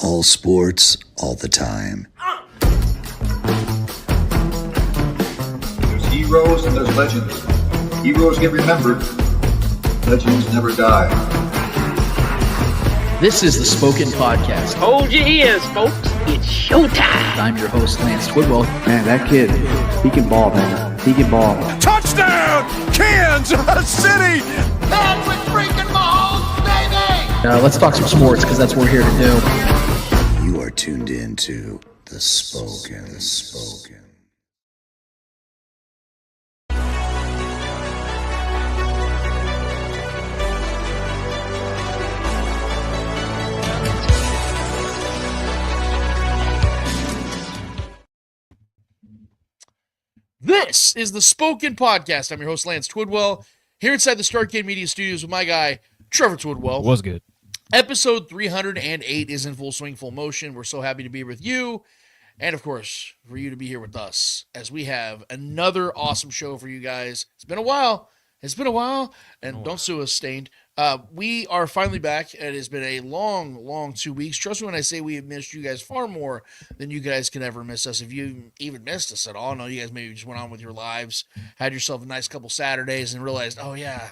All sports, all the time. There's heroes and there's legends. Heroes get remembered. Legends never die. This is the Spoken Podcast. Hold your ears, folks. It's showtime. I'm your host, Lance Twidwell. Man, that kid, he can ball, man. He can ball. Touchdown, Kansas City! Patrick freaking Mahomes, baby! Let's talk some sports, because that's what we're here to do. You are tuned in to The Spoken. This is the Spoken Podcast. I'm your host, Lance Twidwell, here inside the Starcade Media Studios with my guy, Trevor Twidwell. Was good. Episode 308 is in full swing, full motion. We're so happy to be with you, and of course, for you to be here with us, as we have another awesome show for you guys. It's been a while, and don't sue us, Stained. We are finally back. It has been a long 2 weeks. Trust me when I say we have missed you guys far more than you guys can ever miss us. If you even missed us at all, no, you guys maybe just went on with your lives, had yourself a nice couple Saturdays, and realized, oh yeah,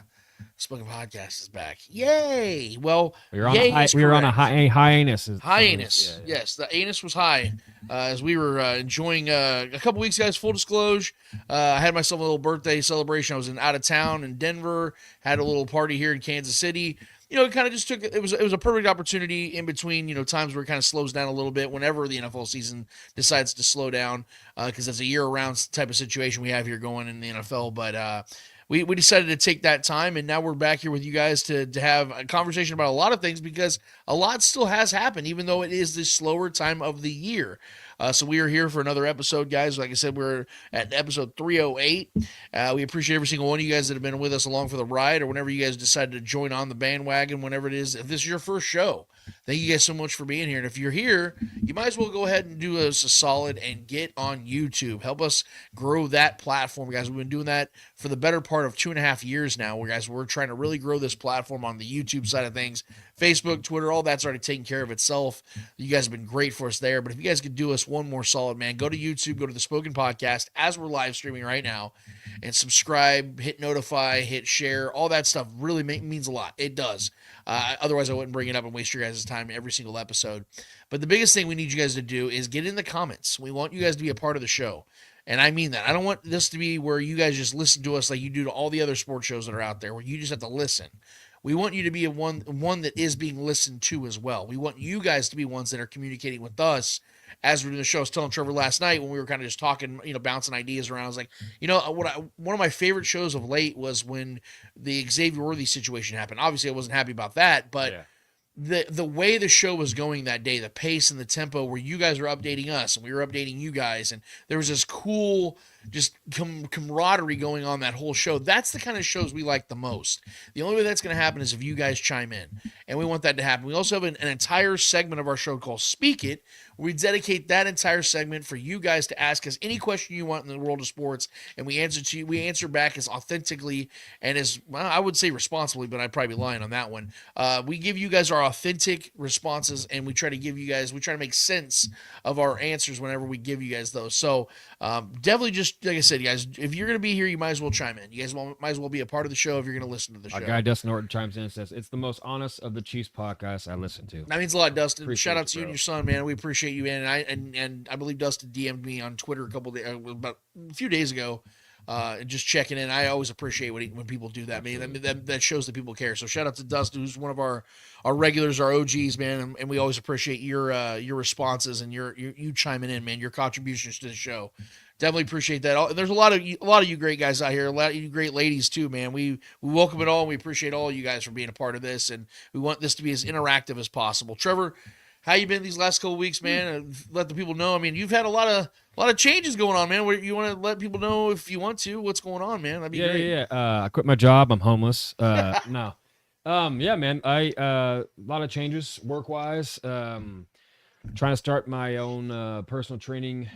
Spoken Podcast is back. Yay! Well, we were on a hiatus. Hiatus. Yeah. Yes, the anus was high as we were enjoying a couple weeks, guys. Full disclosure, I had myself a little birthday celebration. I was out of town in Denver, had a little party here in Kansas City. You know, it kind of just it was a perfect opportunity in between, you know, times where it kind of slows down a little bit whenever the NFL season decides to slow down, because it's a year-round type of situation we have here going in the NFL. But we decided to take that time, and now we're back here with you guys to have a conversation about a lot of things, because a lot still has happened, even though it is the slower time of the year. So we are here for another episode, guys. Like I said, we're at episode 308. We appreciate every single one of you guys that have been with us along for the ride, or whenever you guys decided to join on the bandwagon, whenever it is. If this is your first show, thank you guys so much for being here. And if you're here, you might as well go ahead and do us a solid and get on YouTube. Help us grow that platform, guys. We've been doing that for the better part of 2.5 years now. We're trying to really grow this platform on the YouTube side of things. Facebook, Twitter, all that's already taken care of itself. You guys have been great for us there. But if you guys could do us one more solid, man, go to YouTube, go to the Spoken Podcast as we're live streaming right now, and subscribe, hit notify, hit share. All that stuff really means a lot. It does. Otherwise, I wouldn't bring it up and waste your guys' time every single episode. But the biggest thing we need you guys to do is get in the comments. We want you guys to be a part of the show. And I mean that. I don't want this to be where you guys just listen to us like you do to all the other sports shows that are out there, where you just have to listen. We want you to be one that is being listened to as well. We want you guys to be ones that are communicating with us as we're doing the show. I was telling Trevor last night when we were kind of just talking, you know, bouncing ideas around. I was like, you know, one of my favorite shows of late was when the Xavier Worthy situation happened. Obviously, I wasn't happy about that, but the way the show was going that day, the pace and the tempo, where you guys were updating us and we were updating you guys, and there was this cool just camaraderie going on that whole show. That's the kind of shows we like the most. The only way that's going to happen is if you guys chime in, and we want that to happen. We also have an entire segment of our show called Speak It, where we dedicate that entire segment for you guys to ask us any question you want in the world of sports, and we answer back as authentically and as, well, I would say responsibly, but I'd probably be lying on that one. We give you guys our authentic responses, and we try to make sense of our answers whenever we give you guys those. So definitely, just like I said, guys, if you're going to be here, you might as well chime in. You guys might as well be a part of the show if you're going to listen to the show. Our guy Dustin Norton chimes in and says, "It's the most honest of the Chiefs podcasts I listen to." That means a lot, Dustin. Appreciate Shout out to you bro. and your son, man. We appreciate you, man. And I believe Dustin DM'd me on Twitter about a few days ago, just checking in. I always appreciate when people do that, man. That shows that people care. So shout out to Dustin, who's one of our regulars, our OGs, man. And we always appreciate your responses and you chiming in, man. Your contributions to the show. Definitely appreciate that. There's a lot of you great guys out here, a lot of you great ladies too, man. We welcome it all, and we appreciate all you guys for being a part of this, and we want this to be as interactive as possible. Trevor, how you been these last couple of weeks, man? Let the people know. I mean, you've had a lot of changes going on, man. You want to let people know, if you want to, what's going on, man? That'd be great. Yeah. I quit my job. I'm homeless. No. Yeah, man. A lot of changes work-wise. Trying to start my own personal training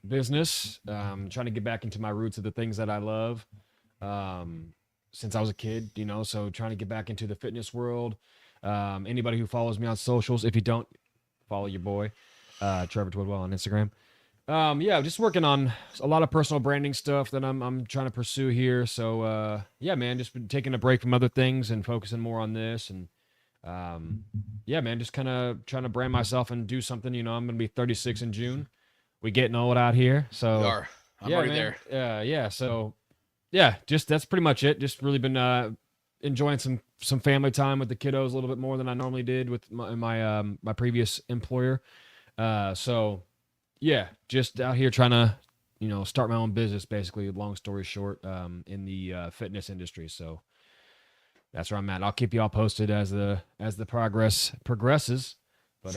business. Trying to get back into my roots of the things that I love since I was a kid, you know, so trying to get back into the fitness world. Anybody who follows me on socials, if you don't follow your boy, Trevor Twidwell on Instagram. Yeah, just working on a lot of personal branding stuff that I'm trying to pursue here. So yeah, man, just been taking a break from other things and focusing more on this. And yeah, man, just kind of trying to brand myself and do something. You know, I'm gonna be 36 in June. We getting old out here, so We are. I'm yeah, already man. there. Yeah. So yeah, just that's pretty much it. Just really been enjoying some family time with the kiddos a little bit more than I normally did with my previous employer. So yeah, just out here trying to, you know, start my own business, basically, long story short, in the fitness industry. So that's where I'm at. I'll keep you all posted as the progress progresses. But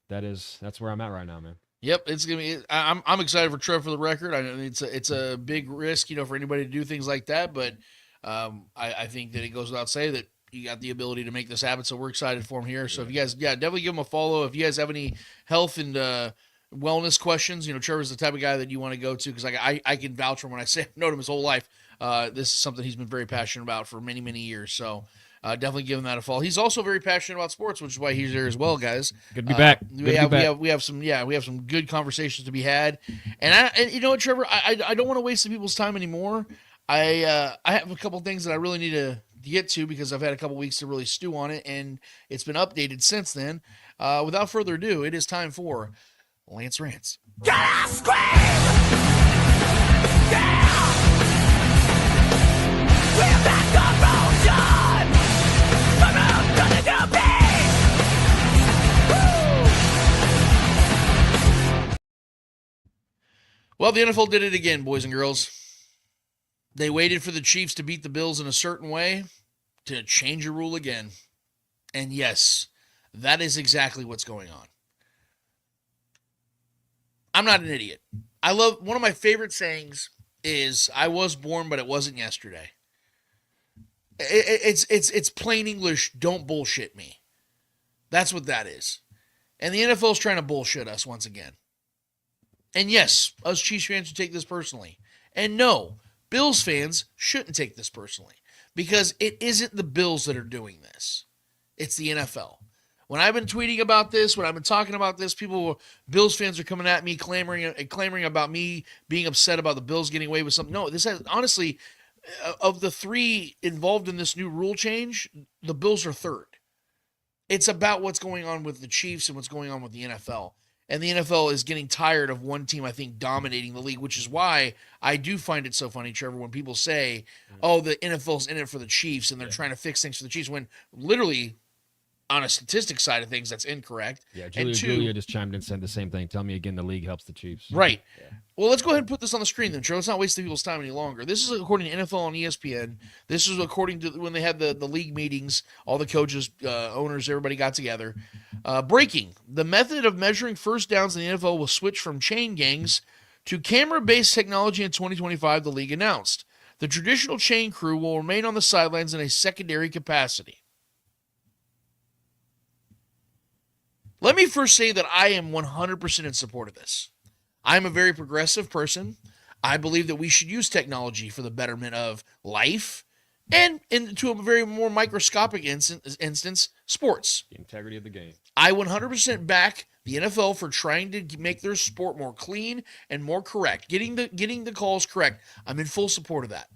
that's where I'm at right now, man. Yep, it's gonna be. I'm excited for Trev. For the record, I know it's a big risk, you know, for anybody to do things like that. But I think that it goes without saying that you got the ability to make this happen. So we're excited for him here. So if you guys, definitely give him a follow. If you guys have any health and wellness questions, you know, Trevor's the type of guy that you want to go to, because I can vouch for him when I say I've known him his whole life. This is something he's been very passionate about for many, many years. So definitely give him that a follow. He's also very passionate about sports, which is why he's here as well, guys. Good to be back. We have some good conversations to be had. And you know what, Trevor, I don't want to waste the people's time anymore. I have a couple things that I really need to get to, because I've had a couple weeks to really stew on it, and it's been updated since then. Without further ado, it is time for Lance Rants. Well, the NFL did it again, boys and girls. They waited for the Chiefs to beat the Bills in a certain way to change a rule again. And yes, that is exactly what's going on. I'm not an idiot. One of my favorite sayings is, I was born, but it wasn't yesterday. It's plain English, don't bullshit me. That's what that is. And the NFL is trying to bullshit us once again. And yes, us Chiefs fans should take this personally. And no, Bills fans shouldn't take this personally, because it isn't the Bills that are doing this. It's the NFL. When I've been tweeting about this, when I've been talking about this, Bills fans are coming at me, clamoring about me being upset about the Bills getting away with something. No, this has, honestly, of the three involved in this new rule change, the Bills are third. It's about what's going on with the Chiefs and what's going on with the NFL. And the NFL is getting tired of one team, I think, dominating the league, which is why I do find it so funny, Trevor, when people say, oh, the NFL's in it for the Chiefs and they're trying to fix things for the Chiefs, when literally, on a statistic side of things, that's incorrect. Yeah, Julia just chimed in and said the same thing. Tell me again, the league helps the Chiefs. Right. Yeah. Well, let's go ahead and put this on the screen then, Trevor. Let's not waste the people's time any longer. This is according to NFL on ESPN. This is according to when they had the league meetings, all the coaches, owners, everybody got together. Breaking. The method of measuring first downs in the NFL will switch from chain gangs to camera-based technology in 2025, the league announced. The traditional chain crew will remain on the sidelines in a secondary capacity. Let me first say that I am 100% in support of this. I'm a very progressive person. I believe that we should use technology for the betterment of life and, to a very more microscopic instance, sports. The integrity of the game. I 100% back the NFL for trying to make their sport more clean and more correct, getting the calls correct. I'm in full support of that.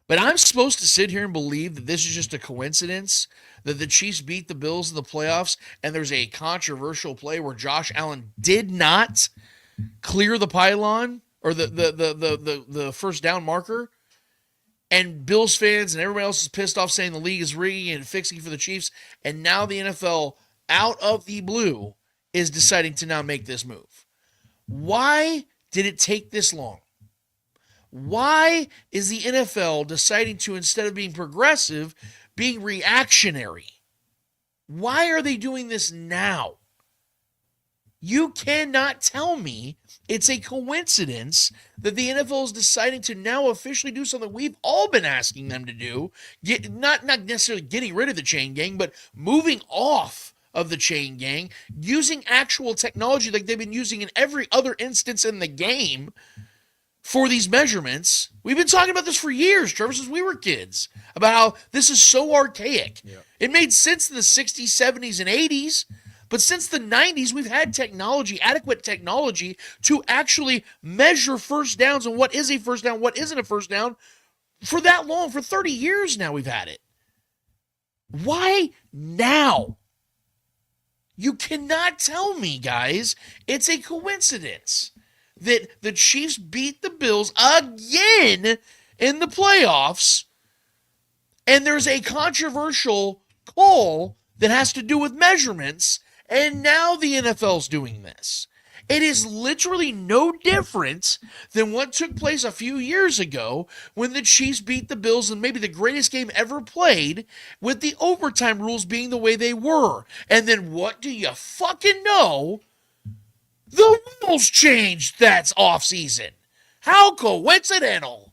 But I'm supposed to sit here and believe that this is just a coincidence, that the Chiefs beat the Bills in the playoffs, and there's a controversial play where Josh Allen did not clear the pylon or the first down marker, and Bills fans and everybody else is pissed off saying the league is rigging and fixing for the Chiefs, and now the NFL, out of the blue, is deciding to now make this move. Why did it take this long? Why is the NFL deciding to, instead of being progressive, being reactionary? Why are they doing this now? You cannot tell me it's a coincidence that the NFL is deciding to now officially do something we've all been asking them to do, not necessarily getting rid of the chain gang, but moving off of the chain gang, using actual technology like they've been using in every other instance in the game for these measurements. We've been talking about this for years, Trevor, since we were kids, about how this is so archaic. Yeah. It made sense in the 60s, 70s, and 80s, But since the 90s, we've had technology, adequate technology, to actually measure first downs and what is a first down, what isn't a first down, for that long. For 30 years now we've had it. Why now? You cannot tell me, guys, it's a coincidence that the Chiefs beat the Bills again in the playoffs, and there's a controversial call that has to do with measurements, and now the NFL's doing this. It is literally no different than what took place a few years ago when the Chiefs beat the Bills in maybe the greatest game ever played, with the overtime rules being the way they were. And then what do you fucking know? The rules changed that offseason. How coincidental.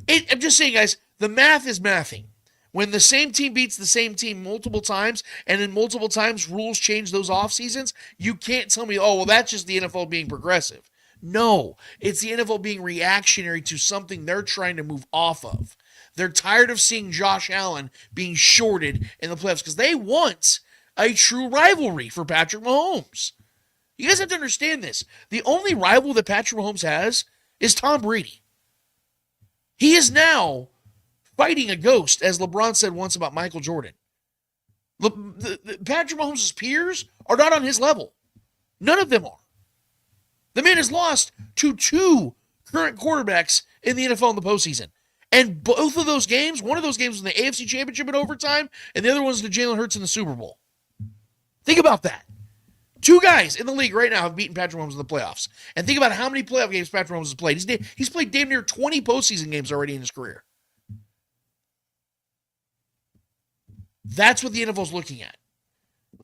I'm just saying, guys, the math is mathing. When the same team beats the same team multiple times, and in multiple times rules change those off seasons, you can't tell me, oh, well, that's just the NFL being progressive. No, it's the NFL being reactionary to something they're trying to move off of. They're tired of seeing Josh Allen being shorted in the playoffs because they want a true rivalry for Patrick Mahomes. You guys have to understand this. The only rival that Patrick Mahomes has is Tom Brady. He is now fighting a ghost, as LeBron said once about Michael Jordan. Patrick Mahomes' peers are not on his level. None of them are. The man has lost to 2 current quarterbacks in the NFL in the postseason. And both of those games, one of those games was in the AFC Championship in overtime, and the other one's to Jalen Hurts in the Super Bowl. Think about that. 2 guys in the league right now have beaten Patrick Mahomes in the playoffs. And think about how many playoff games Patrick Mahomes has played. He's played damn near 20 postseason games already in his career. That's what the NFL's looking at.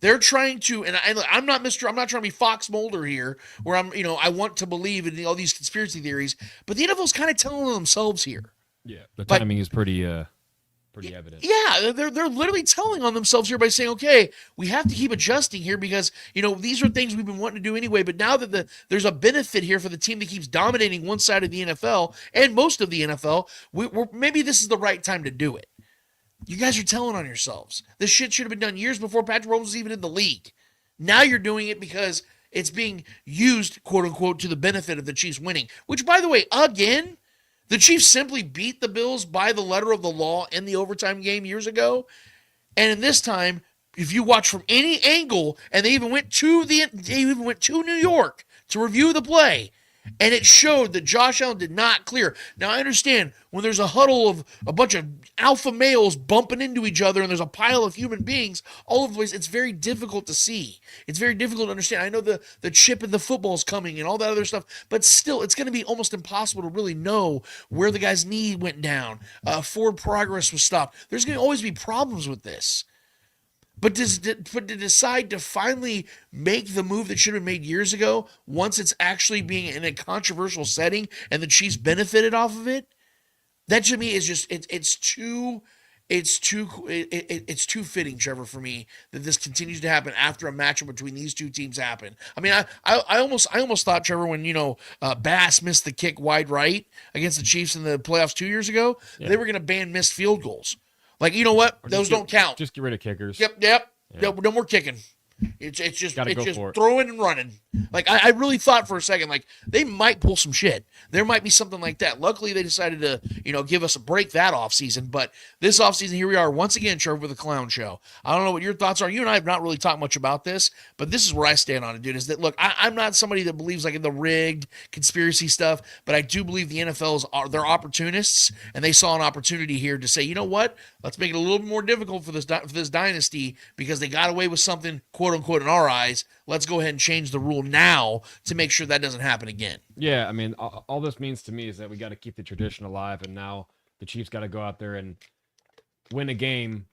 They're trying to, and I'm not trying to be Fox Mulder here, where I want to believe in all these conspiracy theories, but the NFL's kind of telling on themselves here. Yeah, the timing is pretty evident. Yeah, they're literally telling on themselves here by saying, okay, we have to keep adjusting here because, these are things we've been wanting to do anyway, but now that there's a benefit here for the team that keeps dominating one side of the NFL and most of the NFL, maybe this is the right time to do it. You guys are telling on yourselves. This shit should have been done years before Patrick Mahomes was even in the league. Now you're doing it because it's being used, quote unquote, to the benefit of the Chiefs winning. Which, by the way, again, the Chiefs simply beat the Bills by the letter of the law in the overtime game years ago. And in this time, if you watch from any angle, and they even went to New York to review the play, and it showed that Josh Allen did not clear. Now, I understand when there's a huddle of a bunch of alpha males bumping into each other and there's a pile of human beings all over the place, it's very difficult to see. It's very difficult to understand. I know the chip in the football is coming and all that other stuff, but still, it's going to be almost impossible to really know where the guy's knee went down. Forward progress was stopped. There's going to always be problems with this. But to decide to finally make the move that should have been made years ago, once it's actually being in a controversial setting and the Chiefs benefited off of it, that to me is just it's too fitting, Trevor, for me that this continues to happen after a matchup between these two teams happen. I mean, I almost thought, Trevor, when Bass missed the kick wide right against the Chiefs in the playoffs 2 years ago, they were going to ban missed field goals. Like, you know what? Those don't count. Just get rid of kickers. Yep. Yeah. No more kicking. It's just for it. throwing and running. Like, I really thought for a second, like, they might pull some shit. There might be something like that. Luckily, they decided to, give us a break that offseason. But this offseason, here we are once again, Trevor, with a clown show. I don't know what your thoughts are. You and I have not really talked much about this, but this is where I stand on it, dude, is that, look, I'm not somebody that believes, like, in the rigged conspiracy stuff, but I do believe the they're opportunists, and they saw an opportunity here to say, you know what? Let's make it a little bit more difficult for this dynasty because they got away with something, quote unquote, in our eyes. Let's go ahead and change the rule now to make sure that doesn't happen again. Yeah, I mean, all this means to me is that we got to keep the tradition alive, and now the Chiefs got to go out there and win a game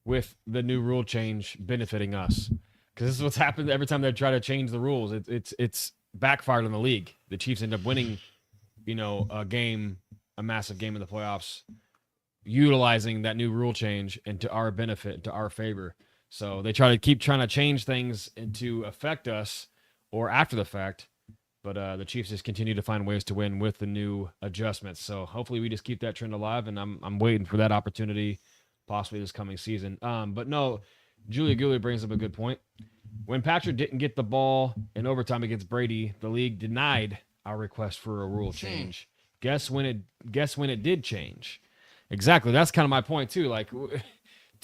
with the new rule change benefiting us. Because this is what's happened every time they try to change the rules. It's backfired on the league. The Chiefs end up winning, a massive game in the playoffs, utilizing that new rule change and to our benefit, to our favor. So they keep trying to change things to affect us or after the fact, but the Chiefs just continue to find ways to win with the new adjustments. So hopefully we just keep that trend alive, and I'm waiting for that opportunity possibly this coming season. But no, Julia Goulet brings up a good point. when Patrick didn't get the ball in overtime against Brady, the league denied our request for a rule change. Guess when it did change? Exactly. That's kind of my point too. Like,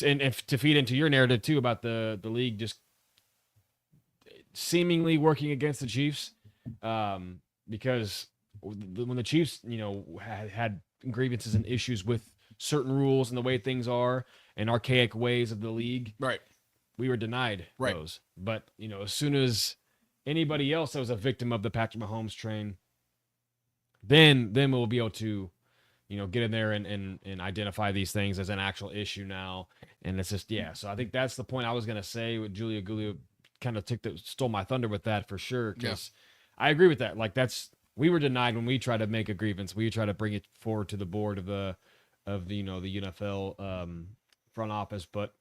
and if to feed into your narrative too about the league just seemingly working against the Chiefs, because when the Chiefs, had grievances and issues with certain rules and the way things are and archaic ways of the league, right? We were denied those. But as soon as anybody else that was a victim of the Patrick Mahomes train, then we'll be able to, get in there and identify these things as an actual issue now. And it's just, so I think that's the point I was gonna say. With Julia Gulio kind of stole my thunder with that for sure. Because I agree with that. Like we were denied when we tried to make a grievance. We tried to bring it forward to the board of the NFL front office. But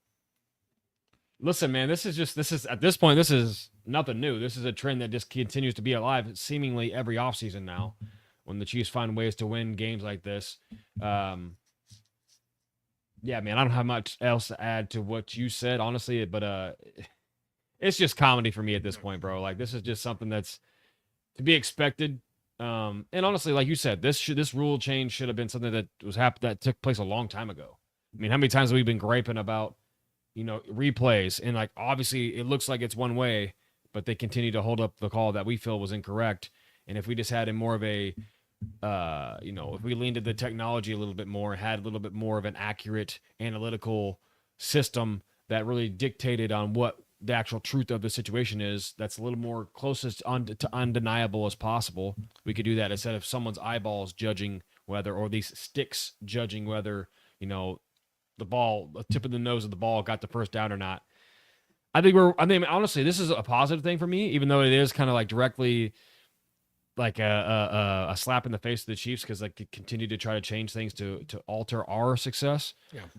listen, man, this is at this point, this is nothing new. This is a trend that just continues to be alive seemingly every offseason now when the Chiefs find ways to win games like this. Man, I don't have much else to add to what you said, honestly, but it's just comedy for me at this point, bro. Like, this is just something that's to be expected. And honestly, like you said, this rule change should have been something that took place a long time ago. I mean, how many times have we been griping about, replays, and like obviously it looks like it's one way, but they continue to hold up the call that we feel was incorrect. And if we just had a more of a, if we leaned to the technology a little bit more, had a little bit more of an accurate analytical system that really dictated on what the actual truth of the situation is, that's a little more closest to undeniable as possible, we could do that instead of someone's eyeballs judging whether, or these sticks judging whether, the tip of the nose of the ball got the first down or not. I think honestly, this is a positive thing for me, even though it is kind of like directly like a slap in the face of the Chiefs, because like continue to try to change things to alter our success.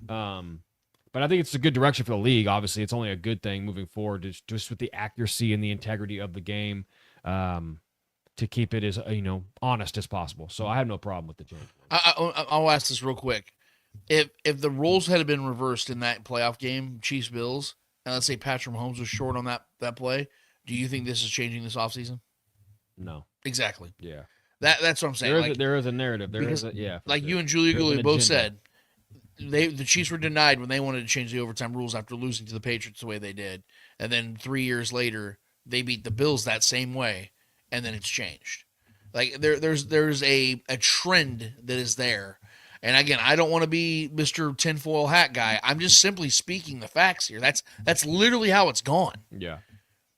But I think it's a good direction for the league. Obviously, it's only a good thing moving forward, just with the accuracy and the integrity of the game, to keep it as honest as possible. So I have no problem with the change. I'll ask this real quick: if the roles had been reversed in that playoff game, Chiefs Bills, and let's say Patrick Mahomes was short on that play, do you think this is changing this offseason? No. Exactly. Yeah. That's what I'm saying. There is a narrative. Like you and Julia Gulio both said, the Chiefs were denied when they wanted to change the overtime rules after losing to the Patriots the way they did. And then 3 years later, they beat the Bills that same way, and then it's changed. Like there's a trend that is there. And again, I don't want to be Mr. Tinfoil Hat guy. I'm just simply speaking the facts here. That's literally how it's gone. Yeah.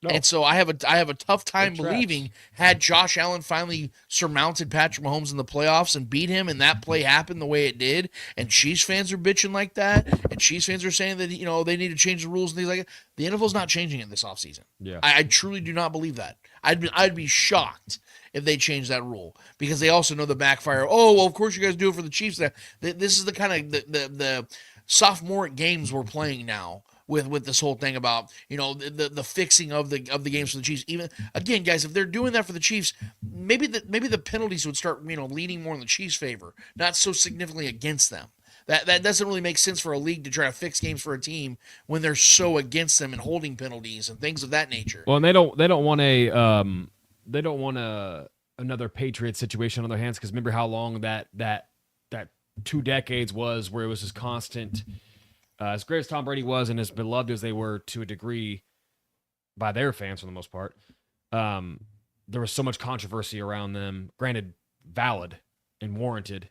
No. And so I have a tough time believing had Josh Allen finally surmounted Patrick Mahomes in the playoffs and beat him, and that play happened the way it did, and Chiefs fans are bitching like that, and Chiefs fans are saying that they need to change the rules and things like that. The NFL's not changing it this offseason. Yeah. I truly do not believe that. I'd be shocked if they change that rule, because they also know the backfire. Oh, well, of course you guys do it for the Chiefs. This is the kind of the sophomoric games we're playing now. With this whole thing about the fixing of the games for the Chiefs. Even again, guys, if they're doing that for the Chiefs, maybe the penalties would start leaning more in the Chiefs' favor, not so significantly against them. That doesn't really make sense for a league to try to fix games for a team when they're so against them and holding penalties and things of that nature. Well, and they don't want another Patriots situation on their hands, because remember how long that 2 decades was where it was this constant. As great as Tom Brady was and as beloved as they were to a degree by their fans for the most part, there was so much controversy around them. Granted, valid and warranted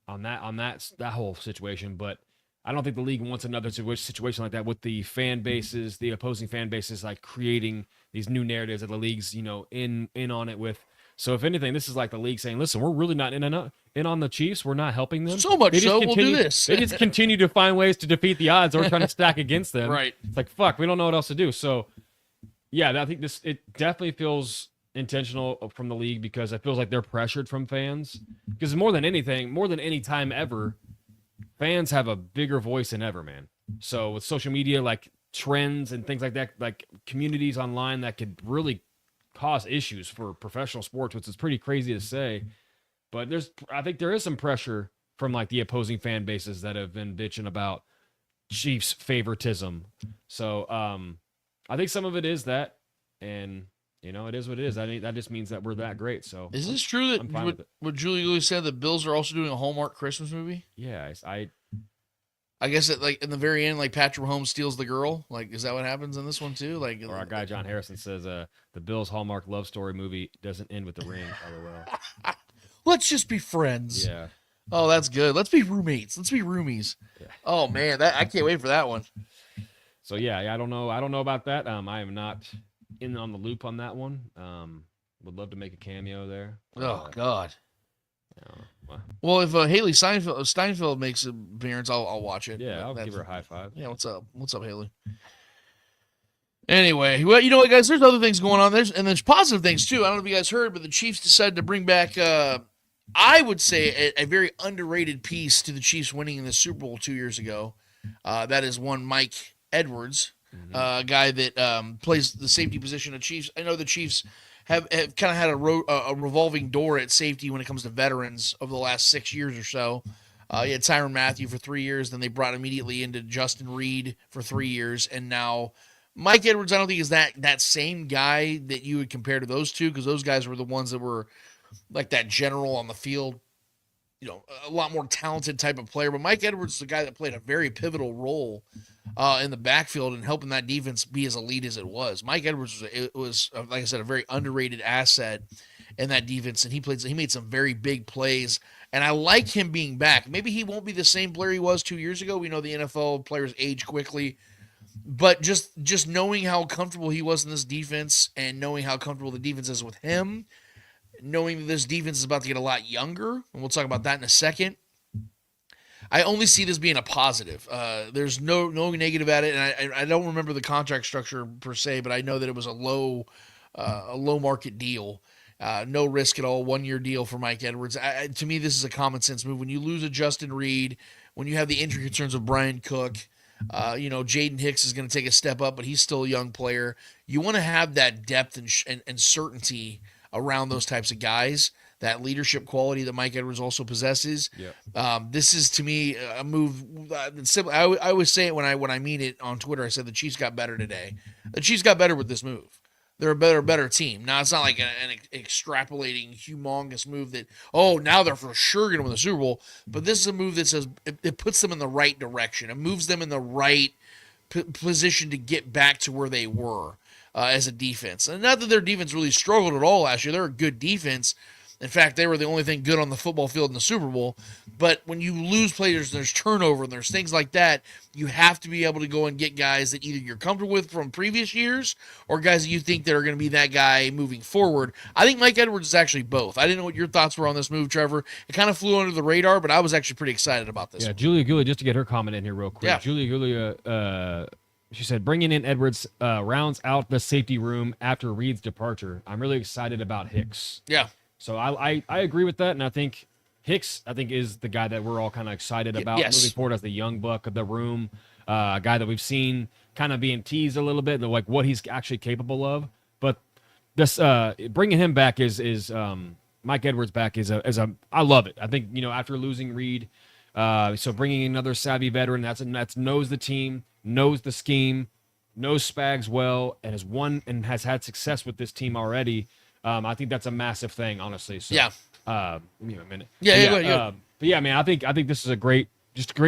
on that whole situation, but I don't think the league wants another situation like that with the fan bases, the opposing fan bases, like creating these new narratives that the league's in on it with. So if anything, this is like the league saying, listen, we're really not in on the Chiefs. We're not helping them. So much so, we'll do this. They just continue to find ways to defeat the odds or trying to stack against them. Right. It's like, fuck, we don't know what else to do. So, yeah, I think it definitely feels intentional from the league, because it feels like they're pressured from fans. Because more than anything, more than any time ever, fans have a bigger voice than ever, man. So with social media, like trends and things like that, like communities online that could really cause issues for professional sports, which is pretty crazy to say, but I think there is some pressure from like the opposing fan bases that have been bitching about Chiefs favoritism. So I think some of it is that, and it is what it is. I mean, that just means that we're that great. So is this true that what Julie Louis said, the Bills are also doing a Hallmark Christmas movie? Yeah, I guess that like in the very end, like Patrick Mahomes steals the girl. Like, is that what happens in this one too? Like, or our guy John Harrison says, the Bills Hallmark love story movie doesn't end with the ring. LOL. Let's just be friends. Yeah. Oh, that's good. Let's be roommates. Let's be roomies. Yeah. Oh man, I can't wait for that one. So yeah, I don't know about that. I am not in on the loop on that one. Would love to make a cameo there. Oh God. Well, if Haley Steinfeld makes an appearance, I'll watch it. Yeah, I'll give her a high five. Yeah, what's up? What's up, Haley? Anyway, well, you know what, guys? There's other things going on. There's positive things too. I don't know if you guys heard, but the Chiefs decided to bring back, I would say, a very underrated piece to the Chiefs winning in the Super Bowl 2 years ago. That is one Mike Edwards, a guy that plays the safety position of Chiefs. I know the Chiefs have kind of had a revolving door at safety when it comes to veterans over the last 6 years or so. You had Tyrann Mathieu for 3 years, then they brought immediately into Justin Reed for 3 years, and now Mike Edwards, I don't think is that same guy that you would compare to those two, because those guys were the ones that were like that general on the field, a lot more talented type of player. But Mike Edwards is the guy that played a very pivotal role in the backfield and helping that defense be as elite as it was. Mike Edwards was, like I said, a very underrated asset in that defense, and he made some very big plays. And I like him being back. Maybe he won't be the same player he was 2 years ago. We know the NFL players age quickly. But just knowing how comfortable he was in this defense and knowing how comfortable the defense is with him, knowing that this defense is about to get a lot younger, and we'll talk about that in a second, I only see this being a positive. There's no negative at it, and I don't remember the contract structure per se, but I know that it was a low market deal. No risk at all, 1 year deal for Mike Edwards. To me, this is a common sense move. When you lose a Justin Reed, when you have the injury concerns of Brian Cook, Jaden Hicks is going to take a step up, but he's still a young player. You want to have that depth and certainty around those types of guys, that leadership quality that Mike Edwards also possesses. Yep. This is, to me, a move. I always say it when I mean it on Twitter. I said the Chiefs got better today. The Chiefs got better with this move. They're a better team. Now, it's not like an extrapolating, humongous move that, now they're for sure going to win the Super Bowl. But this is a move that says it puts them in the right direction. It moves them in the right position to get back to where they were as a defense. And not that their defense really struggled at all last year. They're a good defense. In fact, they were the only thing good on the football field in the Super Bowl. But when you lose players, there's turnover and there's things like that, you have to be able to go and get guys that either you're comfortable with from previous years or guys that you think that are going to be that guy moving forward. I think Mike Edwards is actually both. I didn't know what your thoughts were on this move, Trevor. It kind of flew under the radar, but I was actually pretty excited about this. Yeah, Julia Gulli, just to get her comment in here real quick. Yeah. Julia Gulli, she said, bringing in Edwards rounds out the safety room after Reed's departure. I'm really excited about Hicks. Yeah. So I agree with that, and I think Hicks, is the guy that we're all kind of excited about moving forward as the young buck of the room, a guy that we've seen kind of being teased a little bit, like what he's actually capable of. But this bringing him back is Mike Edwards back is I love it. I think after losing Reed, so bringing another savvy veteran that's knows the team, knows the scheme, knows Spags well, and has won and has had success with this team already. I think that's a massive thing, honestly. So, yeah. Give me a minute. Yeah. But yeah, man, I think this is a great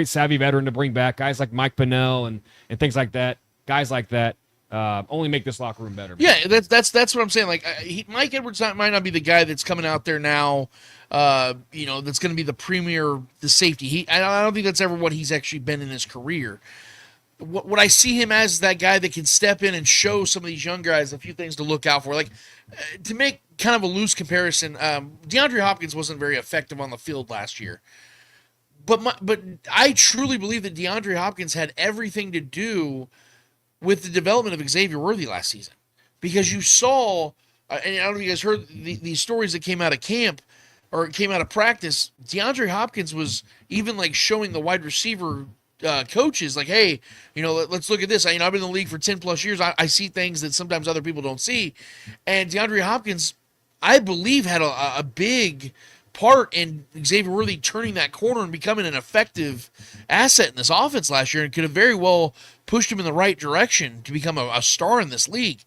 savvy veteran to bring back. Guys like Mike Pennell and things like that. Guys like that only make this locker room better. Man. Yeah, that's what I'm saying. Like Mike Edwards might not be the guy that's coming out there now. That's going to be the premier, the safety. I don't think that's ever what he's actually been in his career. What I see him as is that guy that can step in and show some of these young guys a few things to look out for. Like, to make kind of a loose comparison, DeAndre Hopkins wasn't very effective on the field last year. But I truly believe that DeAndre Hopkins had everything to do with the development of Xavier Worthy last season. Because you saw, and I don't know if you guys heard these stories that came out of camp or came out of practice, DeAndre Hopkins was even like showing the wide receiver coaches like, hey, let's look at this. I've been in the league for 10 plus years. I see things that sometimes other people don't see. And DeAndre Hopkins, I believe, had a big part in Xavier Worthy turning that corner and becoming an effective asset in this offense last year, and could have very well pushed him in the right direction to become a star in this league.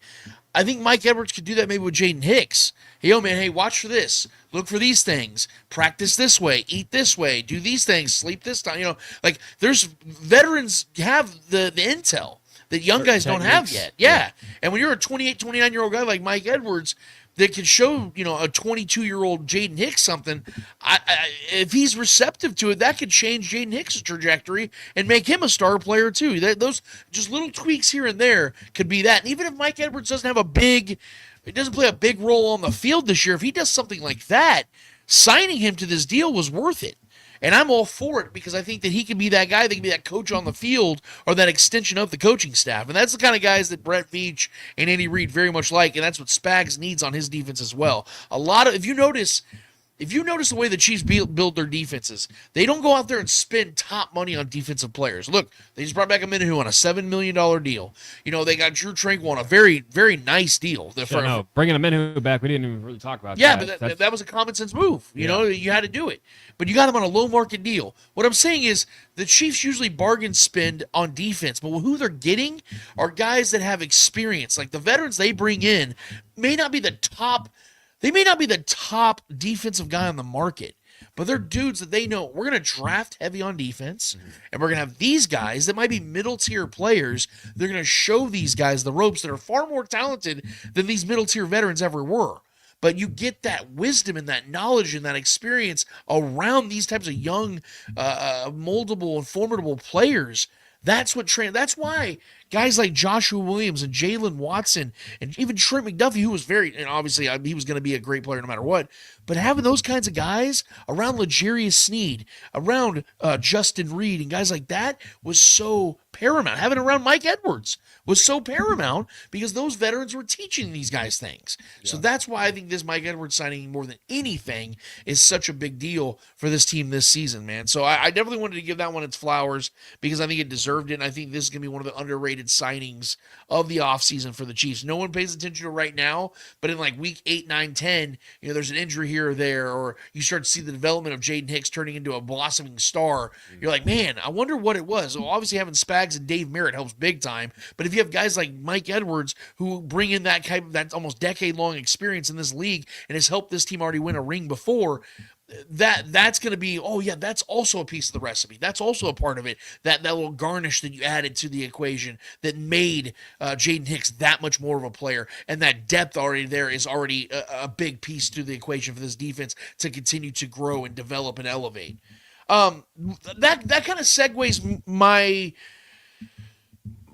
I think Mike Edwards could do that maybe with Jaden Hicks. Hey, yo, man, hey, watch for this. Look for these things. Practice this way. Eat this way. Do these things. Sleep this time. You know, like there's veterans have the intel that young guys don't have yet. Yeah. And when you're a 28, 29-year-old guy like Mike Edwards that can show, you know, a 22-year-old Jaden Hicks something, if he's receptive to it, that could change Jaden Hicks' trajectory and make him a star player too. Those just little tweaks here and there could be that. And even if Mike Edwards doesn't play a big role on the field this year, if he does something like that, signing him to this deal was worth it. And I'm all for it because I think that he can be that guy that can be that coach on the field or that extension of the coaching staff. And that's the kind of guys that Brett Veach and Andy Reid very much like, and that's what Spags needs on his defense as well. If you notice the way the Chiefs build their defenses, they don't go out there and spend top money on defensive players. Look, they just brought back a Minahu on a $7 million deal. You know, they got Drew Tranquil on a very, very nice deal. Bringing a Minahu back, we didn't even really talk about that. Yeah, but that was a common sense move. You know, you had to do it. But you got him on a low market deal. What I'm saying is the Chiefs usually bargain spend on defense, but who they're getting are guys that have experience. Like the veterans they bring in may not be the top defensive guy on the market, but they're dudes that they know we're going to draft heavy on defense, and we're going to have these guys that might be middle-tier players. They're going to show these guys the ropes that are far more talented than these middle-tier veterans ever were. But you get that wisdom and that knowledge and that experience around these types of young, moldable and formidable players. That's why guys like Joshua Williams and Jalen Watson and even Trent McDuffie, who was and obviously he was going to be a great player no matter what, but having those kinds of guys around L'Jarius Sneed, around Justin Reed and guys like that was so paramount. Having around Mike Edwards was so paramount because those veterans were teaching these guys things. Yeah. So that's why I think this Mike Edwards signing more than anything is such a big deal for this team this season, man. So I definitely wanted to give that one its flowers because I think it deserved it, and I think this is going to be one of the underrated signings of the offseason for the Chiefs. No one pays attention to it right now, but in like week 8, 9, 10, you know, there's an injury here or there, or you start to see the development of Jaden Hicks turning into a blossoming star. You're like, man, I wonder what it was. Well, obviously having Spags and Dave Merritt helps big time, but if you have guys like Mike Edwards who bring in that almost decade-long experience in this league and has helped this team already win a ring before, that's going to be, oh yeah, that's also a piece of the recipe. That's also a part of it. That little garnish that you added to the equation that made Jaden Hicks that much more of a player, and that depth already there is already a big piece to the equation for this defense to continue to grow and develop and elevate. That kind of segues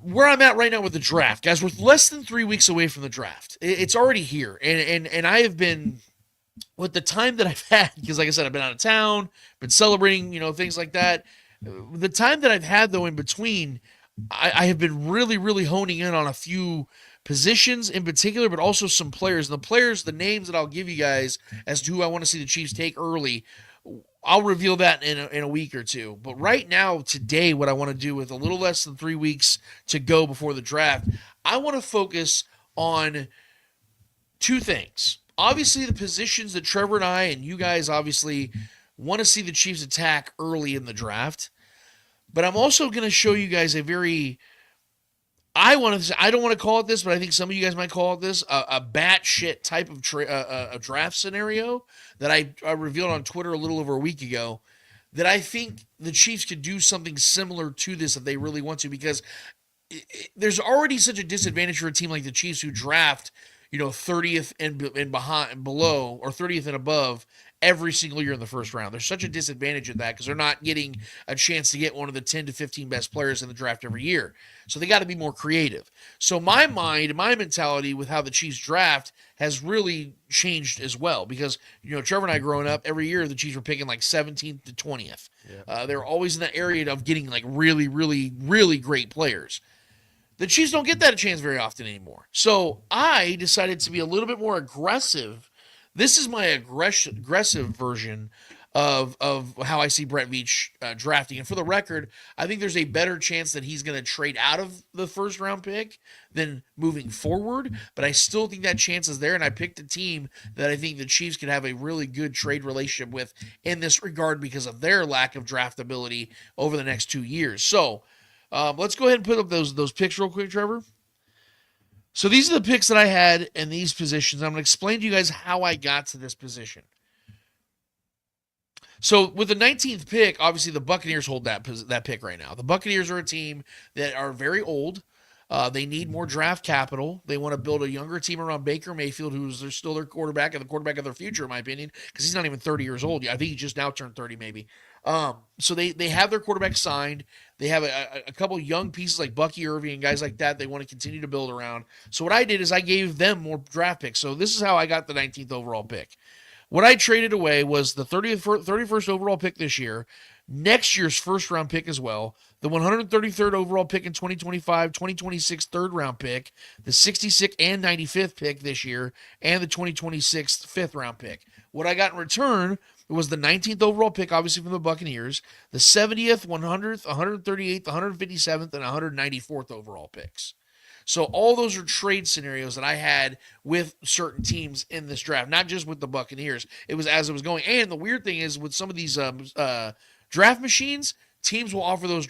where I'm at right now with the draft, guys. We're less than 3 weeks away from the draft. It's already here, and I have been, with the time that I've had, because like I said, I've been out of town, been celebrating, you know, things like that. The time that I've had, though, in between, I have been really, really honing in on a few positions in particular, but also some players. And the names that I'll give you guys as to who I want to see the Chiefs take early, I'll reveal that in a week or two. But right now, today, what I want to do with a little less than 3 weeks to go before the draft, I want to focus on two things. Obviously, the positions that Trevor and I and you guys obviously want to see the Chiefs attack early in the draft. But I'm also going to show you guys I don't want to call it this, but I think some of you guys might call it this, a batshit type of a draft scenario that I revealed on Twitter a little over a week ago, that I think the Chiefs could do something similar to this if they really want to, because there's already such a disadvantage for a team like the Chiefs who draft, you know, 30th and below, or 30th and above every single year in the first round. There's such a disadvantage of that because they're not getting a chance to get one of the 10 to 15 best players in the draft every year. So they got to be more creative. So my mentality with how the Chiefs draft has really changed as well, because, you know, Trevor and I growing up, every year the Chiefs were picking like 17th to 20th. Yeah. They were always in that area of getting like really, really, really great players. The Chiefs don't get that a chance very often anymore. So I decided to be a little bit more aggressive. This is my aggressive version of how I see Brett Veach drafting. And for the record, I think there's a better chance that he's going to trade out of the first round pick than moving forward. But I still think that chance is there. And I picked a team that I think the Chiefs could have a really good trade relationship with in this regard because of their lack of draftability over the next 2 years. So let's go ahead and put up those picks real quick, Trevor. So these are the picks that I had in these positions. I'm going to explain to you guys how I got to this position. So with the 19th pick, obviously the Buccaneers hold that pick right now. The Buccaneers are a team that are very old. They need more draft capital. They want to build a younger team around Baker Mayfield, who's still their quarterback and the quarterback of their future, in my opinion, because he's not even 30 years old yet. I think he just now turned 30 maybe. So they have their quarterback signed. They have a couple young pieces like Bucky Irving and guys like that they want to continue to build around. So what I did is I gave them more draft picks. So this is how I got the 19th overall pick. What I traded away was the 31st overall pick this year, next year's first round pick as well, the 133rd overall pick in 2025, 2026 third round pick, the 66th and 95th pick this year, and the 2026 fifth round pick. What I got in return was the 19th overall pick, obviously from the Buccaneers, the 70th, 100th, 138th, 157th, and 194th overall picks. So all those are trade scenarios that I had with certain teams in this draft, not just with the Buccaneers. It was as it was going. And the weird thing is with some of these draft machines, teams will offer those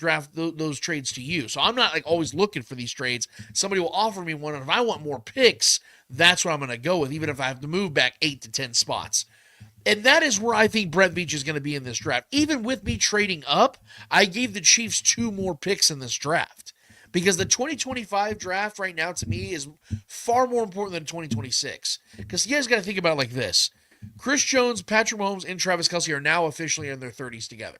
trades to you. So I'm not like always looking for these trades. Somebody will offer me one, and if I want more picks, that's what I'm going to go with, even if I have to move back 8 to 10 spots. And that is where I think Brett Veach is going to be in this draft. Even with me trading up, I gave the Chiefs 2 more picks in this draft. Because the 2025 draft right now, to me, is far more important than 2026. Because you guys got to think about it like this. Chris Jones, Patrick Mahomes, and Travis Kelce are now officially in their 30s together.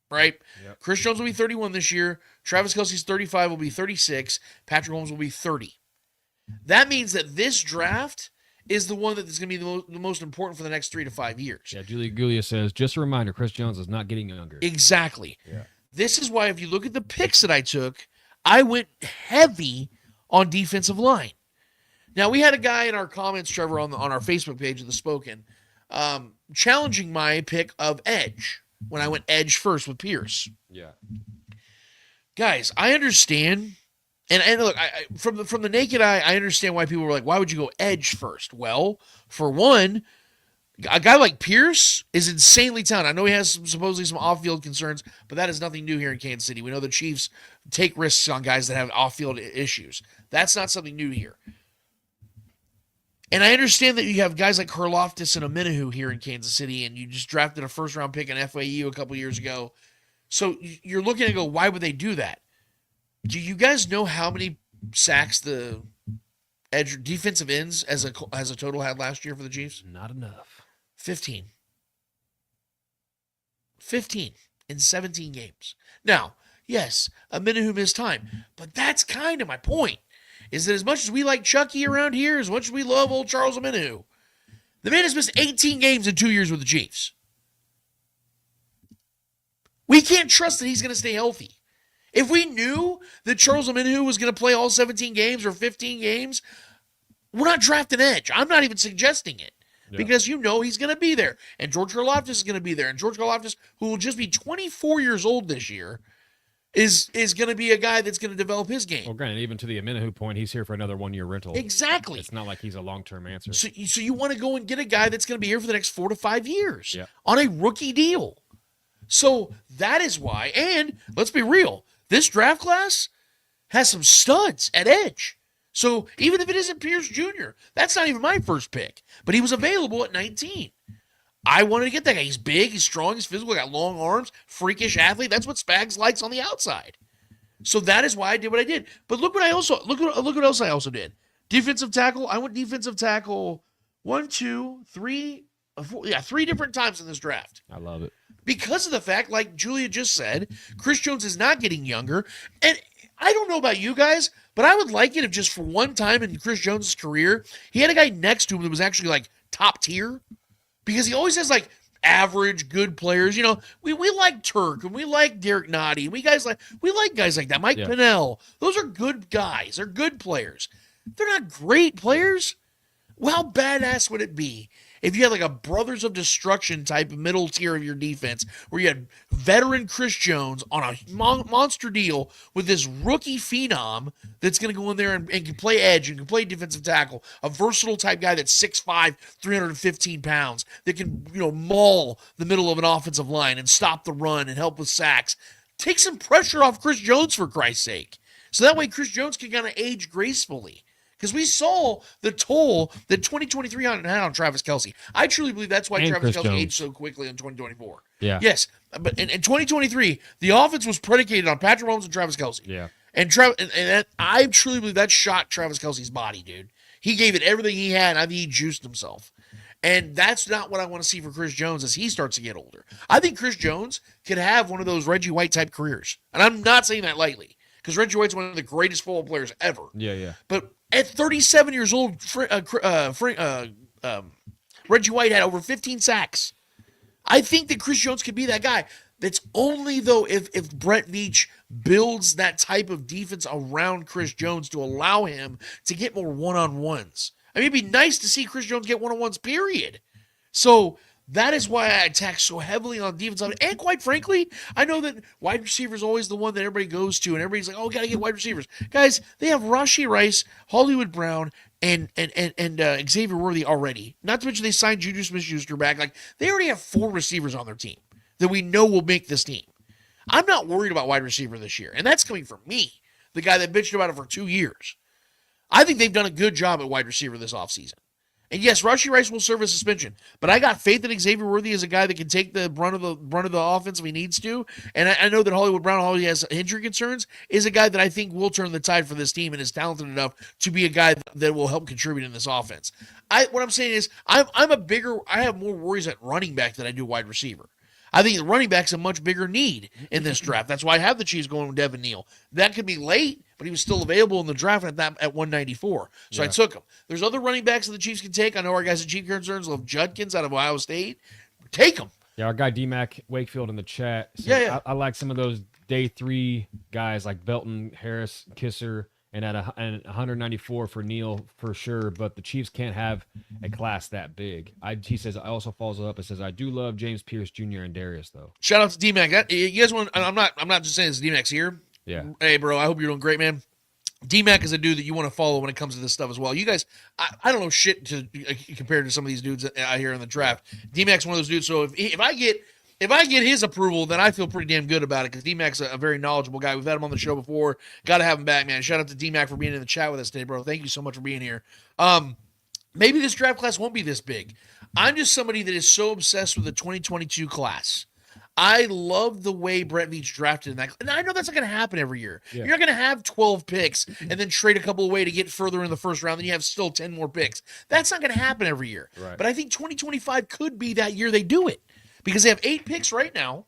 Right? Yep. Chris Jones will be 31 this year. Travis Kelce's 35, will be 36. Patrick Mahomes will be 30. That means that this draft is the one that is going to be the most important for the next 3 to 5 years. Yeah, Julie Gulia says, just a reminder, Chris Jones is not getting younger. Exactly. Yeah. This is why if you look at the picks that I took, I went heavy on defensive line. Now, we had a guy in our comments, Trevor, on our Facebook page of the Spoken, challenging my pick of edge when I went edge first with Pierce. Yeah. Guys, I understand. And look, from the naked eye, I understand why people were like, why would you go edge first? Well, for one, a guy like Pierce is insanely talented. I know he has supposedly some off-field concerns, but that is nothing new here in Kansas City. We know the Chiefs take risks on guys that have off-field issues. That's not something new here. And I understand that you have guys like Karlaftis and Omenihu here in Kansas City, and you just drafted a first-round pick in FAU a couple years ago. So you're looking to go, why would they do that? Do you guys know how many sacks the edge defensive ends as a total had last year for the Chiefs? Not enough. 15 in 17 games. Now, yes, Omenihu missed time, but that's kind of my point, is that as much as we like Chucky around here, as much as we love old Charles Omenihu, the man has missed 18 games in 2 years with the Chiefs. We can't trust that he's going to stay healthy. If we knew that Charles Omenihu was going to play all 17 games or 15 games, we're not drafting edge. I'm not even suggesting it. Yeah. Because he's going to be there. And George Karlaftis is going to be there. And George Karlaftis, who will just be 24 years old this year, is going to be a guy that's going to develop his game. Well, granted, even to the Omenihu point, he's here for another 1-year rental. Exactly. It's not like he's a long-term answer. So you want to go and get a guy that's going to be here for the next 4 to 5 years on a rookie deal. So that is why. And let's be real. This draft class has some studs at edge. So even if it isn't Pierce Jr., that's not even my first pick. But he was available at 19. I wanted to get that guy. He's big, he's strong, he's physical, got long arms, freakish athlete. That's what Spags likes on the outside. So that is why I did what I did. But look what else I also did. Defensive tackle. I went defensive tackle 1, 2, 3, 4, 3 different times in this draft. I love it. Because of the fact, like Julia just said, Chris Jones is not getting younger. And I don't know about you guys, but I would like it if just for one time in Chris Jones' career, he had a guy next to him that was actually like top tier. Because he always has like average, good players. You know, we like Turk and we like Derek Nottie. We like guys like that. Mike Pinnell. Those are good guys. They're good players. They're not great players. Well, how badass would it be if you had like a Brothers of Destruction type middle tier of your defense, where you had veteran Chris Jones on a monster deal with this rookie phenom that's going to go in there and can play edge and can play defensive tackle, a versatile type guy that's 6'5", 315 pounds, that can, maul the middle of an offensive line and stop the run and help with sacks. Take some pressure off Chris Jones, for Christ's sake. So that way Chris Jones can kind of age gracefully. Because we saw the toll that 2023 had on Travis Kelce. I truly believe that's why Travis Kelce aged so quickly in 2024. Yeah. Yes, but in 2023, the offense was predicated on Patrick Mahomes and Travis Kelce. Yeah. And I truly believe that shot Travis Kelce's body, dude. He gave it everything he had, and I think he juiced himself. And that's not what I want to see for Chris Jones as he starts to get older. I think Chris Jones could have one of those Reggie White-type careers. And I'm not saying that lightly, because Reggie White's one of the greatest football players ever. Yeah. But at 37 years old, Reggie White had over 15 sacks. I think that Chris Jones could be that guy. That's only, though, if Brett Veach builds that type of defense around Chris Jones to allow him to get more one-on-ones. I mean, it'd be nice to see Chris Jones get one-on-ones, period. So that is why I attack so heavily on defense. And quite frankly, I know that wide receiver is always the one that everybody goes to, and everybody's like, oh, got to get wide receivers. Guys, they have Rashee Rice, Hollywood Brown, and Xavier Worthy already. Not to mention they signed Juju Smith-Schuster back. Like, they already have 4 receivers on their team that we know will make this team. I'm not worried about wide receiver this year, and that's coming from me, the guy that bitched about it for 2 years. I think they've done a good job at wide receiver this offseason. And yes, Rashee Rice will serve a suspension, but I got faith that Xavier Worthy is a guy that can take the brunt of the offense if he needs to. And I know that Hollywood Brown, although he has injury concerns, is a guy that I think will turn the tide for this team and is talented enough to be a guy that will help contribute in this offense. What I'm saying is I have more worries at running back than I do wide receiver. I think the running back's a much bigger need in this draft. That's why I have the Chiefs going with Devin Neal. That could be late, but he was still available in the draft at 194. So I took him. There's other running backs that the Chiefs can take. I know our guys at Chief Concerns love Judkins out of Ohio State. Take him. Yeah, our guy D-Mac Wakefield in the chat. So I like some of those day 3 guys like Belton, Harris, Kisser, and at 194 for Neal for sure, but the Chiefs can't have a class that big. He says, I also follows up and says, I do love James Pierce Jr. and Darius though. Shout out to D-Mac. You guys want? I'm not just saying this. D-Mac's here. Yeah. Hey, bro. I hope you're doing great, man. D-Mac is a dude that you want to follow when it comes to this stuff as well. You guys, I don't know shit to compared to some of these dudes out here in the draft. D-Mac's one of those dudes. So if I get his approval, then I feel pretty damn good about it because D-Mac's a very knowledgeable guy. We've had him on the show before. Got to have him back, man. Shout out to D-Mac for being in the chat with us today, bro. Thank you so much for being here. Maybe this draft class won't be this big. I'm just somebody that is so obsessed with the 2022 class. I love the way Brett Veach drafted in that. And I know that's not going to happen every year. Yeah. You're not going to have 12 picks and then trade a couple away to get further in the first round. Then you have still 10 more picks. That's not going to happen every year. Right. But I think 2025 could be that year they do it. Because they have 8 picks right now.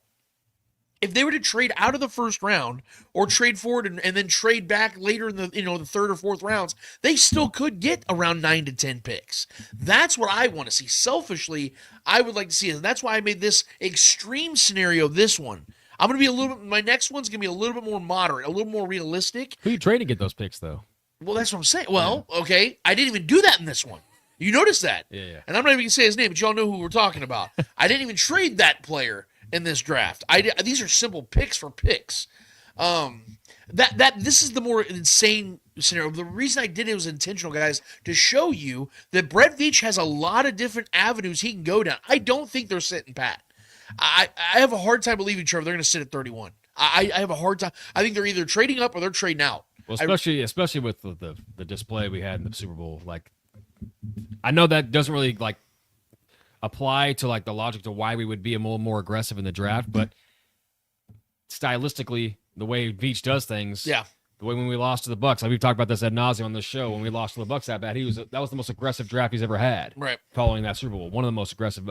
If they were to trade out of the first round or trade forward and then trade back later in the the 3rd or 4th rounds, they still could get around 9 to 10 picks. That's what I want to see. Selfishly, I would like to see it. And that's why I made this extreme scenario this one. I'm going to be my next one's going to be a little bit more moderate, a little more realistic. Who are you trading to get those picks though? Well, that's what I'm saying. Well, okay, I didn't even do that in this one. You notice that? Yeah. And I'm not even going to say his name, but y'all know who we're talking about. I didn't even trade that player in this draft. These are simple picks for picks. This is the more insane scenario. The reason I did it was intentional, guys, to show you that Brett Veach has a lot of different avenues he can go down. I don't think they're sitting pat. I have a hard time believing, Trevor, they're going to sit at 31. I have a hard time. I think they're either trading up or they're trading out. Well, especially with the display we had in the Super Bowl. Like, I know that doesn't really apply to the logic to why we would be a little more aggressive in the draft, but stylistically, the way Veach does things, the way when we lost to the Bucs, we've talked about this ad nauseum on the show. When we lost to the Bucs that bad, that was the most aggressive draft he's ever had. Right, following that Super Bowl, one of the most aggressive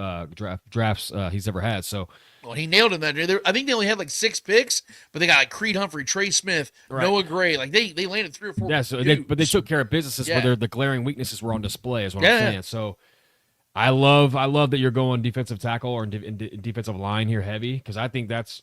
drafts he's ever had. So, well, he nailed it that day. I think they only had 6 picks, but they got Creed Humphrey, Trey Smith, Noah Gray. They landed 3 or 4. Yeah, so they took care of businesses where the glaring weaknesses were on display. Is what I'm saying. So. I love that you're going defensive tackle or defensive line here heavy because I think that's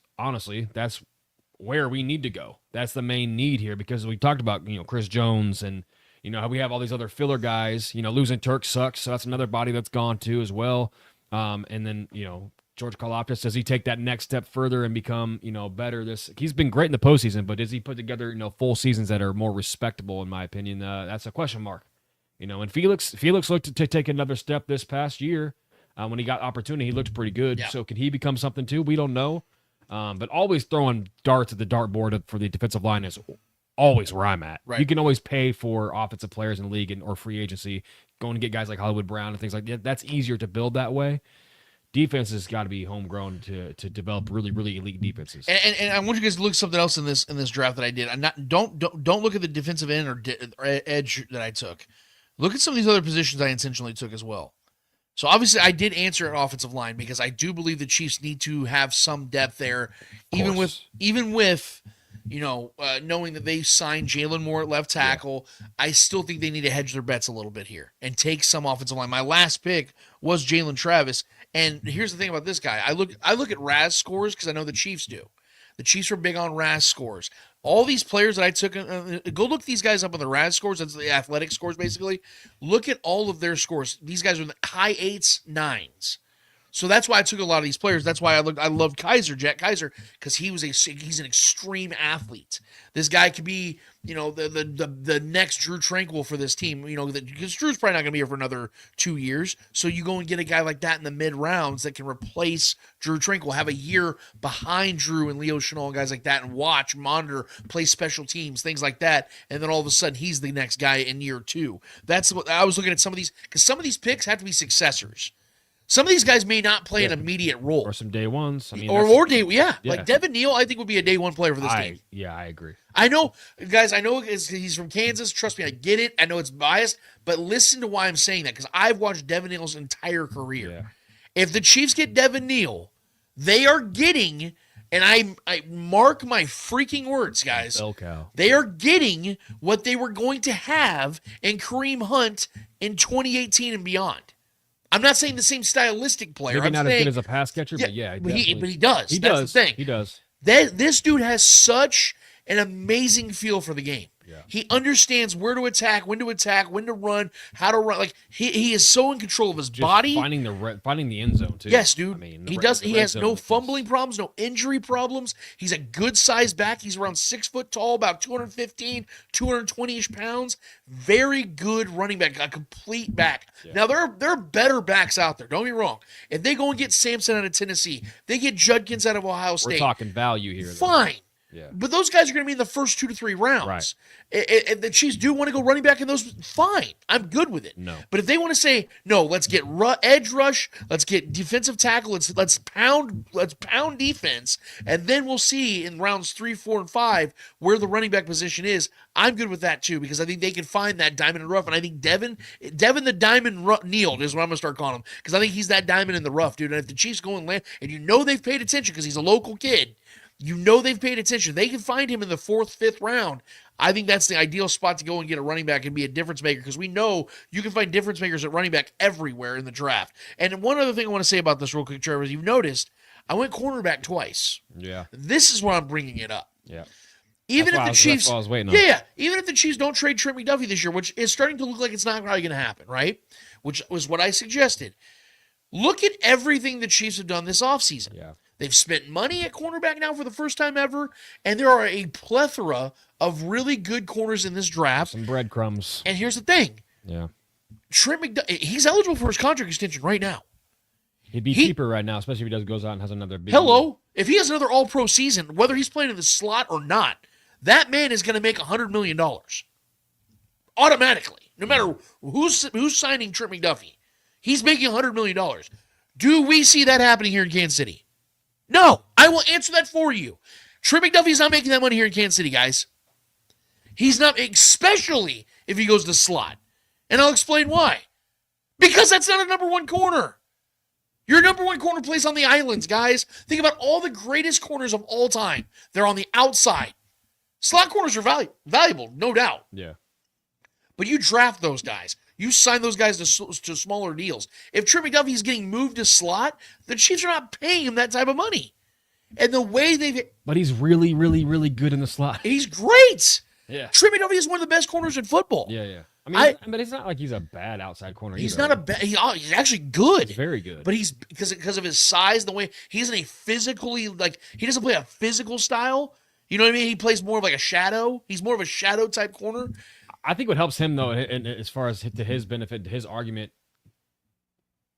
where we need to go. That's the main need here because we talked about Chris Jones and You know, we have all these other filler guys. You know, losing Turk sucks, so that's another body that's gone too as well. And then, you know, George Karlaftis, does he take that next step further and become, you know, better? He's been great in the postseason, but does he put together, you know, full seasons that are more respectable, in my opinion? That's a question mark. You know, and Felix looked to take another step this past year. When he got opportunity, he looked pretty good. Yeah. So can he become something too? We don't know. But always throwing darts at the dartboard for the defensive line is always where I'm at. Right. You can always pay for offensive players in the league or free agency, going to get guys like Hollywood Brown and things like that. That's easier to build that way. Defense has got to be homegrown to develop really, really elite defenses. And I want you guys to look at something else in this draft that I did. Don't look at the defensive end or edge that I took. Look at some of these other positions I intentionally took as well. So obviously I did answer at offensive line because I do believe the Chiefs need to have some depth there, even with you know, knowing that they signed Jalen Moore at left tackle. Yeah. I still think they need to hedge their bets a little bit here and take some offensive line. My last pick was Jalen Travis, and here's the thing about this guy. I look at RAS scores because I know the Chiefs do. The Chiefs are big on RAS scores. All these players that I took, go look these guys up on the RAS scores. That's the athletic scores, basically. Look at all of their scores. These guys are in the high 8s, 9s. So that's why I took a lot of these players. That's why I loved Jack Kaiser, because he's an extreme athlete. This guy could be, you know, the next Drew Tranquil for this team. You know, because Drew's probably not going to be here for another 2 years. So you go and get a guy like that in the mid rounds that can replace Drew Tranquil, have a year behind Drew and Leo Chenal and guys like that, and watch, monitor, play special teams, things like that. And then all of a sudden he's the next guy in year 2. That's what I was looking at. Some of these, because some of these picks have to be successors. Some of these guys may not play an immediate role. Or some day ones. I mean, yeah. Like Devin Neal, I think would be a day one player for this team. Yeah, I agree. I know, guys, he's from Kansas. Trust me, I get it. I know it's biased, but listen to why I'm saying that, because I've watched Devin Neal's entire career. Yeah. If the Chiefs get Devin Neal, they are getting, and I mark my freaking words, guys. They are getting what they were going to have in Kareem Hunt in 2018 and beyond. I'm not saying the same stylistic player. Maybe not as good as a pass catcher, but yeah. But he does. That's the thing. He does. This dude has such an amazing feel for the game. Yeah. He understands where to attack, when to run, how to run. Like he is so in control of his body. Finding the end zone too. Yes, dude. I mean, he does. He has no fumbling problems, no injury problems. He's a good sized back. He's around 6 foot tall, about 215, 220-ish pounds. Very good running back, a complete back. Yeah. Now there are better backs out there. Don't get me wrong. If they go and get Sampson out of Tennessee, they get Judkins out of Ohio State. We're talking value here. Fine. Yeah. But those guys are going to be in the first 2 to 3 rounds. Right. If the Chiefs do want to go running back in those, fine. I'm good with it. No. But if they want to say, no, let's get edge rush, let's get defensive tackle, let's pound defense, and then we'll see in rounds 3, 4, and 5 where the running back position is, I'm good with that too, because I think they can find that diamond in the rough. And I think Devin the Diamond Neal is what I'm going to start calling him, because I think he's that diamond in the rough, dude. And if the Chiefs go and land, and you know they've paid attention because he's a local kid, you know they've paid attention. They can find him in the 4th, 5th round. I think that's the ideal spot to go and get a running back and be a difference maker, because we know you can find difference makers at running back everywhere in the draft. And one other thing I want to say about this real quick, Trevor, is you've noticed I went cornerback twice. Yeah. This is where I'm bringing it up. Yeah. Even if the Chiefs, that's what I was waiting on. Yeah. Even if the Chiefs don't trade Trent McDuffie this year, which is starting to look like it's not probably going to happen, right? Which was what I suggested. Look at everything the Chiefs have done this offseason. Yeah. They've spent money at cornerback now for the first time ever, and there are a plethora of really good corners in this draft. Some breadcrumbs. And here's the thing. Yeah. Trent McDuffie, he's eligible for his contract extension right now. He'd be cheaper right now, especially if he goes out and has another big if he has another all-pro season, whether he's playing in the slot or not, that man is going to make $100 million. Automatically. No matter who's signing Trent McDuffie. He's making $100 million. Do we see that happening here in Kansas City? No, I will answer that for you. Trent McDuffie's not making that money here in Kansas City, guys. He's not, especially if he goes to slot. And I'll explain why. Because that's not a number one corner. Your number one corner plays on the islands, guys. Think about all the greatest corners of all time. They're on the outside. Slot corners are valuable, no doubt. Yeah. But you draft those guys. You sign those guys to smaller deals. If Trent McDuffie is getting moved to slot, the Chiefs are not paying him that type of money. And the way But he's really, really, really good in the slot. He's great. Yeah. Trent McDuffie is one of the best corners in football. Yeah. I mean, but it's not like he's a bad outside corner. He's either. not a bad. He's actually good. He's very good. But he's because of his size, the way he isn't a physically he doesn't play a physical style. You know what I mean? He plays more of like a shadow. He's more of a shadow type corner. I think what helps him though, and as far as to his benefit, to his argument,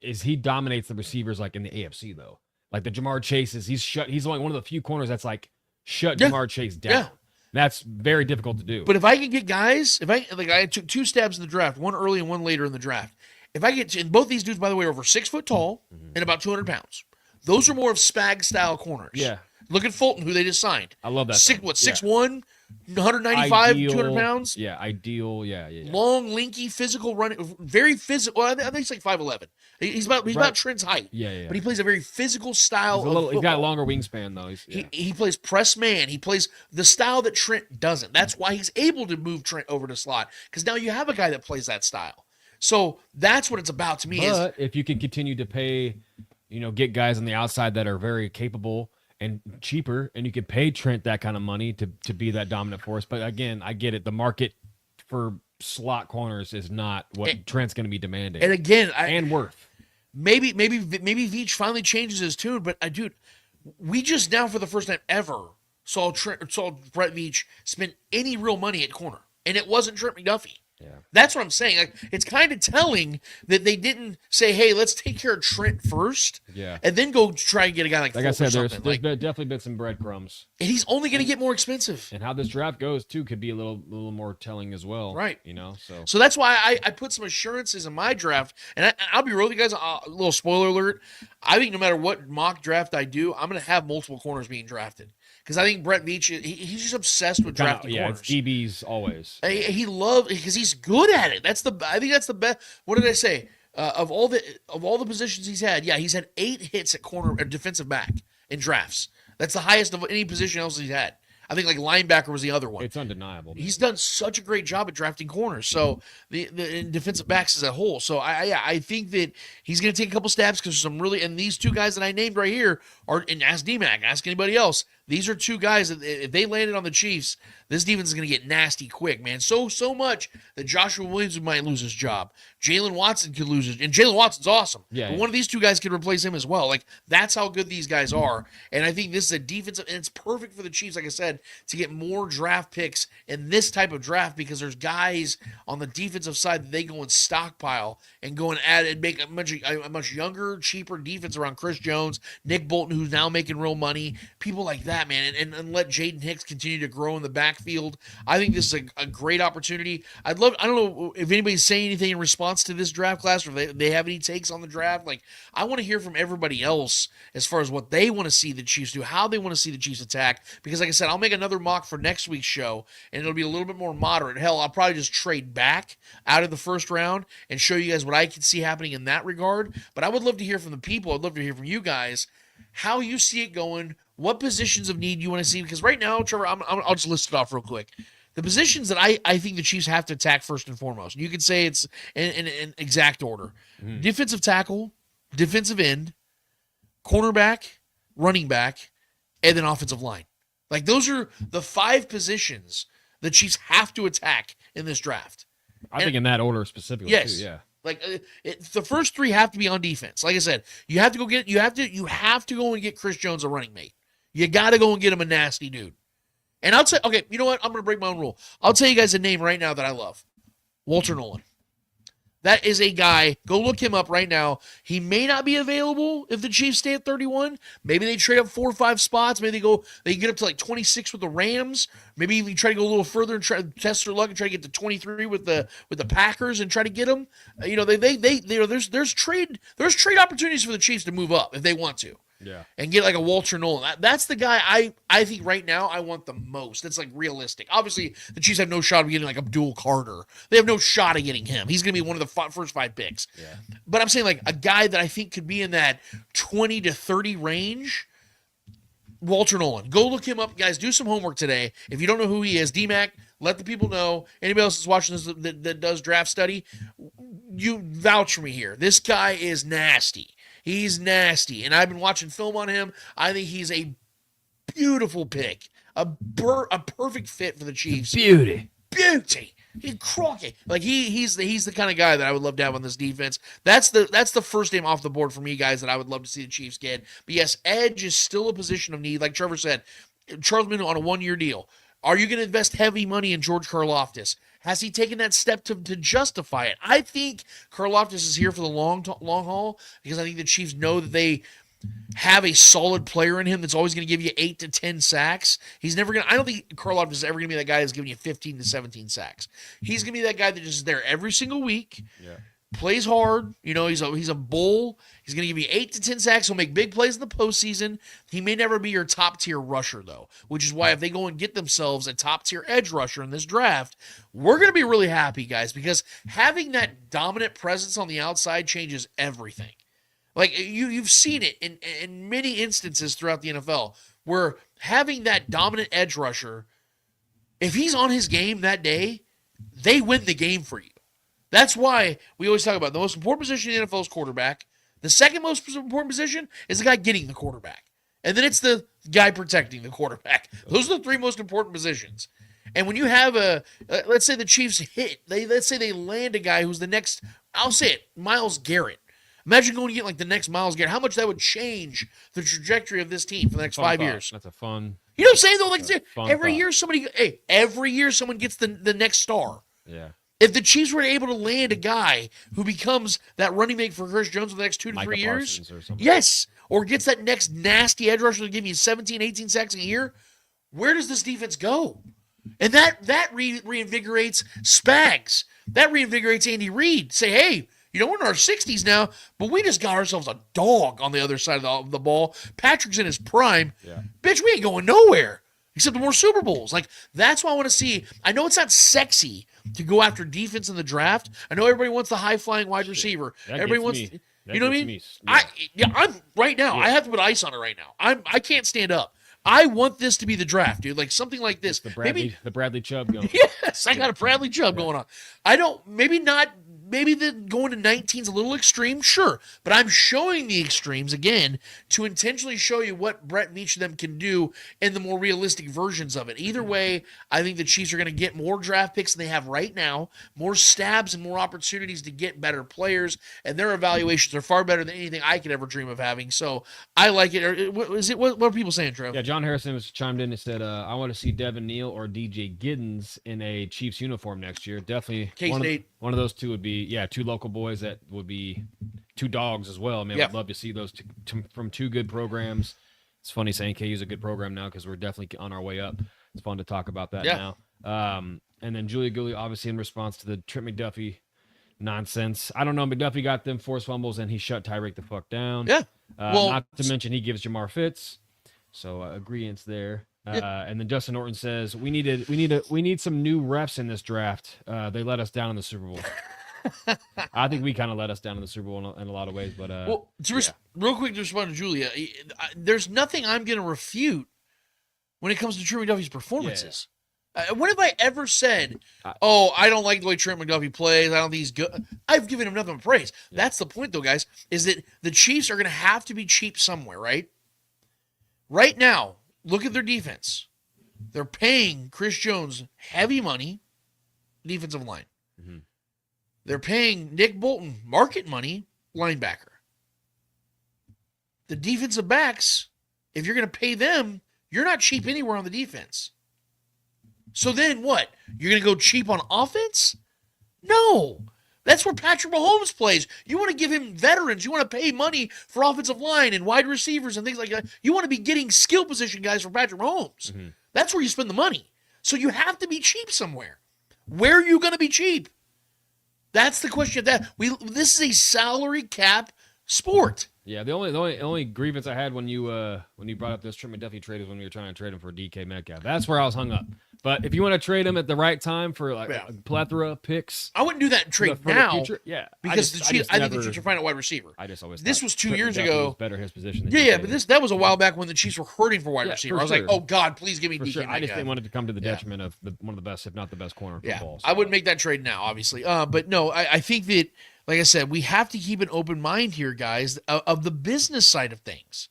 is he dominates the receivers like in the AFC though. Like the Jamar Chases, he's only one of the few corners that's like shut Jamar Chase down. Yeah. That's very difficult to do. But if I can get guys, I took 2 stabs in the draft, one early and one later in the draft. If I get and both these dudes, by the way, are over 6 foot tall and about 200 pounds. Those are more of Spag style corners. Yeah. Look at Fulton, who they just signed. I love that. 6'1", 195, ideal, 200 pounds. Yeah, ideal. Yeah. Long, linky, physical running, very physical. Well, I think he's like 5'11". He's about Trent's height. Yeah. But he plays a very physical style. He's got a longer wingspan though. He plays press man. He plays the style that Trent doesn't. That's why he's able to move Trent over to slot, because now you have a guy that plays that style. So that's what it's about to me. But if you can continue to pay, get guys on the outside that are very capable and cheaper, and you could pay Trent that kind of money to be that dominant force. But again, I get it. The market for slot corners is not what Trent's going to be demanding. And again, and worth. Maybe Veach finally changes his tune, but dude, we just now for the first time ever saw Brett Veach spend any real money at corner, and it wasn't Trent McDuffie. Yeah. That's what I'm saying. Like, it's kind of telling that they didn't say, hey, let's take care of Trent first, and then go try and get a guy like I said, there's been definitely been some breadcrumbs. And he's only going to get more expensive. And how this draft goes, too, could be a little more telling as well. Right. So that's why I put some assurances in my draft. And I'll be real with you guys, a little spoiler alert. I think no matter what mock draft I do, I'm going to have multiple corners being drafted. Because I think Brett Veach, he's just obsessed with drafting corners. Yeah, it's DBs always. He loves, because he's good at it. I think that's the best. What did I say? Of all the positions he's had, he's had 8 hits at corner or defensive back in drafts. That's the highest of any position else he's had. I think like linebacker was the other one. It's undeniable. Man. He's done such a great job at drafting corners. So the defensive backs as a whole. So I think that he's going to take a couple stabs because some really, and these 2 guys that I named right here are, and ask DMAC, ask anybody else. These are 2 guys that if they landed on the Chiefs, this defense is going to get nasty quick, man. So much that Joshua Williams might lose his job. Jalen Watson could lose his, and Jalen Watson's awesome. Yeah, but one of these 2 guys could replace him as well. Like, that's how good these guys are. And I think this is a defensive, and it's perfect for the Chiefs, like I said, to get more draft picks in this type of draft, because there's guys on the defensive side that they go and stockpile and go and add and make a much younger, cheaper defense around Chris Jones, Nick Bolton, who's now making real money, people like that, man, and let Jaden Hicks continue to grow in the backfield. I think this is a great opportunity. I don't know if anybody's saying anything in response to this draft class, or if they have any takes on the draft. Like, I want to hear from everybody else as far as what they want to see the Chiefs do, how they want to see the Chiefs attack, because like I said, I'll make another mock for next week's show, and it'll be a little bit more moderate. Hell, I'll probably just trade back out of the first round and show you guys what I can see happening in that regard. But I would love to hear from the people. I'd love to hear from you guys how you see it going, what positions of need you want to see, because right now, Trevor, I'll just list it off real quick. The positions that I think the Chiefs have to attack first and foremost, you could say it's in exact order. Defensive tackle, defensive end, cornerback, running back, and then offensive line. Like, those are the 5 positions the Chiefs have to attack in this draft. I think in that order specifically, yes. too, yeah. Like, the first 3 have to be on defense. Like I said, you have to go and get Chris Jones a running mate. You got to go and get him a nasty dude. And I'll say, okay, you know what? I'm going to break my own rule. I'll tell you guys a name right now that I love. Walter Nolan. That is a guy. Go look him up right now. He may not be available if the Chiefs stay at 31. Maybe they trade up 4 or 5 spots. Maybe they get up to like 26 with the Rams. Maybe even try to go a little further and try to test their luck and try to get to 23 with the Packers and try to get them. There's trade opportunities for the Chiefs to move up if they want to. Yeah. And get like a Walter Nolan. That's the guy I think right now I want the most. That's like realistic. Obviously, the Chiefs have no shot of getting like Abdul Carter. They have no shot of getting him. He's going to be one of the first 5 picks. Yeah. But I'm saying like a guy that I think could be in that 20 to 30 range. Walter Nolan. Go look him up, guys. Do some homework today. If you don't know who he is, DMAC, let the people know. Anybody else that's watching this that does draft study, you vouch for me here. This guy is nasty. He's nasty, and I've been watching film on him. I think he's a beautiful pick, a perfect fit for the Chiefs. Beauty. Crockett. Like he's the kind of guy that I would love to have on this defense. That's the first name off the board for me, guys, that I would love to see the Chiefs get. But yes, edge is still a position of need. Like Trevor said, Charles Minnow on a 1-year deal. Are you going to invest heavy money in George Karlaftis? Has he taken that step to justify it? I think Karlaftis is here for the long haul because I think the Chiefs know that they have a solid player in him that's always going to give you 8 to 10 sacks. He's never going to, I don't think Karlaftis is ever going to be that guy that's giving you 15 to 17 sacks. He's going to be that guy that just is there every single week. Yeah. Plays hard. He's a bull. He's going to give you 8 to 10 sacks. He'll make big plays in the postseason. He may never be your top-tier rusher, though, which is why if they go and get themselves a top-tier edge rusher in this draft, we're going to be really happy, guys, because having that dominant presence on the outside changes everything. Like, you've seen it in many instances throughout the NFL where having that dominant edge rusher, if he's on his game that day, they win the game for you. That's why we always talk about the most important position in the NFL is quarterback. The second most important position is the guy getting the quarterback. And then it's the guy protecting the quarterback. Those are the 3 most important positions. And when you have let's say the Chiefs let's say they land a guy who's the next, I'll say it, Myles Garrett. Imagine going to get like the next Myles Garrett. How much that would change the trajectory of this team for the next 5 years. That's a fun. You know what I'm saying, though? Like every year someone gets the next star. Yeah. If the Chiefs were able to land a guy who becomes that running mate for Chris Jones for the next 2 to 3 years, or gets that next nasty edge rusher to give you 17, 18 sacks a year, where does this defense go? And that reinvigorates Spags. That reinvigorates Andy Reid. Say, hey, we're in our 60s now, but we just got ourselves a dog on the other side of the ball. Patrick's in his prime. Yeah. Bitch, we ain't going nowhere except more Super Bowls. Like, that's what I want to see. I know it's not sexy to go after defense in the draft. I know everybody wants the high-flying wide receiver. Everybody wants, you know what I mean? I'm right now. Yeah. I have to put ice on it right now. I can't stand up. I want this to be the draft, dude. Like something like this. The Bradley Chubb going. Yes, I got a Bradley Chubb going on. Maybe the going to 19 is a little extreme, sure. But I'm showing the extremes, again, to intentionally show you what Brett and each of them can do in the more realistic versions of it. Either way, I think the Chiefs are going to get more draft picks than they have right now, more stabs and more opportunities to get better players, and their evaluations are far better than anything I could ever dream of having. So I like it. What are people saying, Trev? Yeah, John Harrison was chimed in and said, I want to see Devin Neal or DJ Giddens in a Chiefs uniform next year. Definitely one of those two would be, 2 local boys that would be 2 dogs as well. I mean, I'd love to see those from 2 good programs. It's funny saying KU's a good program now because we're definitely on our way up. It's fun to talk about that now. And then Julia Gooley, obviously in response to the Trent McDuffie nonsense. I don't know. McDuffie got them forced fumbles and he shut Tyreek the fuck down. Yeah. Not to mention he gives Jamar fits. So agreeance there. And then Justin Norton says we need some new refs in this draft. They let us down in the Super Bowl. I think we kind of let us down in the Super Bowl in a lot of ways, but real quick to respond to Julia, there's nothing I'm going to refute when it comes to Trent McDuffie's performances. When have I ever said, I don't like the way Trent McDuffie plays, I don't think he's good? I've given him nothing but praise. Yeah. That's the point, though, guys, is that the Chiefs are going to have to be cheap somewhere, right? Right now, look at their defense. They're paying Chris Jones heavy money, defensive line. Mm-hmm. They're paying Nick Bolton market money, linebacker. The defensive backs, if you're going to pay them, you're not cheap anywhere on the defense. So then what? You're going to go cheap on offense? No. That's where Patrick Mahomes plays. You want to give him veterans. You want to pay money for offensive line and wide receivers and things like that. You want to be getting skill position guys for Patrick Mahomes. Mm-hmm. That's where you spend the money. So you have to be cheap somewhere. Where are you going to be cheap? That's the question. This is a salary cap sport. Yeah, the only grievance I had when you brought up this Trent McDuffie trade is when we were trying to trade him for DK Metcalf. That's where I was hung up. But if you want to trade him at the right time for a plethora of picks, I wouldn't do that trade now. Yeah, because I think the Chiefs are finding a wide receiver. I just always this was 2 years ago. Was better his position. But that was a while back when the Chiefs were hurting for wide receiver. I was like, oh God, please give me DK Metcalf. I just didn't want it to come to the detriment of one of the best, if not the best, corner in football. So. I wouldn't make that trade now, obviously. But no, I think that. Like I said, we have to keep an open mind here, guys, of the business side of things,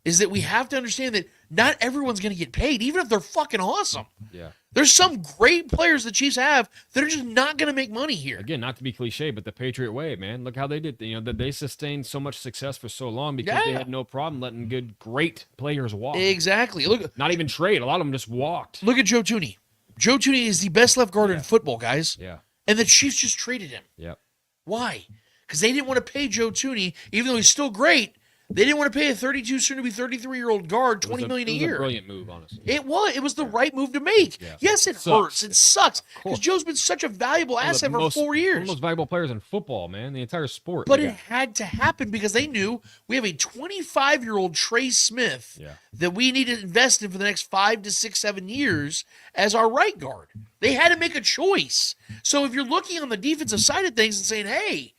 is that we have to understand that not everyone's going to get paid, even if they're fucking awesome. Yeah. There's some great players the Chiefs have that are just not going to make money here. Again, not to be cliche, but the Patriot way, man. Look how they did. That they sustained so much success for so long because they had no problem letting great players walk. Exactly. Look, not even trade. A lot of them just walked. Look at Joe Thuney. Joe Thuney is the best left guard in football, guys. Yeah. And the Chiefs just traded him. Yep. Why? Because they didn't want to pay Joe Thuney, even though he's still great. They didn't want to pay a 32, soon to be 33-year-old guard $20 million a year. It was a brilliant move, honestly. It was. It was the right move to make. Yeah. Yes, it hurts. It sucks. Because Joe's been such a valuable asset for 4 years. One of the most valuable players in football, man. The entire sport. But it had to happen because they knew we have a 25-year-old Trey Smith that we need to invest in for the next 5 to 6, 7 years as our right guard. They had to make a choice. So if you're looking on the defensive side of things and saying, hey,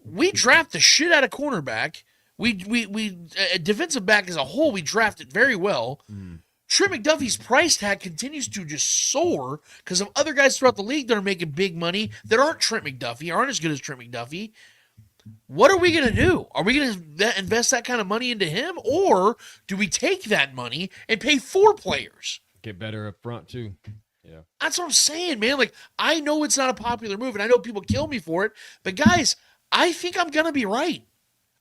we draft the shit out of cornerback. We defensive back as a whole, we drafted very well. Trent McDuffie's price tag continues to just soar because of other guys throughout the league that are making big money that aren't Trent McDuffie, aren't as good as Trent McDuffie. What are we going to do? Are we going to invest that kind of money into him, or do we take that money and pay 4 players? Get better up front, too. Yeah. That's what I'm saying, man. Like, I know it's not a popular move, and I know people kill me for it, but guys, I think I'm going to be right.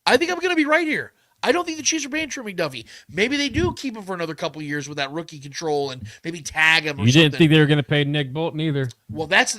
I think I'm going to be right here. I don't think the Chiefs are paying Trent McDuffie. Maybe they do keep him for another couple of years with that rookie control and maybe tag him or something. You didn't think they were going to pay Nick Bolton either. Well, that's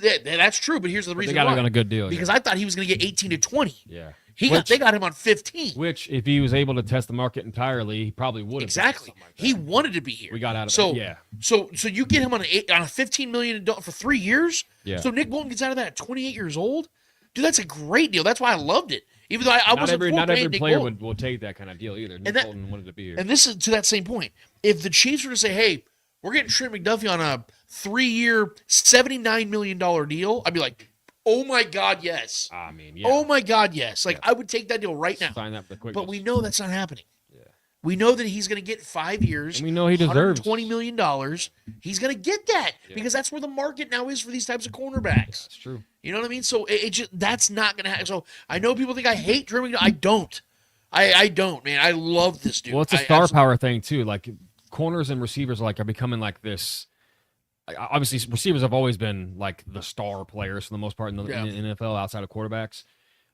true, but here's the reason they got why. him on a good deal. Because I thought he was going to get 18 to 20. Yeah. They got him on 15. Which, if he was able to test the market entirely, he probably would have. Exactly. He wanted to be here. We got out of it. Yeah. So you get him on a $15 million for 3 years? Yeah. So Nick Bolton gets out of that at 28 years old? Dude, that's a great deal. That's why I loved it. Even though I wasn't not every Nick player Bolton. will take that kind of deal either. Nick Bolton wanted to be here. And this is to that same point. If the Chiefs were to say, hey, we're getting Trent McDuffie on a 3-year, $79 million deal, I'd be like, oh my God, yes. I mean, yeah. Oh my God, yes. Like, I would take that deal right now. Sign that for the quickness. But we know that's not happening. Yeah. We know that he's going to get 5 years. And we know he deserves $20 million. He's going to get that because that's where the market now is for these types of cornerbacks. That's true. You know what I mean? So it just, that's not going to happen. So I know people think I hate Trent McDuffie. I don't. I don't, man. I love this dude. Well, it's a star power thing too. Like corners and receivers are becoming like this. Obviously, receivers have always been like the star players for the most part in the NFL outside of quarterbacks.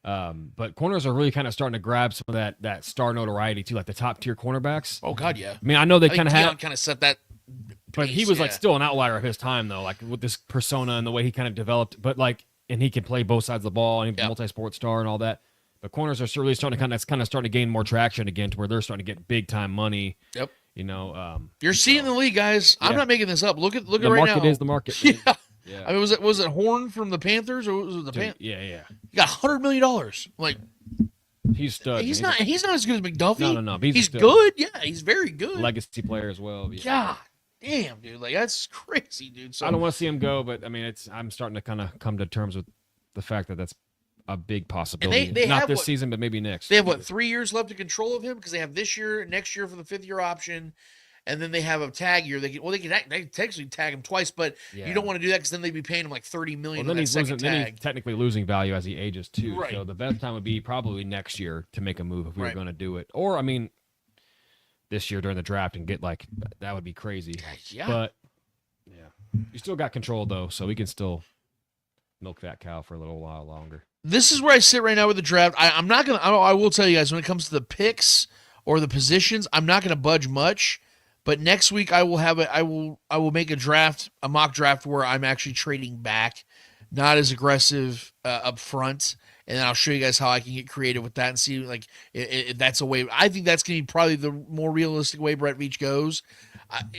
But corners are really kind of starting to grab some of that star notoriety too, like the top tier cornerbacks. Oh God, yeah. I mean, I know they kind of set that. But he was like still an outlier of his time though, like with this persona and the way he kind of developed. But like, and he can play both sides of the ball and he's a multi-sport star and all that. But corners are really starting to starting to gain more traction again, to where they're starting to get big time money. Yep. You know, you're seeing the league, guys. I'm not making this up. Look at right now. The market is the market. Yeah. I mean, was it Horn from the Panthers or was it the Panthers? Yeah. He got $100 million. Like, he's stud. He's not as good as McDuffie. No. He's good. Yeah, he's very good. Legacy player as well. Yeah. God damn, dude. Like, that's crazy, dude. So I don't want to see him go, but I mean, I'm starting to kind of come to terms with the fact that that's a big possibility. They not this season, but maybe next. They have 3 years left of control of him because they have this year, next year for the 5th-year option, and then they have a tag year. They can technically tag him twice, but you don't want to do that because then they'd be paying him like $30 million. Well, then he's technically losing value as he ages too. Right. So the best time would be probably next year to make a move if we were going to do it, or I mean, this year during the draft and get that would be crazy. Yeah. But you still got control though, so we can still milk that cow for a little while longer. This is where I sit right now with the draft. I'm not gonna. I will tell you guys when it comes to the picks or the positions, I'm not gonna budge much. But next week I will have I will make a mock draft where I'm actually trading back, not as aggressive up front, and then I'll show you guys how I can get creative with that and see if that's a way. I think that's gonna be probably the more realistic way Brett Veach goes.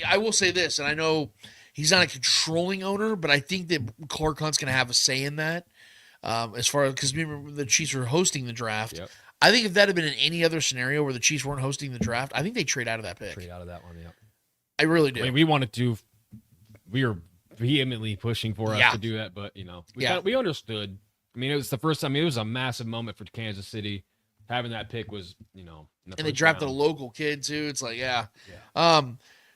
I will say this, and I know he's not a controlling owner, but I think that Clark Hunt's gonna have a say in that. As far as, because remember the Chiefs were hosting the draft. Yep. I think if that had been in any other scenario where the Chiefs weren't hosting the draft, I think they trade out of that pick. Trade out of that one, yeah. I really do. I mean, we were vehemently pushing for us to do that, but we understood. I mean, it was the first time. It was a massive moment for Kansas City. Having that pick was, in the and they drafted a local kid too. It's like,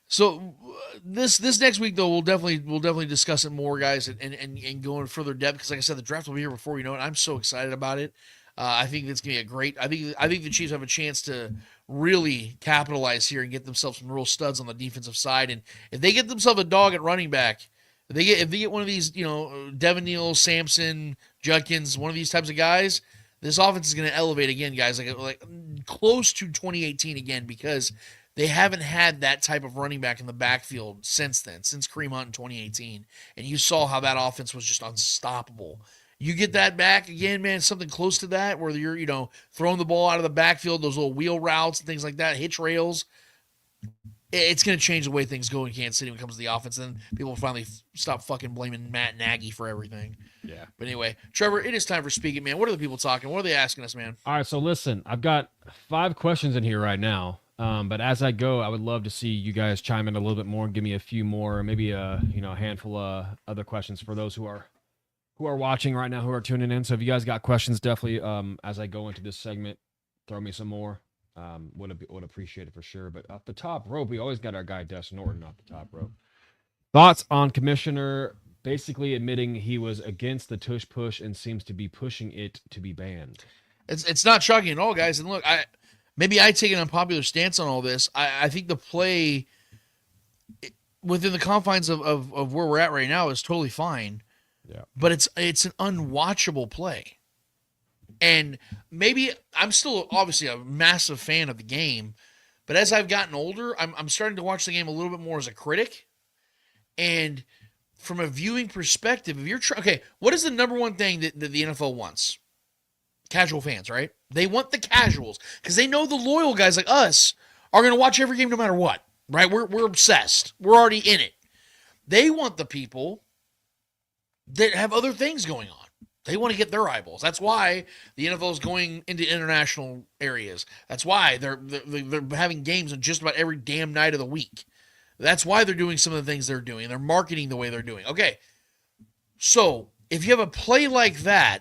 So this next week though, we'll definitely discuss it more, guys, and go in further depth because, like I said, the draft will be here before we know it. I'm so excited about it. I think it's going to be a great. I think the Chiefs have a chance to really capitalize here and get themselves some real studs on the defensive side. And if they get themselves a dog at running back, if they get one of these, Devin Neal, Sampson, Judkins, one of these types of guys, this offense is going to elevate again, guys, like close to 2018 again, because they haven't had that type of running back in the backfield since then, since Kareem Hunt in 2018. And you saw how that offense was just unstoppable. You get that back again, man, something close to that where you're, throwing the ball out of the backfield, those little wheel routes and things like that, hitch rails. It's going to change the way things go in Kansas City when it comes to the offense. And then people will finally stop fucking blaming Matt Nagy for everything. Yeah. But anyway, Trevor, it is time for Speak It, man. What are the people talking? What are they asking us, man? All right, so listen, I've got 5 questions in here right now. But as I go, I would love to see you guys chime in a little bit more and give me a few more, maybe a handful of other questions for those who are watching right now, who are tuning in. So if you guys got questions, definitely as I go into this segment, throw me some more. Would appreciate it for sure. But off the top rope, we always got our guy Des Norton off the top rope. Thoughts on Commissioner basically admitting he was against the tush push and seems to be pushing it to be banned. It's not shocking at all, guys. And look, maybe I take an unpopular stance on all this. I think the play within the confines of where we're at right now is totally fine. Yeah. But it's an unwatchable play. And maybe I'm still obviously a massive fan of the game, but as I've gotten older, I'm starting to watch the game a little bit more as a critic. And from a viewing perspective, if you're okay, what is the number one thing that the NFL wants? Casual fans, right? They want the casuals because they know the loyal guys like us are going to watch every game no matter what, right? We're obsessed. We're already in it. They want the people that have other things going on. They want to get their eyeballs. That's why the NFL is going into international areas. That's why they're having games on just about every damn night of the week. That's why they're doing some of the things they're doing. They're marketing the way they're doing. Okay, so if you have a play like that,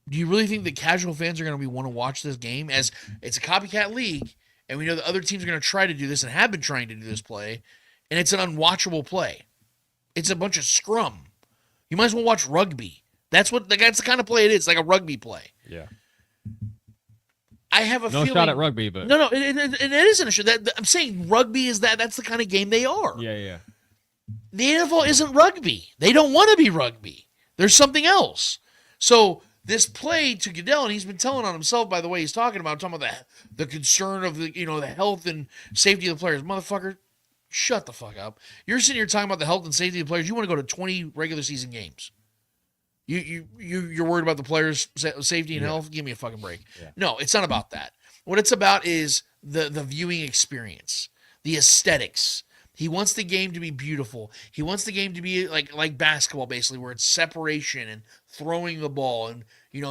do you really think the casual fans are going to want to watch this game? As it's a copycat league, and we know that other teams are going to try to do this and have been trying to do this play, and it's an unwatchable play. It's a bunch of scrum. You might as well watch rugby. That's the kind of play it is, like a rugby play. Yeah. I have a feeling. No shot at rugby, but no, it isn't a shot. I'm saying rugby is that's the kind of game they are. Yeah. The NFL isn't rugby. They don't want to be rugby. There's something else. So this play to Goodell, and he's been telling on himself by the way he's talking about the concern of the health and safety of the players. Motherfucker, shut the fuck up. You're sitting here talking about the health and safety of the players. You want to go to 20 regular season games. You're worried about the players' safety and health? Give me a fucking break. Yeah. No, it's not about that. What it's about is the viewing experience, the aesthetics. He wants the game to be beautiful. He wants the game to be like basketball, basically, where it's separation and throwing the ball and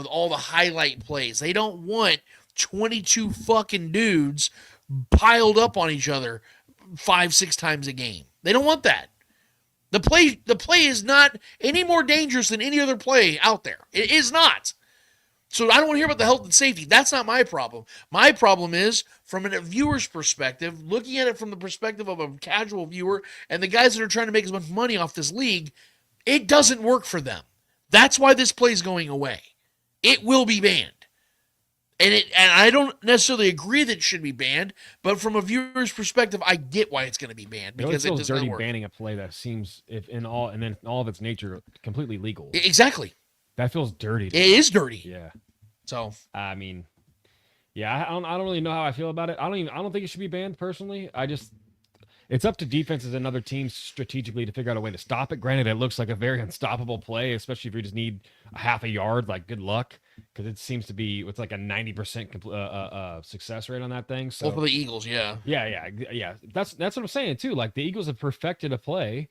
all the highlight plays. They don't want 22 fucking dudes piled up on each other 5-6 times a game. They don't want that. The play is not any more dangerous than any other play out there. It is not. So I don't want to hear about the health and safety. That's not my problem. My problem is from a viewer's perspective, looking at it from the perspective of a casual viewer and the guys that are trying to make as much money off this league, it doesn't work for them. That's why this play is going away. It will be banned. And I don't necessarily agree that it should be banned, but from a viewer's perspective, I get why it's going to be banned because it feels does dirty not work. banning a play that seems, in all of its nature, completely legal. Exactly. That feels dirty. It is dirty. Yeah. So I mean, yeah, I don't really know how I feel about it. I don't think it should be banned personally. It's up to defenses and other teams strategically to figure out a way to stop it. Granted, it looks like a very unstoppable play, especially if you just need a half a yard. Like, good luck, because it seems to be it's like a 90% success rate on that thing. So for the Eagles, yeah. That's what I'm saying too. Like the Eagles have perfected a play,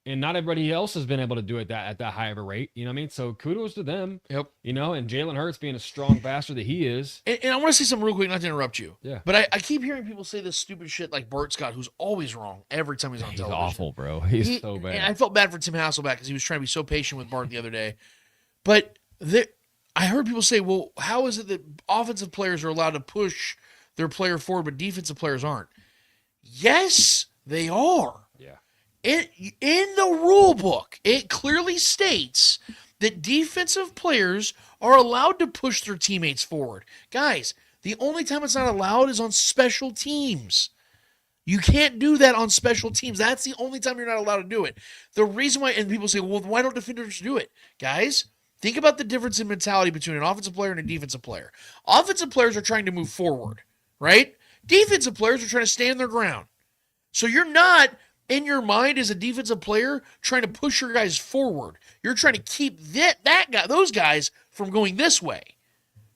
and not everybody else has been able to do it at that high of a rate. You know what I mean? So kudos to them. Yep. And Jalen Hurts being a strong bastard that he is. And I want to say something real quick, not to interrupt you. Yeah. But I keep hearing people say this stupid shit like Bart Scott, who's always wrong every time he's on television. He's awful, bro. He's so bad. And I felt bad for Tim Hasselbeck because he was trying to be so patient with Bart the other day. But I heard people say, well, how is it that offensive players are allowed to push their player forward, but defensive players aren't? Yes, they are. Yeah. In the rule book, it clearly states that defensive players are allowed to push their teammates forward. Guys, the only time it's not allowed is on special teams. You can't do that on special teams. That's the only time you're not allowed to do it. The reason why, and people say, well, why don't defenders do it? Guys, think about the difference in mentality between an offensive player and a defensive player. Offensive players are trying to move forward, right? Defensive players are trying to stand their ground. So you're not, in your mind as a defensive player, trying to push your guys forward. You're trying to keep those guys from going this way.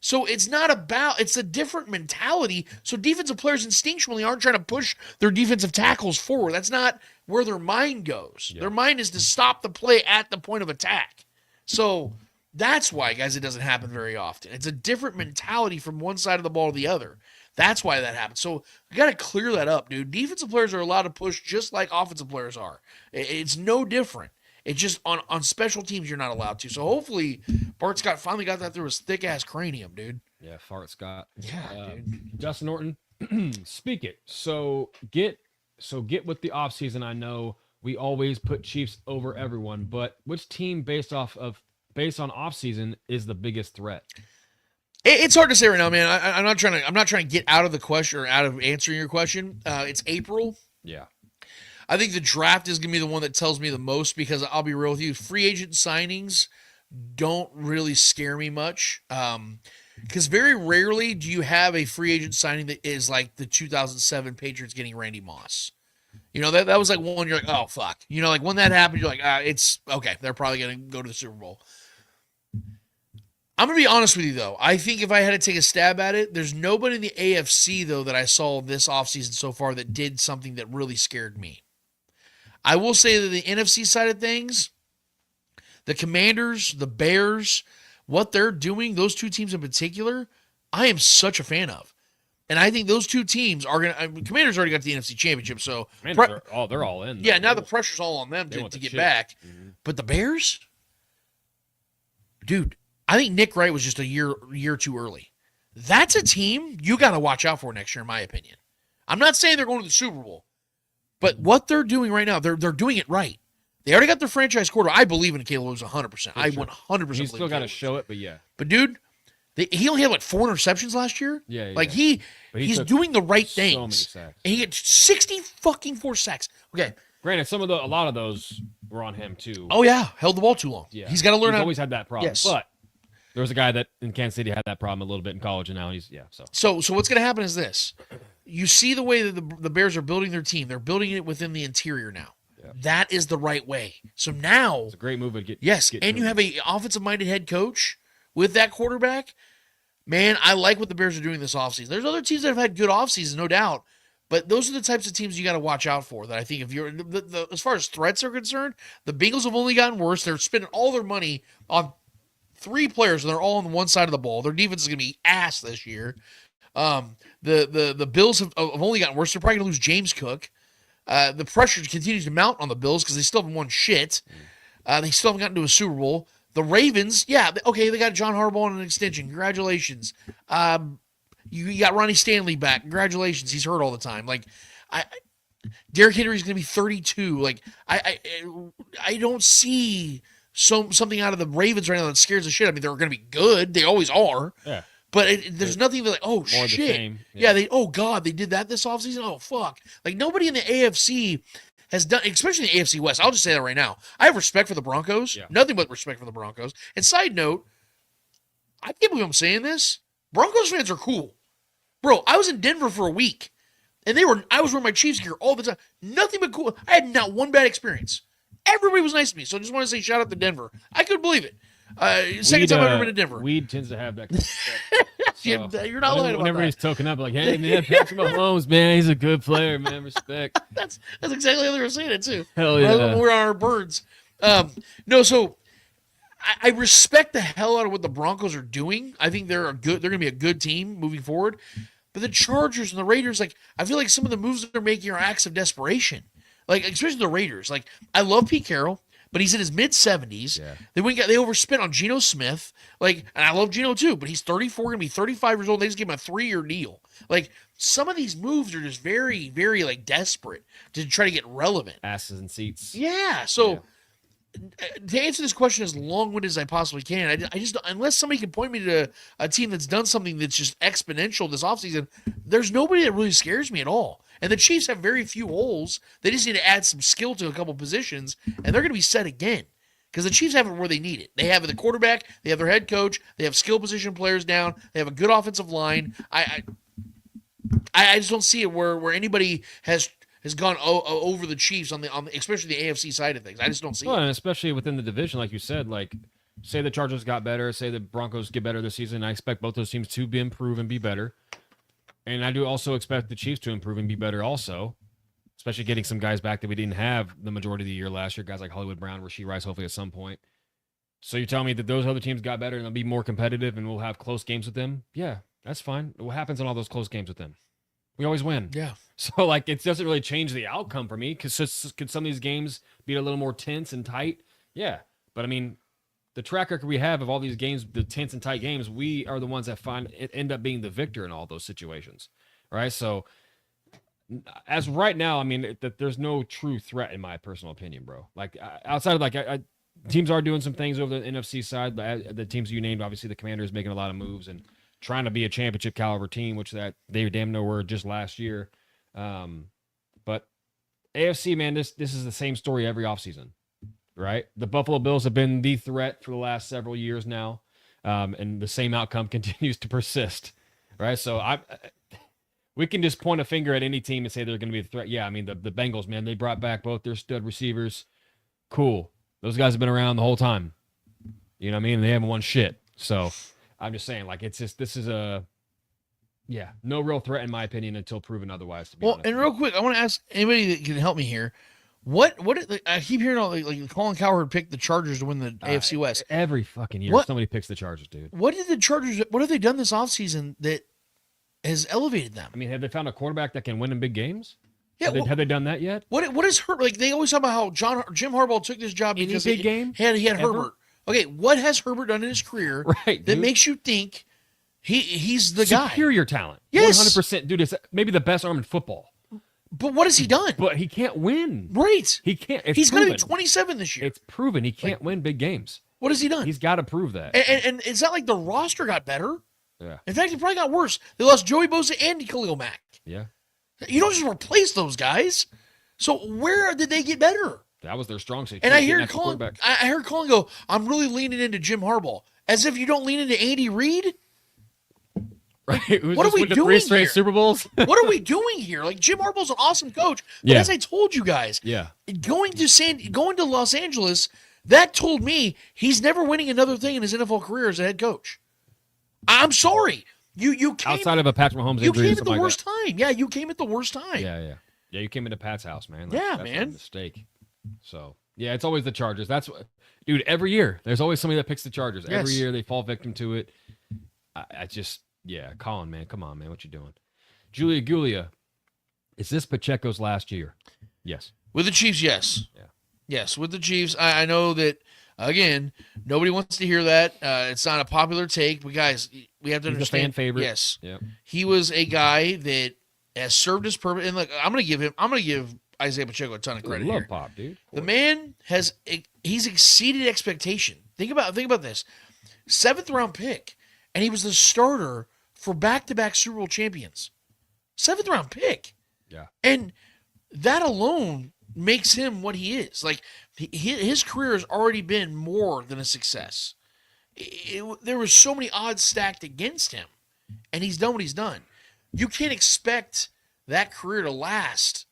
So it's a different mentality. So defensive players instinctually aren't trying to push their defensive tackles forward. That's not where their mind goes. Yeah. Their mind is to stop the play at the point of attack. So that's why, guys, it doesn't happen very often. It's a different mentality from one side of the ball to the other. That's why that happens. So we got to clear that up, dude. Defensive players are allowed to push just like offensive players are. It's no different. It's just on special teams you're not allowed to. So hopefully Bart Scott finally got that through his thick-ass cranium, dude. Yeah, Fart Scott. Yeah, dude. Justin Norton, speak it. So get with the offseason. I know we always put Chiefs over everyone, but which team based on offseason is the biggest threat? It's hard to say right now, man. I'm not trying to get out of the question or out of answering your question. It's April. Yeah. I think the draft is going to be the one that tells me the most because I'll be real with you. Free agent signings don't really scare me much because very rarely do you have a free agent signing that is like the 2007 Patriots getting Randy Moss. You know, that was like one you're like, oh, fuck. You know, like when that happened, you're like, it's okay. They're probably going to go to the Super Bowl. I'm going to be honest with you, though. I think if I had to take a stab at it, there's nobody in the AFC, though, that I saw this offseason so far that did something that really scared me. I will say that the NFC side of things, the Commanders, the Bears, what they're doing, those two teams in particular, I am such a fan of. And I think those two teams are going to – Commanders already got the NFC Championship, so – they're all in. Yeah, now the pressure's all on them to get back. Mm-hmm. But the Bears? Dude, I think Nick Wright was just a year too early. That's a team you got to watch out for next year, in my opinion. I'm not saying they're going to the Super Bowl. But what they're doing right now, they're doing it right. They already got their franchise quarterback. I believe in Caleb Williams 100%. I 100%. He's still got to show it, but yeah. But dude, he only had 4 interceptions last year. Yeah. Like he's doing the right things. So many sacks. And he had 64 sacks. Okay. Granted, a lot of those were on him too. Oh yeah, held the ball too long. Yeah. He's got to learn. He's always had that problem. Yes. But there was a guy that in Kansas City had that problem a little bit in college, and now So what's going to happen is this. You see the way that the Bears are building their team. They're building it within the interior now. Yeah. That is the right way. So now it's a great move to get. Yes, and you have a offensive-minded head coach with that quarterback. Man, I like what the Bears are doing this offseason. There's other teams that have had good offseasons, no doubt. But those are the types of teams you got to watch out for. That I think if you're as far as threats are concerned, the Bengals have only gotten worse. They're spending all their money on 3 players, and they're all on one side of the ball. Their defense is going to be ass this year. The Bills have only gotten worse. They're probably going to lose James Cook. The pressure continues to mount on the Bills because they still haven't won shit. They still haven't gotten to a Super Bowl. The Ravens, they got John Harbaugh on an extension. Congratulations. You got Ronnie Stanley back. Congratulations. He's hurt all the time. Like, Derrick Henry's going to be 32. Like, I don't see something out of the Ravens right now that scares the shit. I mean, they're going to be good. They always are. Yeah. But there's nothing like, oh, shit. Yeah, they did that this offseason? Oh, fuck. Like, nobody in the AFC has done, especially in the AFC West. I'll just say that right now. I have respect for the Broncos. Yeah. Nothing but respect for the Broncos. And side note, I can't believe I'm saying this. Broncos fans are cool. Bro, I was in Denver for a week, and I was wearing my Chiefs gear all the time. Nothing but cool. I had not one bad experience. Everybody was nice to me. So I just want to say shout out to Denver. I couldn't believe it. Second time I've ever been to Denver. Weed tends to have that. So, you're not lying about whenever he's token up, like, hey, man, Patrick Mahomes, man, he's a good player, man. Respect. That's exactly how they were saying it, too. Hell yeah. We're on our birds. So I respect the hell out of what the Broncos are doing. I think they're going to be a good team moving forward. But the Chargers and the Raiders, like, I feel like some of the moves that they're making are acts of desperation. Like, especially the Raiders. Like, I love Pete Carroll, but he's in his mid-70s. Yeah. They overspent on Geno Smith. Like, and I love Geno too, but he's 34, going to be 35 years old. They just gave him a 3-year deal. Like, some of these moves are just very, very, like, desperate to try to get relevant. Asses and seats. Yeah. So to answer this question as long-winded as I possibly can, I just, unless somebody can point me to a team that's done something that's just exponential this offseason, there's nobody that really scares me at all. And the Chiefs have very few holes. They just need to add some skill to a couple positions, and they're going to be set again because the Chiefs have it where they need it. They have the quarterback, they have their head coach, they have skill position players down, they have a good offensive line. I just don't see it where anybody has gone over the Chiefs on the especially the AFC side of things. I just don't see it. And especially within the division, like you said, like say the Chargers got better, say the Broncos get better this season. I expect both those teams to improve and be better. And I do also expect the Chiefs to improve and be better also, especially getting some guys back that we didn't have the majority of the year last year, guys like Hollywood Brown, Rashee Rice, hopefully at some point. So you're telling me that those other teams got better and they'll be more competitive and we'll have close games with them? Yeah, that's fine. What happens in all those close games with them? We always win. Yeah. So, like, it doesn't really change the outcome for me because could some of these games be a little more tense and tight? Yeah. But, I mean, the track record we have of all these games, the tense and tight games, we are the ones that end up being the victor in all those situations, right? So, as right now, I mean, there's no true threat in my personal opinion, bro. Like, outside of, like, teams are doing some things over the NFC side. The teams you named, obviously, the Commanders making a lot of moves and trying to be a championship caliber team, which that they damn no were just last year. But AFC, man, this is the same story every offseason, right? The Buffalo Bills have been the threat for the last several years now, and the same outcome continues to persist, right? So we can just point a finger at any team and say they're going to be a threat. Yeah, I mean, the Bengals, man, they brought back both their stud receivers. Cool. Those guys have been around the whole time. You know what I mean? They haven't won shit. So I'm just saying, like, it's just, this is no real threat in my opinion until proven otherwise. To be honest. And real quick, I want to ask anybody that can help me here. What I keep hearing all like Colin Cowherd picked the Chargers to win the AFC West every fucking year. Somebody picks the Chargers, dude. What have they done this offseason that has elevated them? I mean, have they found a quarterback that can win in big games? Yeah, have they done that yet? What is Herbert? Like, they always talk about how Jim Harbaugh took this job because big game he had Herbert. Okay, what has Herbert done in his career that makes you think he's the guy? Superior talent. Yes. 100%. Dude, it's maybe the best arm in football. But what has he done? But he can't win. Right. He can't. He's going to be 27 this year. It's proven he can't win big games. What has he done? He's got to prove that. And it's not like the roster got better. Yeah. In fact, it probably got worse. They lost Joey Bosa and Khalil Mack. Yeah. You don't just replace those guys. So where did they get better? That was their strong suit. And I heard Colin go, I'm really leaning into Jim Harbaugh. As if you don't lean into Andy Reid. Right. What are we doing 3 straight here? Super Bowls? What are we doing here? Like, Jim Harbaugh's an awesome coach. But as I told you guys, going to Los Angeles, that told me he's never winning another thing in his NFL career as a head coach. I'm sorry. You came outside of a Patrick Mahomes injury. You came at the worst time. Yeah, you came at the worst time. Yeah, you came into Pat's house, man. That's a mistake. So, yeah, it's always the Chargers. That's what, dude, every year, there's always somebody that picks the Chargers. Yes. Every year, they fall victim to it. Colin, man, come on, man, what you doing? Julia Gulia, is this Pacheco's last year? Yes. With the Chiefs, yes. Yeah. Yes, with the Chiefs. I know that, again, nobody wants to hear that. It's not a popular take, but guys, we have to understand. He's a fan favorite. Yes. Yeah. He was a guy that has served his purpose. And look, I'm gonna give Isaiah Pacheco a ton of credit. Love Pop, dude. The man he's exceeded expectation. Think about this. 7th round pick, and he was the starter for back-to-back Super Bowl champions. 7th round pick. Yeah. And that alone makes him what he is. Like, his career has already been more than a success. There were so many odds stacked against him, and he's done what he's done. You can't expect that career to last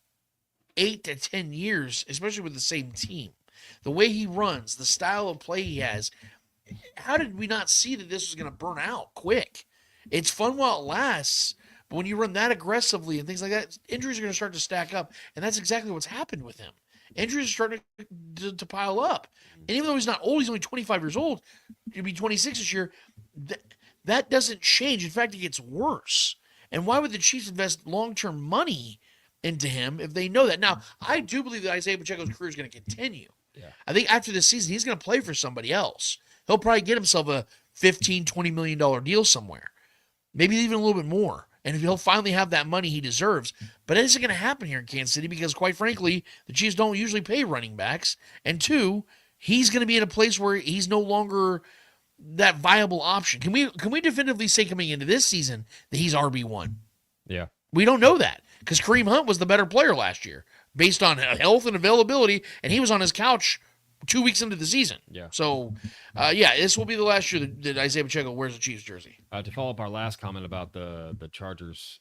8 to 10 years, especially with the same team. The way he runs, the style of play he has, how did we not see that this was going to burn out quick? It's fun while it lasts, but when you run that aggressively and things like that, injuries are going to start to stack up, and that's exactly what's happened with him. Injuries are starting to pile up. And even though he's not old, he's only 25 years old, he'll be 26 this year, that doesn't change. In fact, it gets worse. And why would the Chiefs invest long-term money into him if they know that? Now, I do believe that Isaiah Pacheco's career is going to continue. Yeah. I think after this season, he's going to play for somebody else. He'll probably get himself a $15, $20 million deal somewhere, maybe even a little bit more. And he'll finally have that money he deserves. But it isn't going to happen here in Kansas City because, quite frankly, the Chiefs don't usually pay running backs. And 2, he's going to be in a place where he's no longer that viable option. Can we definitively say coming into this season that he's RB1? Yeah. We don't know that because Kareem Hunt was the better player last year based on health and availability, and he was on his couch 2 weeks into the season. Yeah. So, this will be the last year that Isaiah Pacheco wears a Chiefs jersey. To follow up our last comment about the Chargers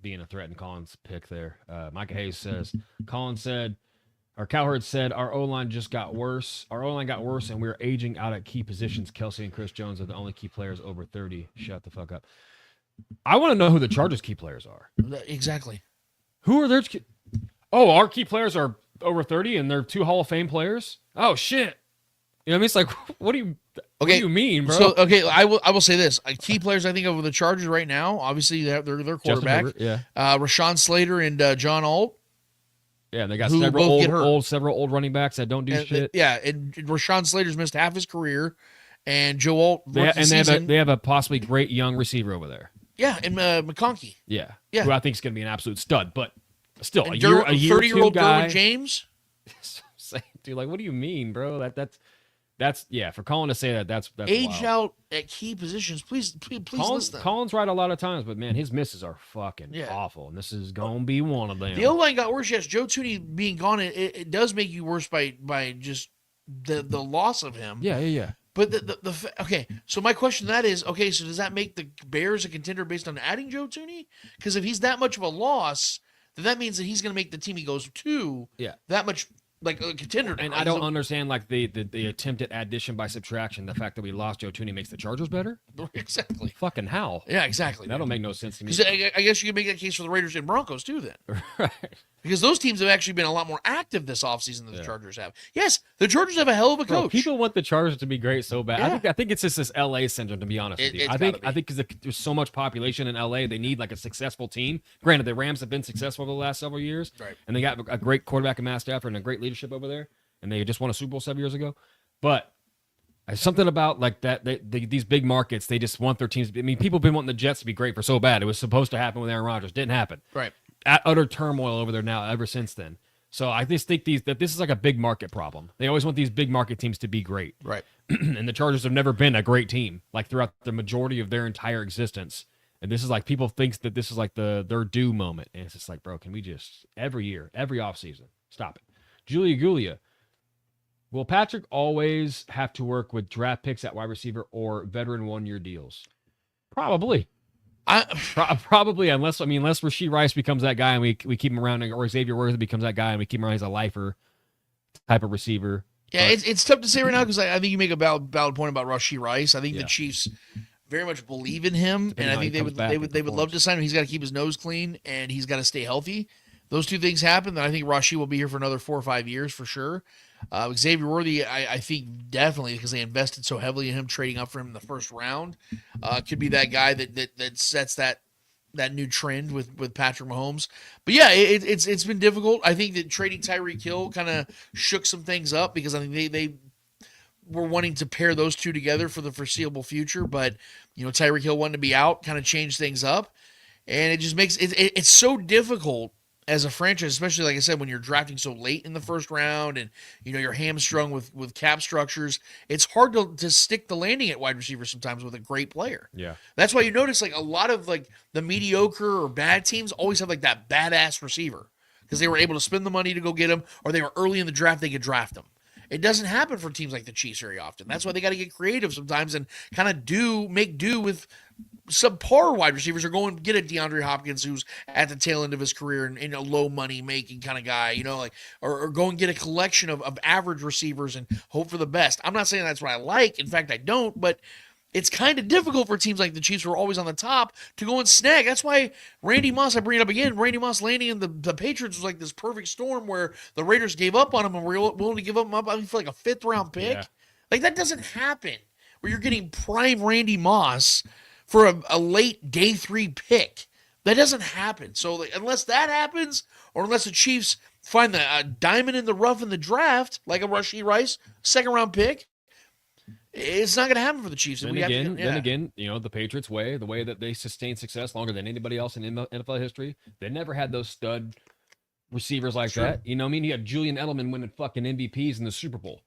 being a threat in Collins' pick there, Micah Hayes says, Cowherd said, our O-line just got worse. Our O-line got worse, and we're aging out at key positions. Kelsey and Chris Jones are the only key players over 30. Shut the fuck up. I want to know who the Chargers' key players are. Exactly. Who are their our key players are over 30 and they're 2 Hall of Fame players? Oh shit. You know what I mean? It's like, what do you mean, bro? So I will say this. Key players I think of the Chargers right now, obviously they're their quarterback. Herbert, Rashawn Slater and John Alt. Yeah, they got several old running backs that don't do shit. And Rashawn Slater's missed half his career, and Joe Alt they have a possibly great young receiver over there. Yeah, and McConkey. Yeah, yeah, who I think is going to be an absolute stud, but still and a year 30-year-old guy. Derwin James. Dude, like, what do you mean, bro? That's for Colin to say that's age wild. Out at key positions. Please listen. Colin's right a lot of times, but man, his misses are fucking awful, and this is gonna be one of them. The O-line got worse. Yes, Joe Thuney being gone, it does make you worse by just the loss of him. Yeah. But okay, so my question to that is, okay, so does that make the Bears a contender based on adding Joe Thuney? Because if he's that much of a loss, then that means that he's going to make the team he goes to that much like a contender. And I don't understand like the attempt at addition by subtraction. The fact that we lost Joe Thuney makes the Chargers better. Exactly. Fucking how? Yeah, exactly. That'll make no sense to me. Because I guess you can make that case for the Raiders and Broncos too, then. Right. Because those teams have actually been a lot more active this offseason than the Chargers have. Yes, the Chargers have a hell of a coach. People want the Chargers to be great so bad. I think it's just this LA syndrome, to be honest with you. I think because there's so much population in LA, they need like a successful team. Granted, the Rams have been successful over the last several years, right? And they got a great quarterback in Matt Stafford and a great leadership over there, and they just won a Super Bowl 7 years ago. But something about like that, these big markets, they just want their teams. I mean, people have been wanting the Jets to be great for so bad. It was supposed to happen with Aaron Rodgers. Didn't happen. Right. At utter turmoil over there now ever since then. So I just think that this is like a big market problem. They always want these big market teams to be great. Right. And the Chargers have never been a great team, like throughout the majority of their entire existence. And this is like, people think that this is like their due moment. And it's just like, bro, can we just every year, every offseason, stop it. Julia Gulia, will Patrick always have to work with draft picks at wide receiver or veteran 1-year deals? Probably. Probably, unless Rashee Rice becomes that guy and we keep him around, or Xavier Worthy becomes that guy and we keep him around. He's a lifer type of receiver. Yeah, it's tough to say right now because I think you make a valid point about Rashee Rice. I think the Chiefs very much believe in him, and I think they would love to sign him. He's got to keep his nose clean and he's got to stay healthy. Those two things happen, then I think Rashee will be here for another 4 or 5 years for sure. Xavier Worthy, I think definitely, because they invested so heavily in him, trading up for him in the first round, could be that guy that sets that new trend with Patrick Mahomes. But yeah, it's been difficult. I think that trading Tyreek Hill kind of shook some things up because I think they were wanting to pair those two together for the foreseeable future. But Tyreek Hill wanting to be out kind of changed things up, and it just makes it's so difficult as a franchise, especially like I said, when you're drafting so late in the first round and you're hamstrung with cap structures, it's hard to stick the landing at wide receiver sometimes with a great player. Yeah. That's why you notice like a lot of like the mediocre or bad teams always have like that badass receiver because they were able to spend the money to go get him, or they were early in the draft, they could draft him. It doesn't happen for teams like the Chiefs very often. That's why they got to get creative sometimes and kind of make do with subpar wide receivers, or go and get a DeAndre Hopkins who's at the tail end of his career and in a low money making kind of guy, or go and get a collection of average receivers and hope for the best. I'm not saying that's what I like. In fact, I don't, but it's kind of difficult for teams like the Chiefs who are always on the top to go and snag. That's why Randy Moss, I bring it up again, Randy Moss landing in the Patriots was like this perfect storm where the Raiders gave up on him and were willing to give him up for like a 5th round pick. Yeah. Like that doesn't happen where you're getting prime Randy Moss for a late day 3 pick. That doesn't happen. So unless that happens, or unless the Chiefs find the diamond in the rough in the draft, like a Rashee Rice 2nd round pick, it's not going to happen for the Chiefs. Then again, the Patriots way, the way that they sustain success longer than anybody else in NFL history, they never had those stud receivers like that. You know what I mean? You had Julian Edelman winning fucking MVPs in the Super Bowl.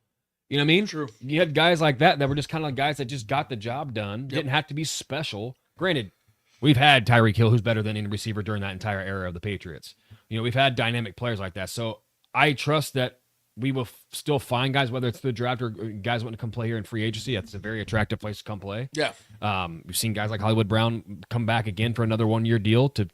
You know what I mean? True. You had guys like that were just kind of like guys that just got the job done. Didn't have to be special. Granted, we've had Tyreek Hill, who's better than any receiver during that entire era of the Patriots. You know, we've had dynamic players like that. So I trust that we will still find guys, whether it's the draft or guys want to come play here in free agency. That's a very attractive place to come play. Yeah. We've seen guys like Hollywood Brown come back again for another 1-year deal to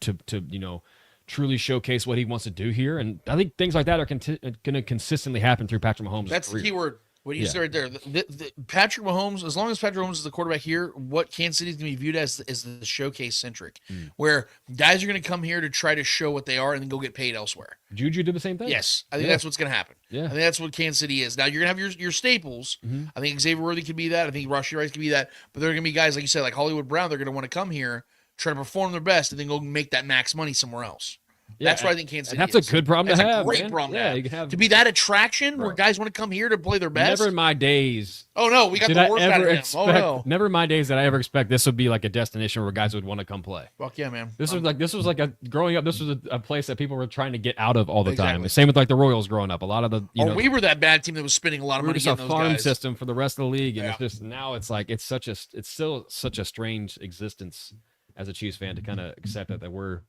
you know, truly showcase what he wants to do here. And I think things like that are going to consistently happen through Patrick Mahomes' That's career. the key word. What you said right there. The Patrick Mahomes, as long as Patrick Mahomes is the quarterback here, what Kansas City is going to be viewed as is the showcase centric, where guys are going to come here to try to show what they are and then go get paid elsewhere. Juju did the same thing. Yes, I think that's what's going to happen. Yeah. I think that's what Kansas City is. Now you're going to have your staples. I think Xavier Worthy could be that. I think Rashee Rice could be that. But there are going to be guys, like you said, like Hollywood Brown, they're going to want to come here, try to perform their best, and then go make that max money somewhere else. Yeah, that's what I think Kansas City that's is. a good problem That's to have. a great man. problem to Yeah, have. you can have To be that attraction where guys want to come here to play their best. Never in my days. Oh, no, we got Did the I worst out ever of him. expect? Oh, no. Never in my days did I ever expect this would be like a destination where guys would want to come play. Fuck yeah, man. This was like growing up. This was a place that people were trying to get out of all the time. Exactly. Same with like the Royals growing up. A lot of the we were that bad team that was spending a lot of we're money just a getting those farm guys. system for the rest of the league, and Yeah. it's just now it's like it's still such a strange existence as a Chiefs fan to kind of accept that we're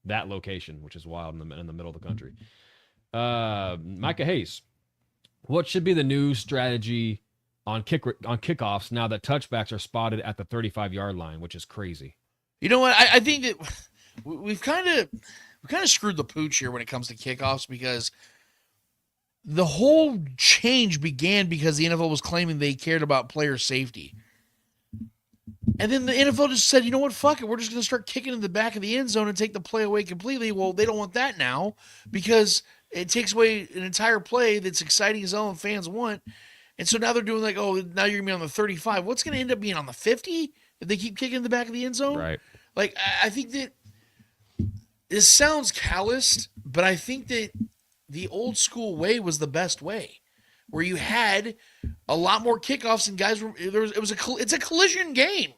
that location, which is wild in the middle of the country. Micah Hayes, what should be the new strategy on kickoffs now that touchbacks are spotted at the 35-yard line, which is crazy? You know what? I think that we've kind of screwed the pooch here when it comes to kickoffs, because the whole change began because the NFL was claiming they cared about player safety. And then the NFL just said, you know what, fuck it, we're just going to start kicking in the back of the end zone and take the play away completely. Well, they don't want that now because it takes away an entire play that's exciting as hell and fans want. And so now they're doing like, oh, now you're going to be on the 35. What's going to end up being on the 50 if they keep kicking in the back of the end zone? Right. Like, I think that this sounds calloused, but I think that the old school way was the best way, where you had a lot more kickoffs and guys it's a collision game.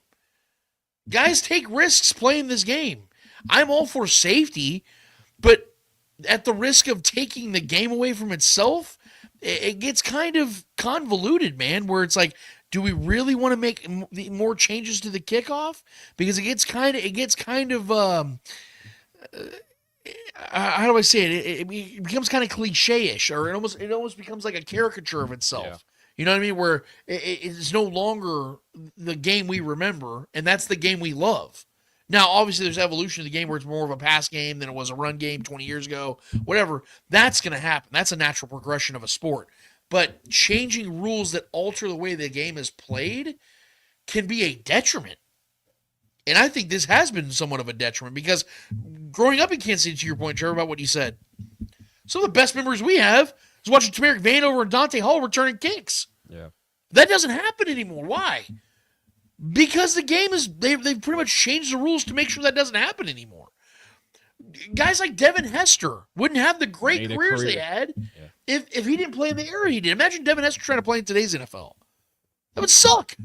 Guys take risks playing this game. I'm all for safety, but at the risk of taking the game away from itself, it gets kind of convoluted, man, where it's like, do we really want to make more changes to the kickoff? Because it gets kind of how do I say it? It becomes kind of cliche-ish, or it almost becomes like a caricature of itself. Yeah. You know what I mean? Where it's no longer the game we remember, and that's the game we love. Now, obviously, there's evolution of the game where it's more of a pass game than it was a run game 20 years ago. Whatever, that's going to happen. That's a natural progression of a sport. But changing rules that alter the way the game is played can be a detriment. And I think this has been somewhat of a detriment, because growing up in Kansas City, to your point, Trevor, about what you said, some of the best memories we have is watching Tamarick Vanover and Dante Hall returning kicks. Yeah. That doesn't happen anymore. Why? Because the game is, they've pretty much changed the rules to make sure that doesn't happen anymore. Guys like Devin Hester wouldn't have the great careers they had if he didn't play in the era he did. Imagine Devin Hester trying to play in today's NFL. That would suck.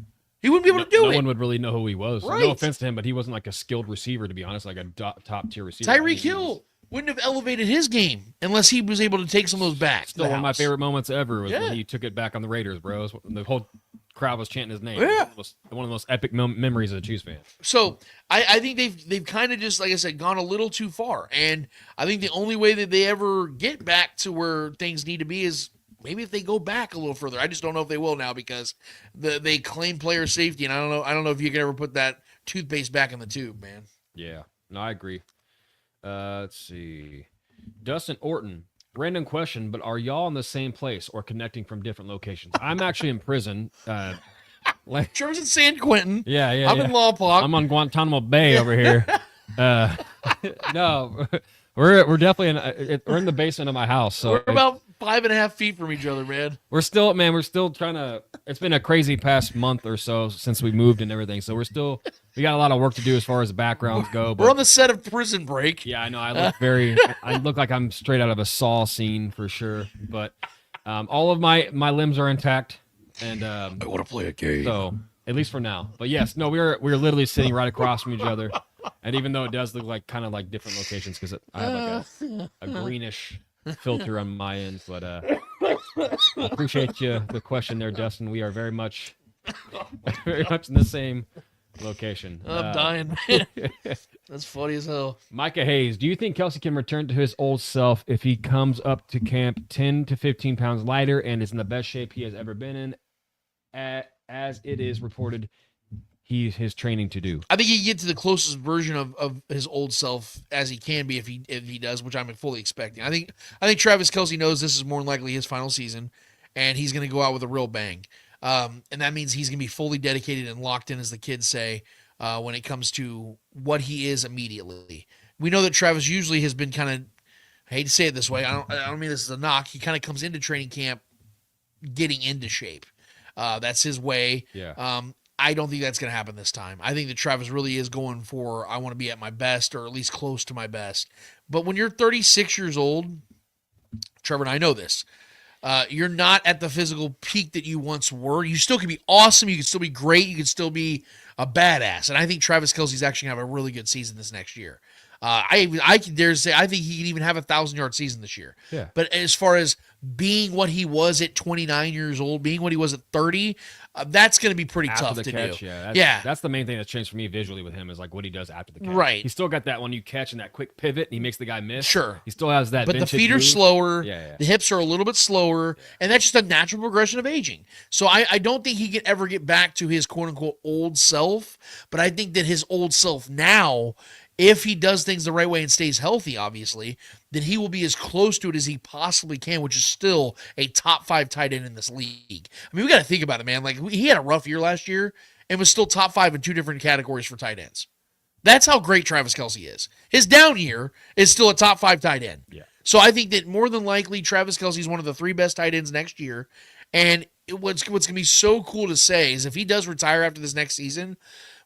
He wouldn't be able to do it. No one would really know who he was. Right. No offense to him, but he wasn't like a skilled receiver, to be honest, like a top-tier receiver. Tyreek Hill wouldn't have elevated his game unless he was able to take some of those back. Still one of my favorite moments ever was Yeah. when he took it back on the Raiders, bro. The whole crowd was chanting his name. Yeah. It was one of the most epic memories of a Chiefs fan. So I think they've kind of just, like I said, gone a little too far. And I think the only way that they ever get back to where things need to be is maybe if they go back a little further. I just don't know if they will now, because they claim player safety, and I don't know if you can ever put that toothpaste back in the tube, man. Yeah, no, I agree. Let's see. Dustin Orton, random question, but are y'all in the same place or connecting from different locations? I'm actually in prison. Trevor's in San Quentin. Yeah. I'm in Lawpok. I'm on Guantanamo Bay over here. No, we're definitely we're in the basement of my house. So we're about 5.5 feet from each other, man. We're still trying to. It's been a crazy past month or so since we moved and everything. So we got a lot of work to do as far as the backgrounds go. But we're on the set of Prison Break. Yeah, I know. I look like I'm straight out of a Saw scene for sure. But all of my limbs are intact, and I want to play a game. So at least for now. But yes, no, we're literally sitting right across from each other. And even though it does look like kind of like different locations, because I have like a greenish filter on my end, but Appreciate the question there, Dustin. We are very much in the same location. I'm dying, man. That's funny as hell. Micah Hayes, do you think Kelsey can return to his old self if he comes up to camp 10 to 15 pounds lighter and is in the best shape he has ever been in, as it is reported his training to do? I think he can get to the closest version of his old self as he can be if he does, which I'm fully expecting. I think Travis Kelce knows this is more than likely his final season, and he's going to go out with a real bang. And that means he's going to be fully dedicated and locked in, as the kids say, when it comes to what he is immediately. We know that Travis usually has been kind of, I hate to say it this way, I don't mean this as a knock, he kind of comes into training camp getting into shape. That's his way. Yeah. I don't think that's going to happen this time. I think that Travis really is going for, I want to be at my best, or at least close to my best. But when you're 36 years old, Trevor and I know this, you're not at the physical peak that you once were. You still can be awesome. You can still be great. You can still be a badass. And I think Travis Kelce's actually going to have a really good season this next year. I can dare say I think he can even have 1,000-yard season this year. Yeah. But as far as being what he was at 29 years old, being what he was at 30, that's going to be pretty After tough the to catch, do. Yeah, that's the main thing that's changed for me visually with him is like what he does after the catch. Right. He's still got that when you catch and that quick pivot and he makes the guy miss. Sure. He still has that. But the vintage feet are move. slower. Yeah. The hips are a little bit slower. And that's just a natural progression of aging. So I don't think he can ever get back to his quote-unquote old self. But I think that his old self now, if he does things the right way and stays healthy, obviously, then he will be as close to it as he possibly can, which is still a top 5 tight end in this league. I mean, we got to think about it, man. Like, he had a rough year last year and was still top 5 in 2 different categories for tight ends. That's how great Travis Kelce is. His down year is still a top 5 tight end. Yeah. So I think that more than likely Travis Kelce is one of the 3 best tight ends next year. And what's going to be so cool to say is if he does retire after this next season,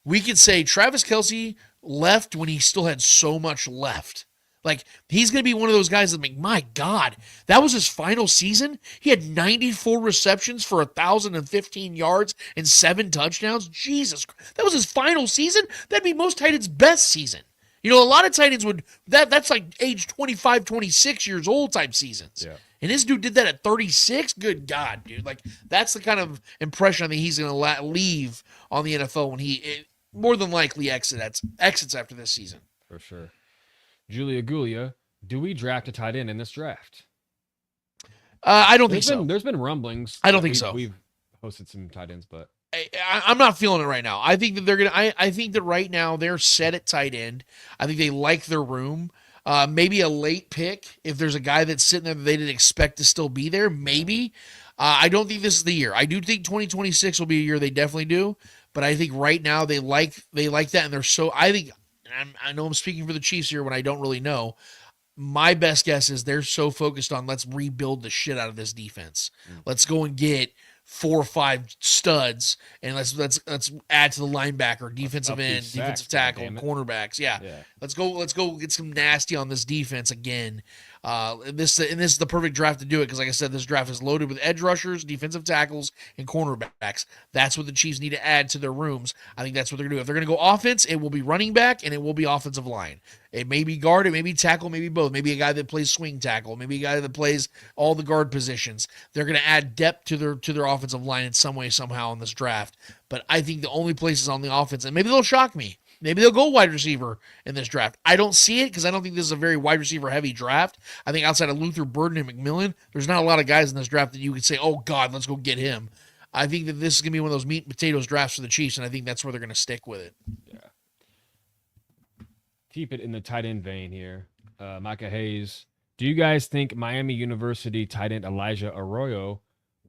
we could say Travis Kelce left when he still had so much left. Like, he's going to be one of those guys that, like, my God, that was his final season? He had 94 receptions for 1,015 yards and 7 touchdowns? Jesus, that was his final season? That'd be most tight ends' best season. You know, a lot of tight ends would, that's like age 25, 26 years old type seasons. Yeah. And this dude did that at 36? Good God, dude. Like, that's the kind of impression I think he's going to leave on the NFL when he more than likely exits after this season. For sure. Julia Gulia, do we draft a tight end in this draft? I don't think so. There's been rumblings. I don't think so. We've hosted some tight ends, but I'm not feeling it right now. I think that they're gonna. I think that right now they're set at tight end. I think they like their room. Maybe a late pick if there's a guy that's sitting there that they didn't expect to still be there. Maybe. I don't think this is the year. I do think 2026 will be a year they definitely do. But I think right now they like that, and they're so. I think. I know I'm speaking for the Chiefs here when I don't really know. My best guess is they're so focused on let's rebuild the shit out of this defense. Let's go and get 4 or 5 studs, and let's add to the linebacker, defensive end, defensive tackle, cornerbacks. Yeah. Let's go get some nasty on this defense again. This is the perfect draft to do it because, like I said, this draft is loaded with edge rushers, defensive tackles, and cornerbacks. That's what the Chiefs need to add to their rooms. I think that's what they're going to do. If they're going to go offense, it will be running back and it will be offensive line. It may be guard, it may be tackle, maybe both. Maybe a guy that plays swing tackle, maybe a guy that plays all the guard positions. They're going to add depth to their offensive line in some way, somehow in this draft. But I think the only places on the offense, and maybe they'll shock me. Maybe they'll go wide receiver in this draft. I don't see it because I don't think this is a very wide receiver heavy draft. I think outside of Luther Burden and McMillan, there's not a lot of guys in this draft that you could say, oh God, let's go get him. I think that this is going to be one of those meat and potatoes drafts for the Chiefs, and I think that's where they're going to stick with it. Yeah. Keep it in the tight end vein here. Micah Hayes, do you guys think Miami University tight end Elijah Arroyo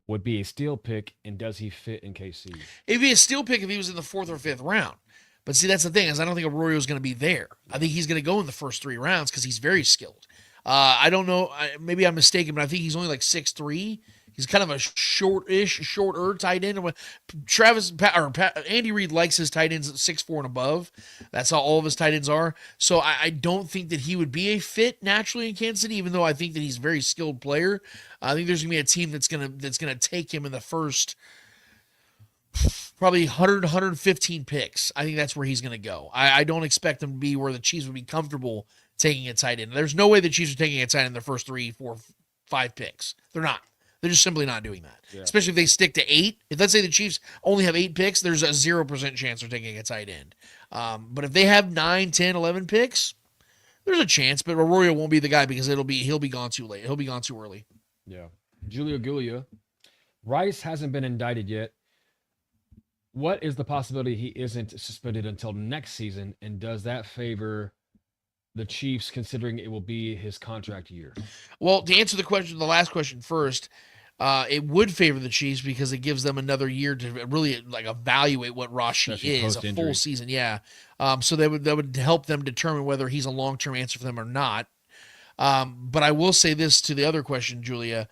would be a steal pick, and does he fit in KC? It'd be a steal pick if he was in the 4th or 5th round. But see, that's the thing, is I don't think Arroyo's going to be there. I think he's going to go in the first 3 rounds because he's very skilled. I don't know. Maybe I'm mistaken, but I think he's only like 6'3". He's kind of a shorter tight end. Andy Reid likes his tight ends at 6'4" and above. That's how all of his tight ends are. So I don't think that he would be a fit naturally in Kansas City, even though I think that he's a very skilled player. I think there's going to be a team that's going to take him in the first probably 100, 115 picks. I think that's where he's going to go. I don't expect him to be where the Chiefs would be comfortable taking a tight end. There's no way the Chiefs are taking a tight end in their first 3, 4, 5 picks. They're not. They're just simply not doing that. Yeah. Especially if they stick to 8. If let's say the Chiefs only have 8 picks, there's a 0% chance they're taking a tight end. But if they have 9, 10, 11 picks, there's a chance. But Arroyo won't be the guy because he'll be gone too late. He'll be gone too early. Yeah. Julio Gulia. Rice hasn't been indicted yet. What is the possibility he isn't suspended until next season? And does that favor the Chiefs, considering it will be his contract year? Well, to answer the last question first, it would favor the Chiefs because it gives them another year to really like evaluate what Rashi is, a full season. Yeah. So that would help them determine whether he's a long-term answer for them or not. But I will say this to the other question, Julia.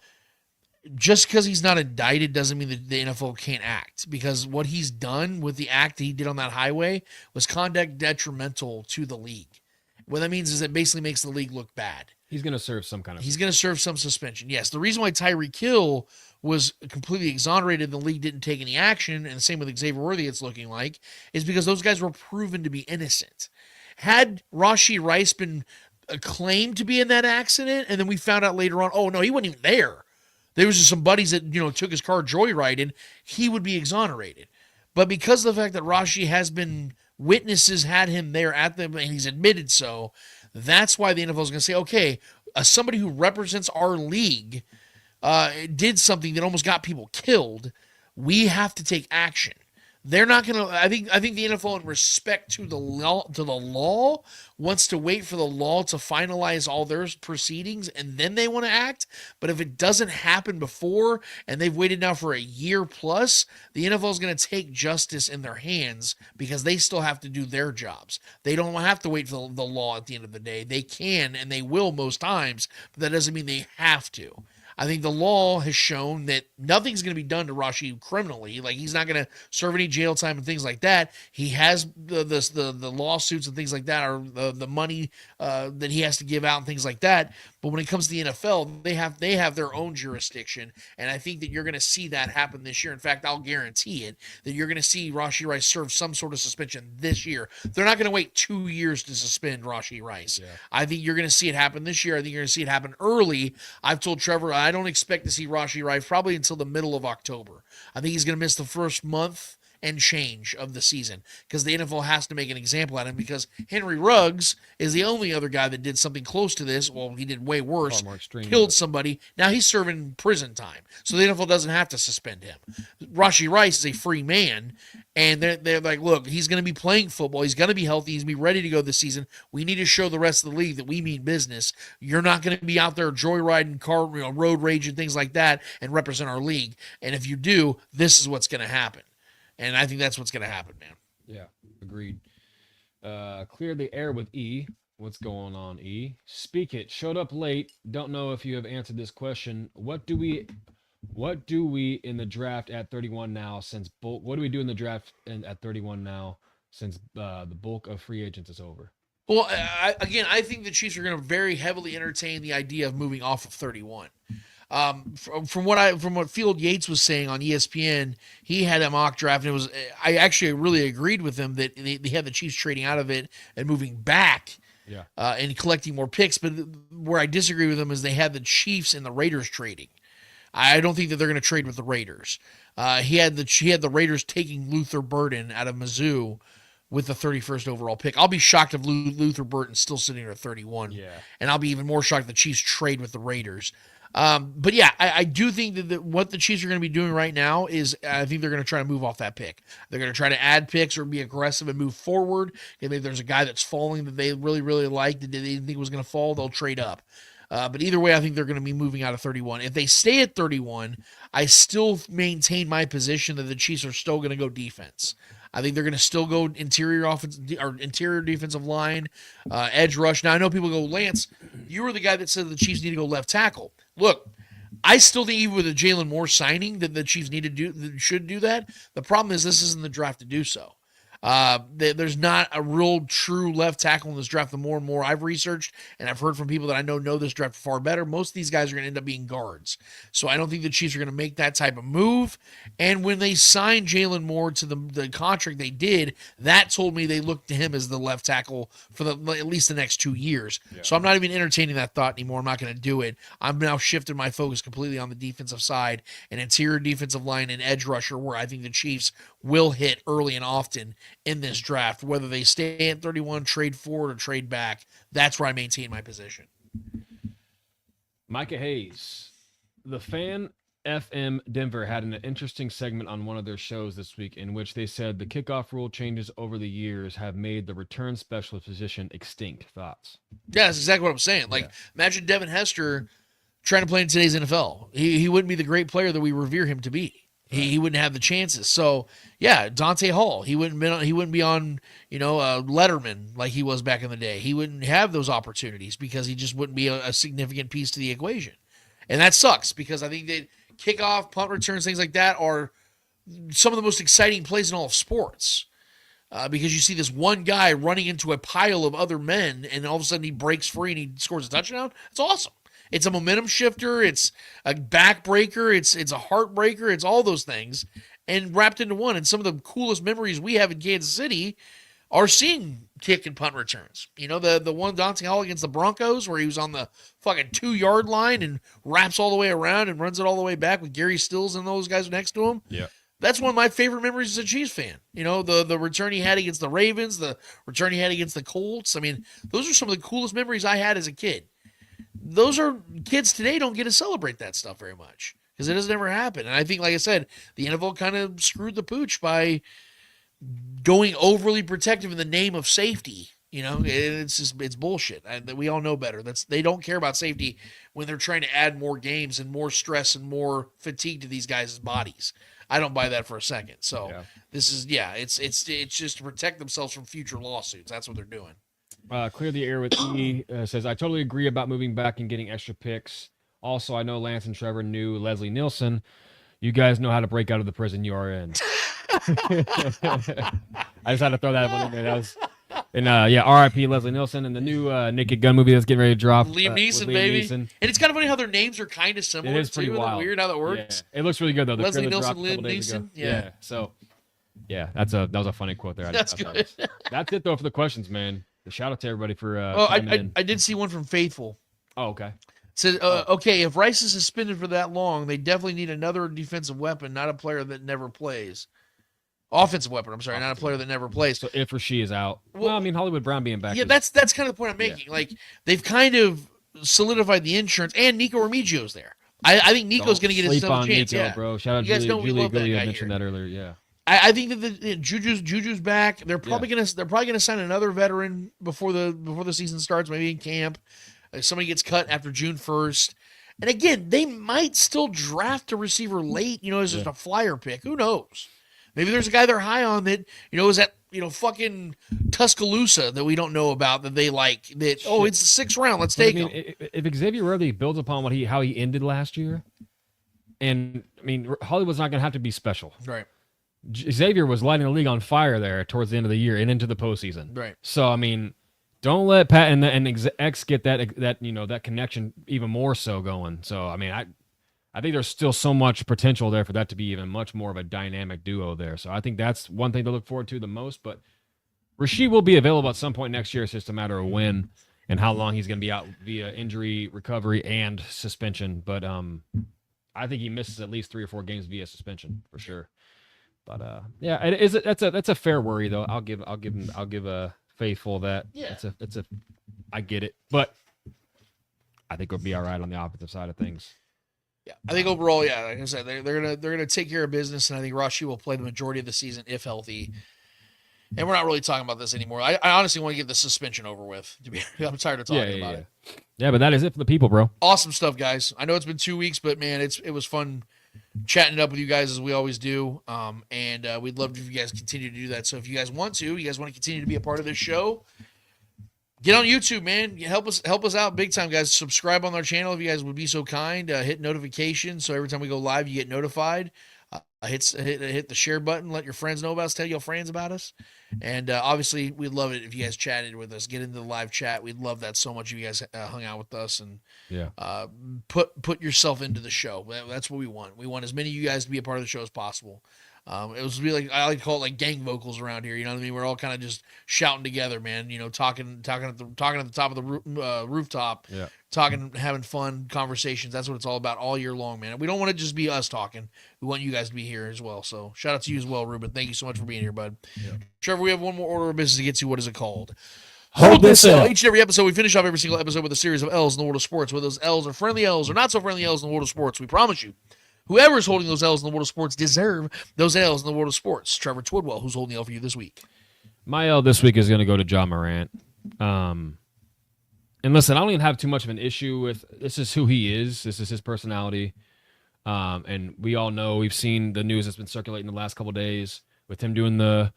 Just because he's not indicted doesn't mean that the NFL can't act, because what he's done with the act that he did on that highway was conduct detrimental to the league. What that means is it basically makes the league look bad. He's going to serve some kind of... He's going to serve some suspension. Yes, the reason why Tyreek Hill was completely exonerated and the league didn't take any action, and the same with Xavier Worthy, it's looking like, is because those guys were proven to be innocent. Had Rashee Rice been claimed to be in that accident, and then we found out later on, oh, no, he wasn't even there. There was just some buddies that, took his car joyriding, he would be exonerated. But because of the fact that Rashee has been... witnesses had him there at them, and he's admitted so. That's why the NFL is going to say, okay, somebody who represents our league did something that almost got people killed. We have to take action. They're not going to. I think the NFL, in respect to the law, wants to wait for the law to finalize all their proceedings, and then they want to act. But if it doesn't happen before, and they've waited now for a year plus, the NFL is going to take justice in their hands because they still have to do their jobs. They don't have to wait for the law at the end of the day. They can and they will most times, but that doesn't mean they have to. I think the law has shown that nothing's going to be done to Rashee criminally. Like, he's not going to serve any jail time and things like that. He has the lawsuits and things like that, or the money that he has to give out and things like that. But when it comes to the NFL, they have their own jurisdiction, and I think that you're going to see that happen this year. In fact, I'll guarantee it, that you're going to see Rashee Rice serve some sort of suspension this year. They're not going to wait 2 years to suspend Rashee Rice. Yeah. I think you're going to see it happen this year. I think you're going to see it happen early. I've told Trevor I don't expect to see Rashee Rice probably until the middle of October. I think he's going to miss the first month and change of the season because the NFL has to make an example out of him, because Henry Ruggs is the only other guy that did something close to this. Well, he did way worse, killed somebody. Now he's serving prison time, so the NFL doesn't have to suspend him. Rashee Rice is a free man, and they're like, look, he's going to be playing football. He's going to be healthy. He's going to be ready to go this season. We need to show the rest of the league that we mean business. You're not going to be out there joyriding, road rage and things like that and represent our league. And if you do, this is what's going to happen. And I think that's what's going to happen, man. Yeah, agreed. Clear the air with E. What's going on, E? Speak it. Showed up late. Don't know if you have answered this question. What do we in the draft at 31 now? What do we do in the draft at 31 now since the bulk of free agents is over? Well, I think the Chiefs are going to very heavily entertain the idea of moving off of 31. From what Field Yates was saying on ESPN, he had a mock draft, and I actually really agreed with him that they had the Chiefs trading out of it and moving back, and collecting more picks. But where I disagree with him is they had the Chiefs and the Raiders trading. I don't think that they're going to trade with the Raiders. He had the Raiders taking Luther Burden out of Mizzou with the 31st overall pick. I'll be shocked if Luther Burton's still sitting there at 31. Yeah. And I'll be even more shocked if the Chiefs trade with the Raiders. But yeah, I do think that what the Chiefs are going to be doing right now is I think they're going to try to move off that pick. They're going to try to add picks or be aggressive and move forward. And if there's a guy that's falling that they really, really like, that they didn't think was going to fall, they'll trade up. But either way, I think they're going to be moving out of 31. If they stay at 31, I still maintain my position that the Chiefs are still going to go defense. I think they're going to still go interior offense or interior defensive line, edge rush. Now, I know people go, Lance, you were the guy that said the Chiefs need to go left tackle. Look, I still think even with a Jalen Moore signing that the Chiefs should do that. The problem is this isn't the draft to do so. There's not a real true left tackle in this draft. The more and more I've researched and I've heard from people that I know this draft far better, most of these guys are going to end up being guards. So I don't think the Chiefs are going to make that type of move. And when they signed Jalen Moore to the contract they did, that told me they looked to him as the left tackle for at least the next 2 years. Yeah. So I'm not even entertaining that thought anymore. I'm not going to do it. I'm now shifted my focus completely on the defensive side and interior defensive line and edge rusher, where I think the Chiefs will hit early and often in this draft. Whether they stay at 31, trade forward, or trade back, that's where I maintain my position. Micah Hayes, the Fan FM Denver had an interesting segment on one of their shows this week in which they said the kickoff rule changes over the years have made the return specialist position extinct. Thoughts? Yeah, that's exactly what I'm saying. Like, imagine Devin Hester trying to play in today's NFL. He wouldn't be the great player that we revere him to be. He wouldn't have the chances. So yeah, Dante Hall, he wouldn't be on Letterman like he was back in the day. He wouldn't have those opportunities because he just wouldn't be a significant piece to the equation, and that sucks because I think that kickoff, punt returns, things like that are some of the most exciting plays in all of sports. Because you see this one guy running into a pile of other men, and all of a sudden he breaks free and he scores a touchdown. It's awesome. It's a momentum shifter. It's a backbreaker. It's a heartbreaker. It's all those things and wrapped into one. And some of the coolest memories we have in Kansas City are seeing kick and punt returns. You know, the one Dante Hall against the Broncos where he was on the fucking 2-yard line and wraps all the way around and runs it all the way back with Gary Stills and those guys next to him. Yeah. That's one of my favorite memories as a Chiefs fan. You know, the return he had against the Ravens, the return he had against the Colts. I mean, those are some of the coolest memories I had as a kid. Those are kids today don't get to celebrate that stuff very much because it doesn't ever happen. And I think, like I said, the NFL kind of screwed the pooch by going overly protective in the name of safety. You know, it's bullshit. We all know better. They don't care about safety when they're trying to add more games and more stress and more fatigue to these guys' bodies. I don't buy that for a second. So this is, it's just to protect themselves from future lawsuits. That's what they're doing. Clear the air with E says, I totally agree about moving back and getting extra picks. Also, I know Lance and Trevor knew Leslie Nielsen. You guys know how to break out of the prison you are in. I just had to throw that one in there. That was, and R.I.P. Leslie Nielsen and the new Naked Gun movie that's getting ready to drop. Liam Neeson, baby. Neeson. And it's kind of funny how their names are kind of similar. It is pretty wild. Weird how that works. Yeah. It looks really good though. Leslie Nielsen, Liam Neeson. Yeah. So, that was a funny quote there. That's good. That's it though for the questions, man. Shout out to everybody for. I did see one from Faithful. Oh, okay. It says, okay, if Rice is suspended for that long, they definitely need another defensive weapon, not a player that never plays. Offensive weapon, I'm sorry, not a player that never plays. So if or she is out. Well, I mean, Hollywood Brown being back. Yeah, that's kind of the point I'm making. Yeah. Like, they've kind of solidified the insurance, and Nico Remigio's there. I think Nico's going to get his chance. Nico, bro. Shout out Julie Gillia mentioned that earlier. Yeah. I think that Juju's back. They're probably gonna sign another veteran before the season starts, maybe in camp. Somebody gets cut after June 1st. And again, they might still draft a receiver late, as just a flyer pick. Who knows? Maybe there's a guy they're high on that, is that, fucking Tuscaloosa that we don't know about that they like. That it's the 6th round. Let's take him. If Xavier Worthy builds upon how he ended last year, and I mean Hollywood's not going to have to be special, right? Xavier was lighting the league on fire there towards the end of the year and into the postseason, right? So I mean, don't let Pat and X get that connection even more so going. So I mean, I think there's still so much potential there for that to be even much more of a dynamic duo there. So I think that's one thing to look forward to the most. But Rasheed will be available at some point next year. It's just a matter of when and how long he's going to be out via injury, recovery, and suspension. But I think he misses at least 3 or 4 games via suspension for sure. But that's a fair worry though. I'll give a Faithful that. Yeah. I get it, but I think we'll be all right on the offensive side of things. Yeah, I think overall, like I said, they're gonna take care of business, and I think Rasheed will play the majority of the season if healthy. And we're not really talking about this anymore. I honestly want to get the suspension over with. I'm tired of talking about it. Yeah, but that is it for the people, bro. Awesome stuff, guys. I know it's been 2 weeks, but man, it was fun chatting it up with you guys as we always do. And we'd love if you guys continue to do that. So if you guys want to continue to be a part of this show, get on YouTube, man. Help us out big time, guys. Subscribe on our channel if you guys would be so kind. Hit notifications so every time we go live, you get notified. hit the share button. Let your friends know about us. Tell your friends about us. And obviously, we'd love it if you guys chatted with us. Get into the live chat. We'd love that so much if you guys hung out with us and put yourself into the show. That's what we want. We want as many of you guys to be a part of the show as possible. It was really, I like to call it like gang vocals around here. You know what I mean? We're all kind of just shouting together, man. You know, talking at the top of the rooftop, having fun conversations. That's what it's all about all year long, man. We don't want to just be us talking. We want you guys to be here as well. So shout out to you as well, Ruben. Thank you so much for being here, bud. Yeah. Trevor, we have one more order of business to get to. What is it called? Hold this L. Each and every episode, we finish off every single episode with a series of L's in the world of sports. Whether those L's are friendly L's or not so friendly L's in the world of sports, we promise you, whoever is holding those L's in the world of sports deserve those L's in the world of sports. Trevor Twidwell, who's holding the L for you this week? My L this week is going to go to John Morant. And listen, I don't even have too much of an issue with this. Is who he is. This is his personality. And we all know, we've seen the news that's been circulating the last couple of days with him doing the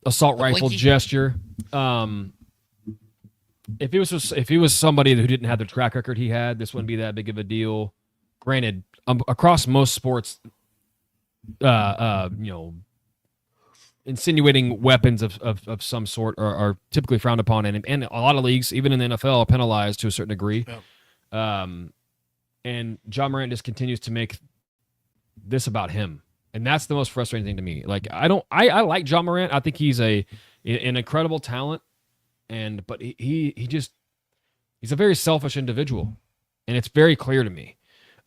assault rifle blinky gesture. If he was somebody who didn't have the track record he had, this wouldn't be that big of a deal. Granted, across most sports, insinuating weapons of some sort are typically frowned upon, and a lot of leagues, even in the NFL, are penalized to a certain degree. Yeah. And John Morant just continues to make this about him, and that's the most frustrating thing to me. Like, I like John Morant. I think he's an incredible talent, but he's a very selfish individual, and it's very clear to me.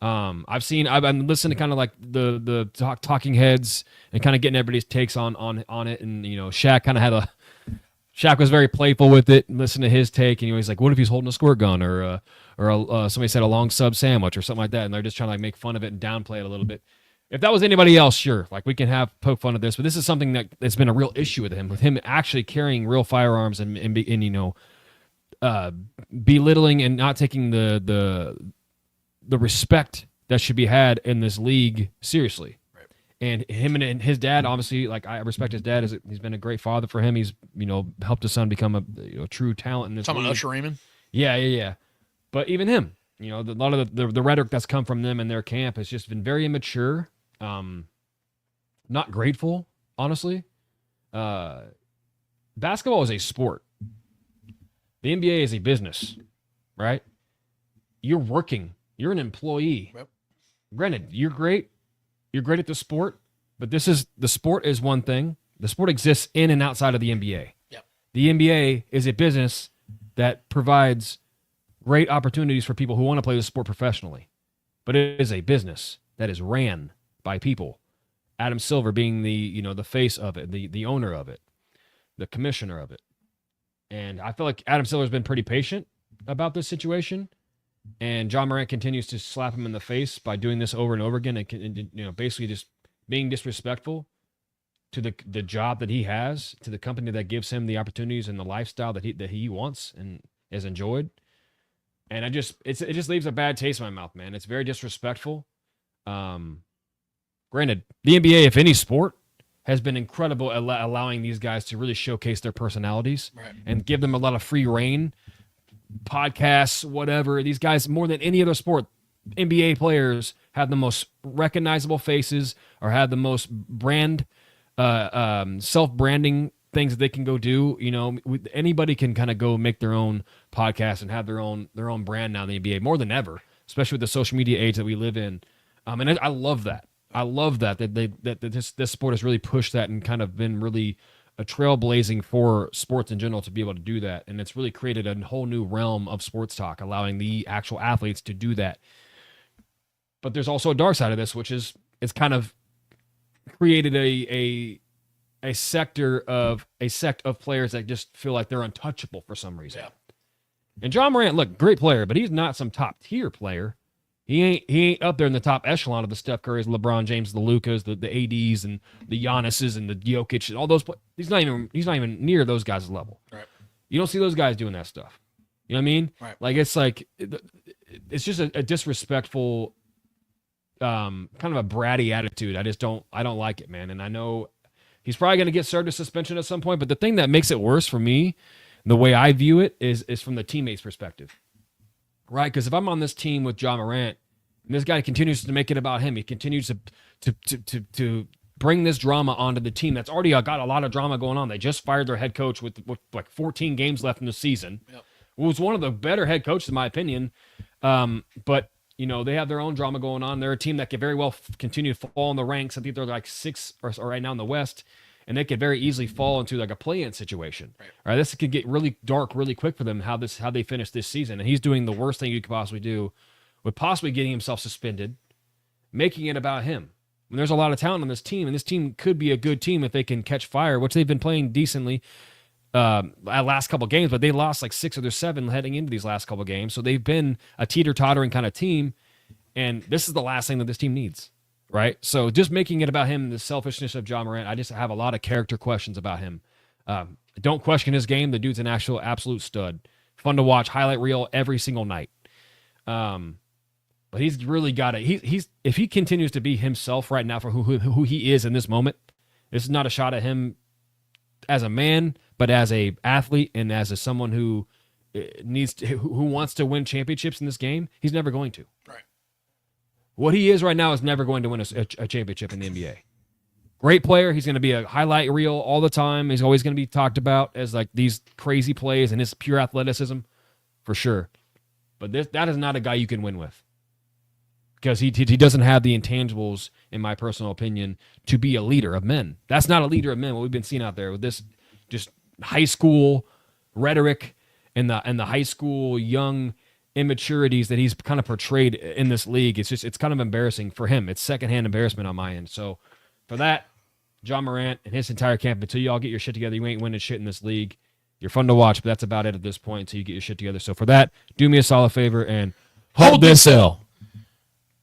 I've been listening to kind of like the talking heads and kind of getting everybody's takes on it. And, you know, Shaq was very playful with it and listened to his take. And he's like, what if he's holding a squirt gun or somebody said a long sub sandwich or something like that. And they're just trying to like make fun of it and downplay it a little bit. If that was anybody else, sure. Like, we can poke fun of this, but this is something that's been a real issue with him actually carrying real firearms and belittling and not taking the respect that should be had in this league seriously. Right. And him and his dad, obviously, like, I respect his dad. He's been a great father for him. He's, helped his son become a true talent in this Talking league. about Usher Raymond? Yeah. But even him, a lot of the rhetoric that's come from them and their camp has just been very immature, not grateful, honestly. Basketball is a sport. The NBA is a business, right? You're working. You're an employee. Yep. Granted, you're great. You're great at the sport, but the sport is one thing. The sport exists in and outside of the NBA. Yep. The NBA is a business that provides great opportunities for people who want to play the sport professionally, but it is a business that is ran by people. Adam Silver being the face of it, the owner of it, the commissioner of it. And I feel like Adam Silver's been pretty patient about this situation. And John Morant continues to slap him in the face by doing this over and over again, and basically just being disrespectful to the job that he has, to the company that gives him the opportunities and the lifestyle that he wants and has enjoyed. And it just leaves a bad taste in my mouth, man. It's very disrespectful. Granted, the NBA, if any sport, has been incredible at allowing these guys to really showcase their personalities and give them a lot of free reign. Podcasts, whatever. These guys, more than any other sport, NBA players have the most recognizable faces or have the most self-branding things that they can go do. Anybody can kind of go make their own podcast and have their own brand now in the NBA more than ever, especially with the social media age that we live in. And I love that. I love that this sport has really pushed that and kind of been really a trailblazing for sports in general to be able to do that. And it's really created a whole new realm of sports talk, allowing the actual athletes to do that. But there's also a dark side of this, which is it's kind of created a sect of players that just feel like they're untouchable for some reason. Yeah. And John Morant, look, great player, but he's not some top tier player. He ain't up there in the top echelon of the Steph Currys, LeBron James, the Lucas, the ADs, and the Giannis's and the Jokic and all those. He's not even near those guys' level. Right. You don't see those guys doing that stuff. You know what I mean? Right. Like it's just a disrespectful, kind of a bratty attitude. I don't like it, man. And I know he's probably going to get served a suspension at some point. But the thing that makes it worse for me, the way I view it, is from the teammates' perspective. Right, because if I'm on this team with John Morant And this guy continues to make it about him. He continues to bring this drama onto the team that's already got a lot of drama going on. They just fired their head coach with like 14 games left in the season. Yep. Who was one of the better head coaches, in my opinion. But, you know, they have their own drama going on. They're a team that could very well continue to fall in the ranks. I think they're like 6 or right now in the West. And they could very easily fall into like a play-in situation. Right. All right, this could get really dark really quick for them, how they finish this season. And he's doing the worst thing you could possibly do, with possibly getting himself suspended, making it about him. And there's a lot of talent on this team, and this team could be a good team if they can catch fire, which they've been playing decently last couple games, but they lost like 6 of their 7 heading into these last couple games. So they've been a teeter-tottering kind of team, and this is the last thing that this team needs. Right, so just making it about him, the selfishness of Ja Morant, I just have a lot of character questions about him. Don't question his game. The dude's an absolute stud. Fun to watch, highlight reel every single night. But he's really got it. He's if he continues to be himself right now for who he is in this moment, this is not a shot at him as a man, but as a athlete and as someone who who wants to win championships in this game. He's never going to. Right. What he is right now is never going to win a championship in the NBA. Great player. He's going to be a highlight reel all the time. He's always going to be talked about as like these crazy plays and his pure athleticism, for sure. But that is not a guy you can win with, because he doesn't have the intangibles, in my personal opinion, to be a leader of men. That's not a leader of men. What we've been seeing out there with this just high school rhetoric and the high school young immaturities that he's kind of portrayed in this league. It's kind of embarrassing for him. It's secondhand embarrassment on my end. So for that, Ja Morant and his entire camp, until y'all get your shit together, you ain't winning shit in this league. You're fun to watch, but that's about it at this point until you get your shit together. So for that, do me a solid favor and hold this L.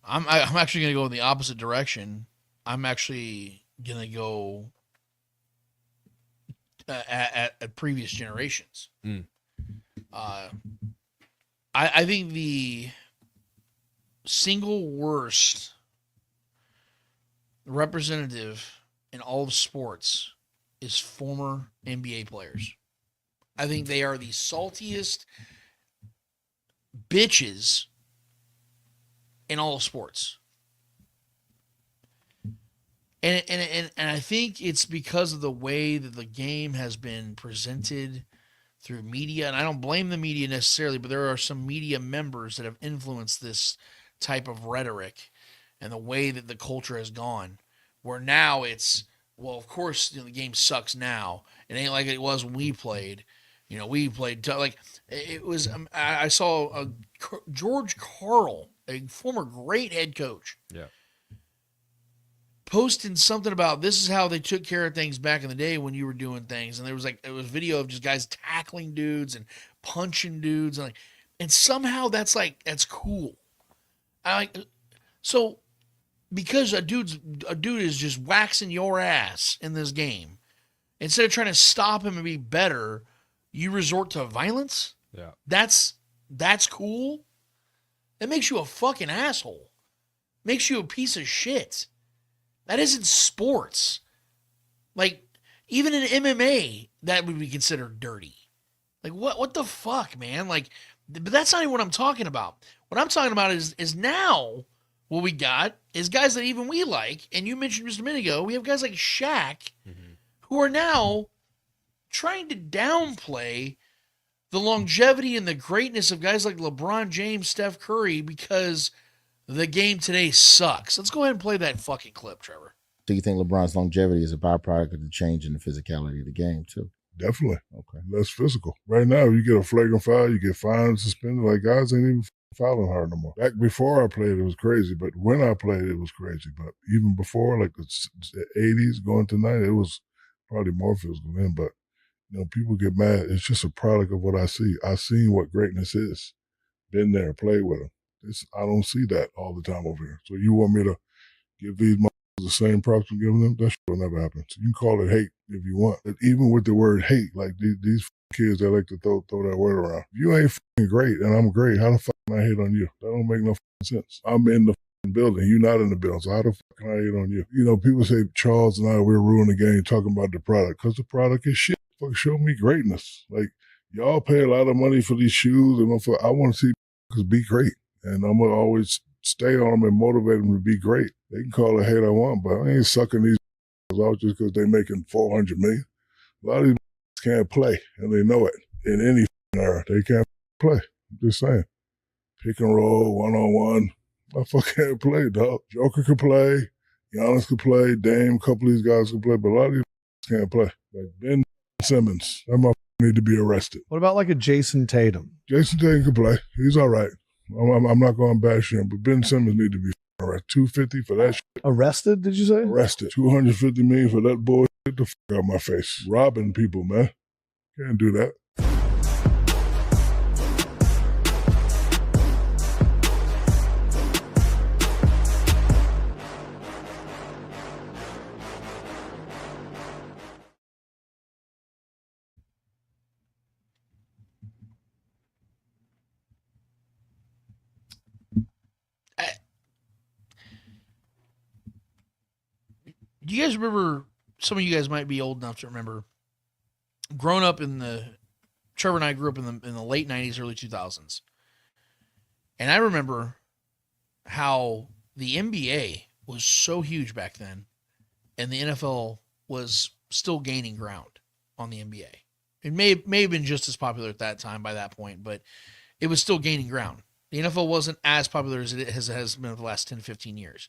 I'm actually going to go in the opposite direction. I'm actually going to go at previous generations. I think the single worst representative in all of sports is former NBA players. I think they are the saltiest bitches in all of sports. And I think it's because of the way that the game has been presented through media, and I don't blame the media necessarily, but there are some media members that have influenced this type of rhetoric and the way that the culture has gone, where now it's, well, of course, the game sucks now. It ain't like it was when we played. We played like it was. I saw George Karl, a former great head coach, posting something about this is how they took care of things back in the day when you were doing things. And it was video of just guys tackling dudes and punching dudes. And somehow that's cool. So because a dude is just waxing your ass in this game, instead of trying to stop him and be better, you resort to violence. Yeah. That's cool. That makes you a fucking asshole. Makes you a piece of shit. That isn't sports. Like, even in MMA, that would be considered dirty. Like, what the fuck, man? Like, but that's not even what I'm talking about. What I'm talking about is now what we got is guys that even we like, and you mentioned just a minute ago, we have guys like Shaq who are now trying to downplay the longevity and the greatness of guys like LeBron James, Steph Curry, because the game today sucks. Let's go ahead and play that fucking clip, Trevor. Do you think LeBron's longevity is a byproduct of the change in the physicality of the game, too? Definitely. Okay. Less physical. Right now, you get a flagrant foul, you get fined, suspended. Like, guys ain't even fouling hard no more. Back before I played, it was crazy. But when I played, it was crazy. But even before, like the 80s going to 90s, it was probably more physical then. But, people get mad. It's just a product of what I see. I've seen what greatness is. Been there, played with them. I don't see that all the time over here. So you want me to give these motherfuckers the same props I'm giving them? That shit will never happen. So you can call it hate if you want. But even with the word hate, like these kids that like to throw that word around. If you ain't fucking great and I'm great, how the fuck can I hate on you? That don't make no sense. I'm in the building. You're not in the building. So how the fuck can I hate on you? People say Charles and I, we're ruining the game talking about the product because the product is shit. Fuck, show me greatness. Like, y'all pay a lot of money for these shoes. And I want to see motherfuckers be great. And I'm going to always stay on them and motivate them to be great. They can call it hate I want, but I ain't sucking these out just because they making $400 million. A lot of these can't play, and they know it. In any era, they can't play. I'm just saying. Pick and roll, one-on-one. Motherfucker can't play, dog. Joker could play. Giannis could play. Dame, a couple of these guys could play, but a lot of these can't play. Like Ben Simmons, that motherfucker need to be arrested. What about like a Jason Tatum? Jason Tatum could play. He's all right. I'm not going to bash him, but Ben Simmons need to be arrested. $250 for that shit. Arrested, did you say? Arrested. $250 million for that bullshit. Get the fuck out my face. Robbing people, man. Can't do that. Do you guys remember, some of you guys might be old enough to remember, growing up Trevor and I grew up in the late 90s, early 2000s. And I remember how the NBA was so huge back then, and the NFL was still gaining ground on the NBA. It may have been just as popular at that time by that point, but it was still gaining ground. The NFL wasn't as popular as it has been over the last 10, 15 years.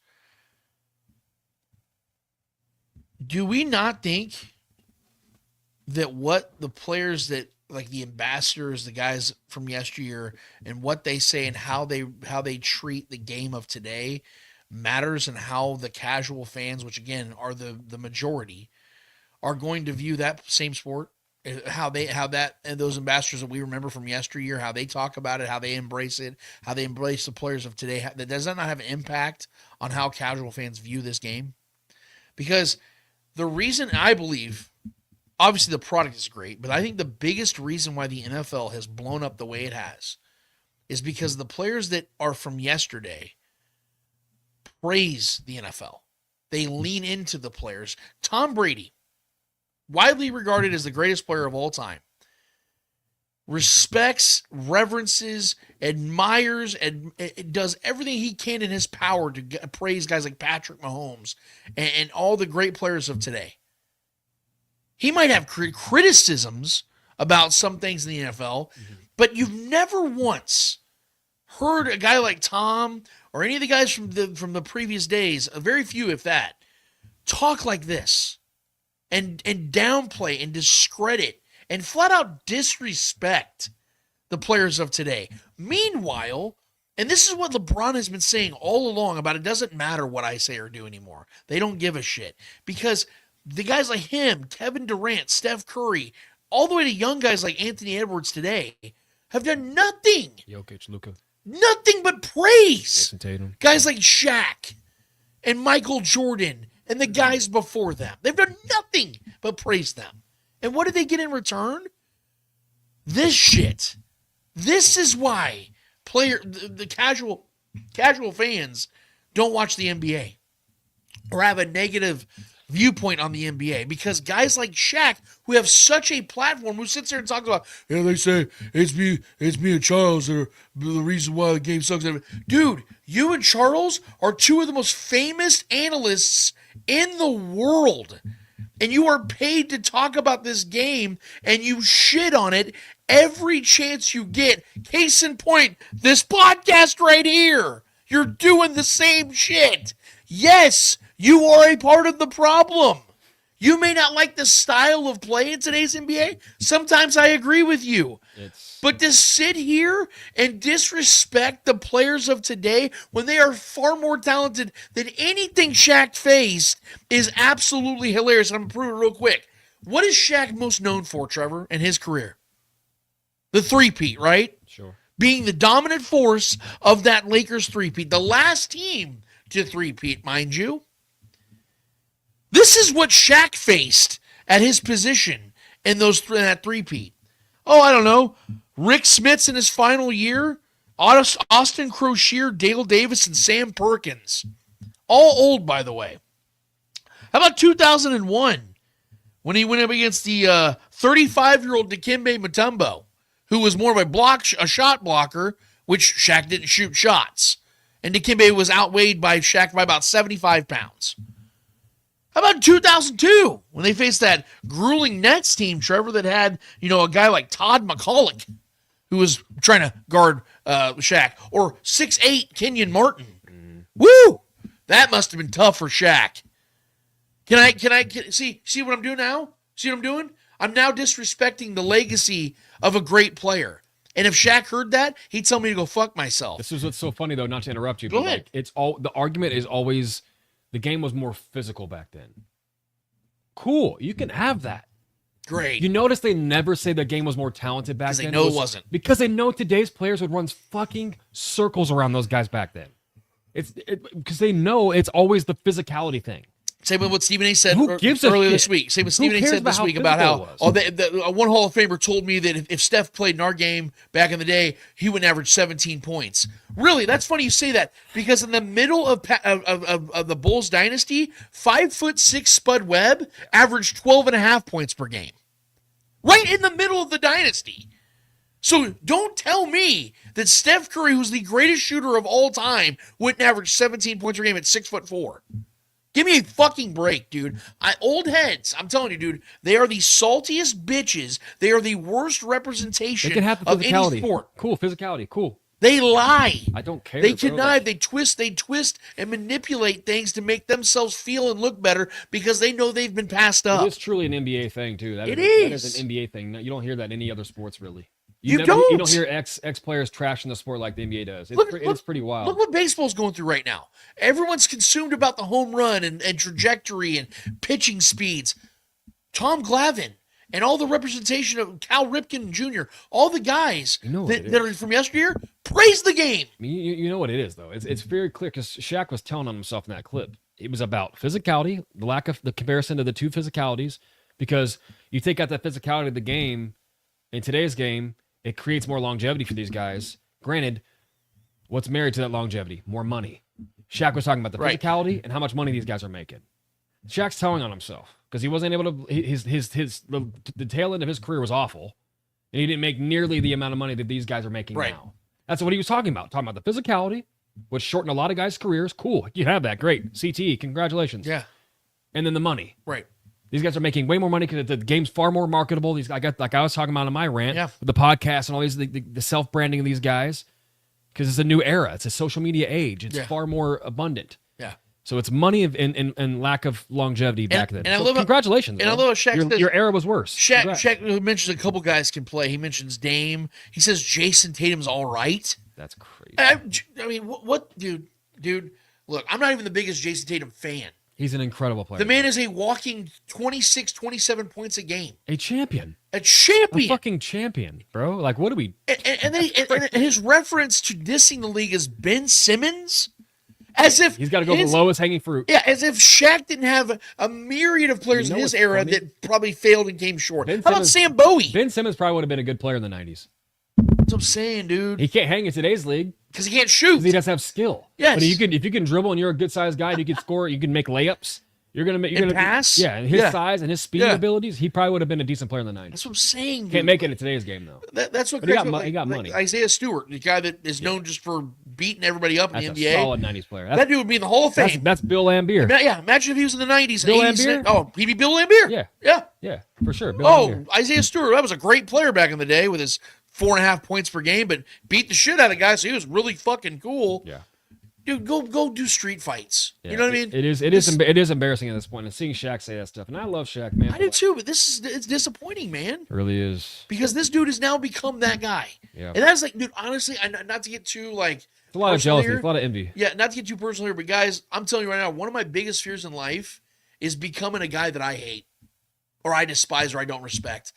Do we not think that what the players that, like the ambassadors, the guys from yesteryear, and what they say and how they treat the game of today matters, and how the casual fans, which again are the majority, are going to view that same sport? How that and those ambassadors that we remember from yesteryear, how they talk about it, how they embrace it, how they embrace the players of today, that does that not have an impact on how casual fans view this game? Because the reason I believe, obviously the product is great, but I think the biggest reason why the NFL has blown up the way it has is because the players that are from yesterday praise the NFL. They lean into the players. Tom Brady, widely regarded as the greatest player of all time, respects, reverences, admires, and does everything he can in his power to praise guys like Patrick Mahomes and all the great players of today. He might have criticisms about some things in the NFL, but you've never once heard a guy like Tom or any of the guys from the previous days, very few if that, talk like this and downplay and discredit and flat out disrespect the players of today. Meanwhile, and this is what LeBron has been saying all along about, it doesn't matter what I say or do anymore. They don't give a shit. Because the guys like him, Kevin Durant, Steph Curry, all the way to young guys like Anthony Edwards today, have done nothing. Jokic, Luka. Nothing but praise. Jason Tatum. Guys like Shaq and Michael Jordan and the guys before them. They've done nothing but praise them. And what did they get in return? This shit. This is why the casual fans don't watch the NBA or have a negative viewpoint on the NBA, because guys like Shaq, who have such a platform, who sits there and talks about, they say it's me and Charles are the reason why the game sucks. Dude, you and Charles are two of the most famous analysts in the world. And you are paid to talk about this game, and you shit on it every chance you get. Case in point, this podcast right here. You're doing the same shit. Yes, you are a part of the problem. You may not like the style of play in today's NBA. Sometimes I agree with you. But to sit here and disrespect the players of today when they are far more talented than anything Shaq faced is absolutely hilarious. I'm going to prove it real quick. What is Shaq most known for, Trevor, in his career? The three-peat, right? Sure. Being the dominant force of that Lakers three-peat. The last team to three-peat, mind you. This is what Shaq faced at his position in that three-peat. Oh, I don't know. Rick Smits in his final year, Austin Crocier, Dale Davis, and Sam Perkins. All old, by the way. How about 2001, when he went up against the 35-year-old Dikembe Mutombo, who was more of a shot blocker, which Shaq didn't shoot shots. And Dikembe was outweighed by Shaq by about 75 pounds. How about in 2002 when they faced that grueling Nets team, Trevor, that had, a guy like Todd McCulloch who was trying to guard Shaq, or 6'8" Kenyon Martin. Woo! That must have been tough for Shaq. Can I see what I'm doing now? See what I'm doing? I'm now disrespecting the legacy of a great player. And if Shaq heard that, he'd tell me to go fuck myself. This is what's so funny, though, not to interrupt you. Go but ahead. The argument is always the game was more physical back then. Cool. You can have that. Great. You notice they never say the game was more talented back then? Because they know it wasn't. Because they know today's players would run fucking circles around those guys back then. Because they know it's always the physicality thing. Same with what Stephen A. said earlier this week. Same with Stephen A. said this week about how one Hall of Famer told me that if Steph played in our game back in the day, he would average 17 points. Really, that's funny you say that, because in the middle of the Bulls dynasty, 5'6" Spud Webb averaged 12.5 points per game. Right in the middle of the dynasty. So don't tell me that Steph Curry, who's the greatest shooter of all time, wouldn't average 17 points per game at 6'4". Give me a fucking break, dude. Old heads, I'm telling you, dude, they are the saltiest bitches. They are the worst representation they can have the of any sport. Cool, physicality, cool. They lie. I don't care. They connive, they twist and manipulate things to make themselves feel and look better because they know they've been passed up. It's truly an NBA thing, too. That is an NBA thing. You don't hear that in any other sports, really. You don't hear ex players trashing the sport like the NBA does. It's pretty wild. Look what baseball's going through right now. Everyone's consumed about the home run and trajectory and pitching speeds. Tom Glavine and all the representation of Cal Ripken Jr., all the guys that are from yesteryear, praise the game. I mean, you know what it is, though. It's very clear, because Shaq was telling on himself in that clip. It was about physicality, the lack of the comparison to the two physicalities, because you take out that physicality of the game, in today's game, it creates more longevity for these guys. Granted, what's married to that longevity? More money. Shaq was talking about the physicality and how much money these guys are making. Shaq's telling on himself because he wasn't able to. The tail end of his career was awful, and he didn't make nearly the amount of money that these guys are making now. That's what he was talking about. Talking about the physicality, which shortened a lot of guys' careers. Cool, you have that. Great, CTE, congratulations. Yeah, and then the money. Right. These guys are making way more money because the game's far more marketable. Like I was talking about in my rant, with the podcast and all these the self-branding of these guys, because it's a new era. It's a social media age. It's far more abundant. Yeah. So it's money and lack of longevity back then. And so congratulations. And I love Shaq. Your era was worse. Shaq mentions a couple guys can play. He mentions Dame. He says Jason Tatum's all right. That's crazy. I mean, what, dude? Look, I'm not even the biggest Jason Tatum fan. He's an incredible player. The man is a walking 26, 27 points a game. A champion. A champion. A fucking champion, bro. Like, what do we... And his reference to dissing the league is Ben Simmons, as if... He's got to go for the lowest hanging fruit. Yeah, as if Shaq didn't have a myriad of players in his era that probably failed and came short. How about Sam Bowie? Ben Simmons probably would have been a good player in the 90s. That's what I'm saying, dude. He can't hang in today's league. Because he can't shoot. He doesn't have skill. Yes. But if you can dribble and you're a good sized guy and you can score, you can make layups. You're gonna pass. Yeah, and his size and his speed abilities, he probably would have been a decent player in the 90s. That's what I'm saying. Can't make it in today's game though. That's what. But he got money. Isaiah Stewart, the guy that is known just for beating everybody up in the NBA. That's a solid 90s player. That dude would be in the Hall of Fame. That's Bill Laimbeer. Yeah, imagine if he was in the 90s. Bill 80s. Laimbeer? Oh, he'd be Bill Laimbeer. Yeah, for sure. Bill Laimbeer. Isaiah Stewart, that was a great player back in the day with his 4.5 points per game, but beat the shit out of guys. So he was really fucking cool. Yeah. Dude, go do street fights. Yeah, you know what I mean? It is embarrassing at this point. And seeing Shaq say that stuff, and I love Shaq, man. I do too, but it's disappointing, man. It really is. Because this dude has now become that guy. Yeah. And that's like, dude, honestly, not to get too like. It's a lot of jealousy, a lot of envy. Yeah, not to get too personal here, but guys, I'm telling you right now, one of my biggest fears in life is becoming a guy that I hate, or I despise, or I don't respect.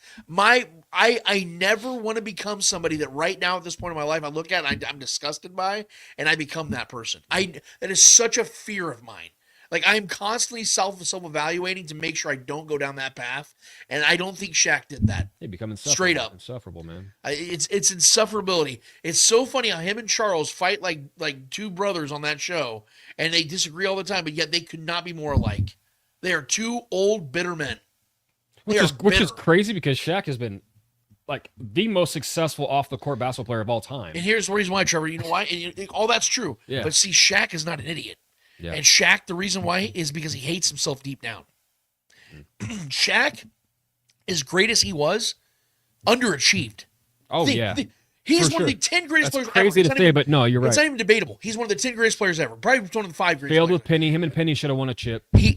I never want to become somebody that right now at this point in my life I look at and I'm disgusted by, and I become that person. That is such a fear of mine. Like, I'm constantly self-evaluating to make sure I don't go down that path, and I don't think Shaq did that. They become straight up insufferable, man. It's insufferability. It's so funny how him and Charles fight like two brothers on that show, and they disagree all the time, but yet they could not be more alike. They are two old bitter men. Which is crazy because Shaq has been like the most successful off the court basketball player of all time. And here's the reason why, Trevor. You know why? All that's true. Yeah. But see, Shaq is not an idiot. Yeah. And Shaq, the reason why is because he hates himself deep down. Shaq, as great as he was, underachieved. Oh, yeah. He's For one of sure. the 10 greatest That's players crazy ever. to say, but no, you're right. It's not even debatable. He's one of the 10 greatest players ever. Probably one of the 5 greatest Failed players. with Penny. Him and Penny should have won a chip. And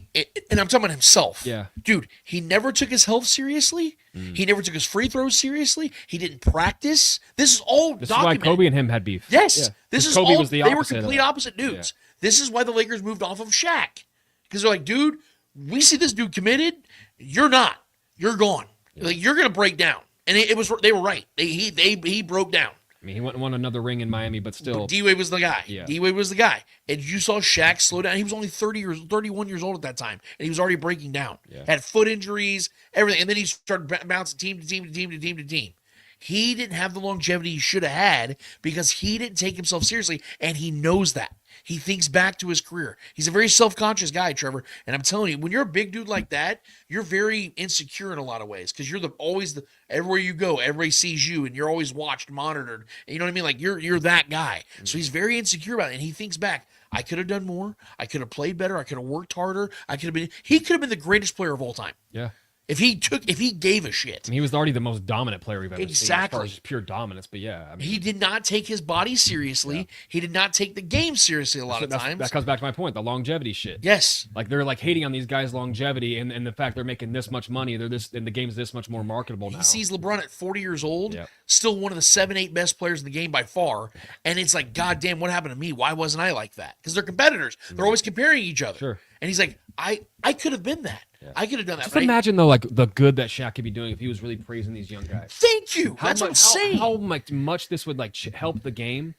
I'm talking about himself. Yeah. Dude, he never took his health seriously. He never took his free throws seriously. He didn't practice. This is all This documented. is why Kobe and him had beef. Yes. Yeah. This is Kobe all, was the they were opposite of complete that. opposite dudes. This is why the Lakers moved off of Shaq. Because they're like, dude, we see this dude committed. You're not. You're gone. Like, you're going to break down. And they were right. He broke down. I mean, he went and won another ring in Miami, but still. But D-Wade was the guy. Yeah. D-Wade was the guy. And you saw Shaq slow down. He was only 31 years old at that time. And he was already breaking down. Yeah. Had foot injuries, everything. And then he started bouncing team to team to team to team to team. He didn't have the longevity he should have had because he didn't take himself seriously, and he knows that. He thinks back to his career. He's a very self-conscious guy, Trevor. And I'm telling you, when you're a big dude like that, you're very insecure in a lot of ways because you're always everywhere you go, everybody sees you, and you're always watched, monitored. And you know what I mean? Like you're that guy. So he's very insecure about it, and he thinks back. I could have done more. I could have played better. I could have worked harder. He could have been the greatest player of all time. Yeah. If he gave a shit. I mean, he was already the most dominant player we've ever seen. As far as pure dominance, but yeah. I mean, he did not take his body seriously. Yeah. He did not take the game seriously a lot of times. That comes back to my point, the longevity shit. Yes. Like they're like hating on these guys' longevity and the fact they're making this much money. And the game's this much more marketable now. He sees LeBron at 40 years old, still one of the 7-8 best players in the game by far. And it's like, God damn, what happened to me? Why wasn't I like that? Because they're competitors. They're always comparing each other. Sure. And he's like, I could have been that. Yeah. I could have done that. Just imagine though, like the good that Shaq could be doing if he was really praising these young guys. Thank you. That's what I'm saying. How much this would like help the game.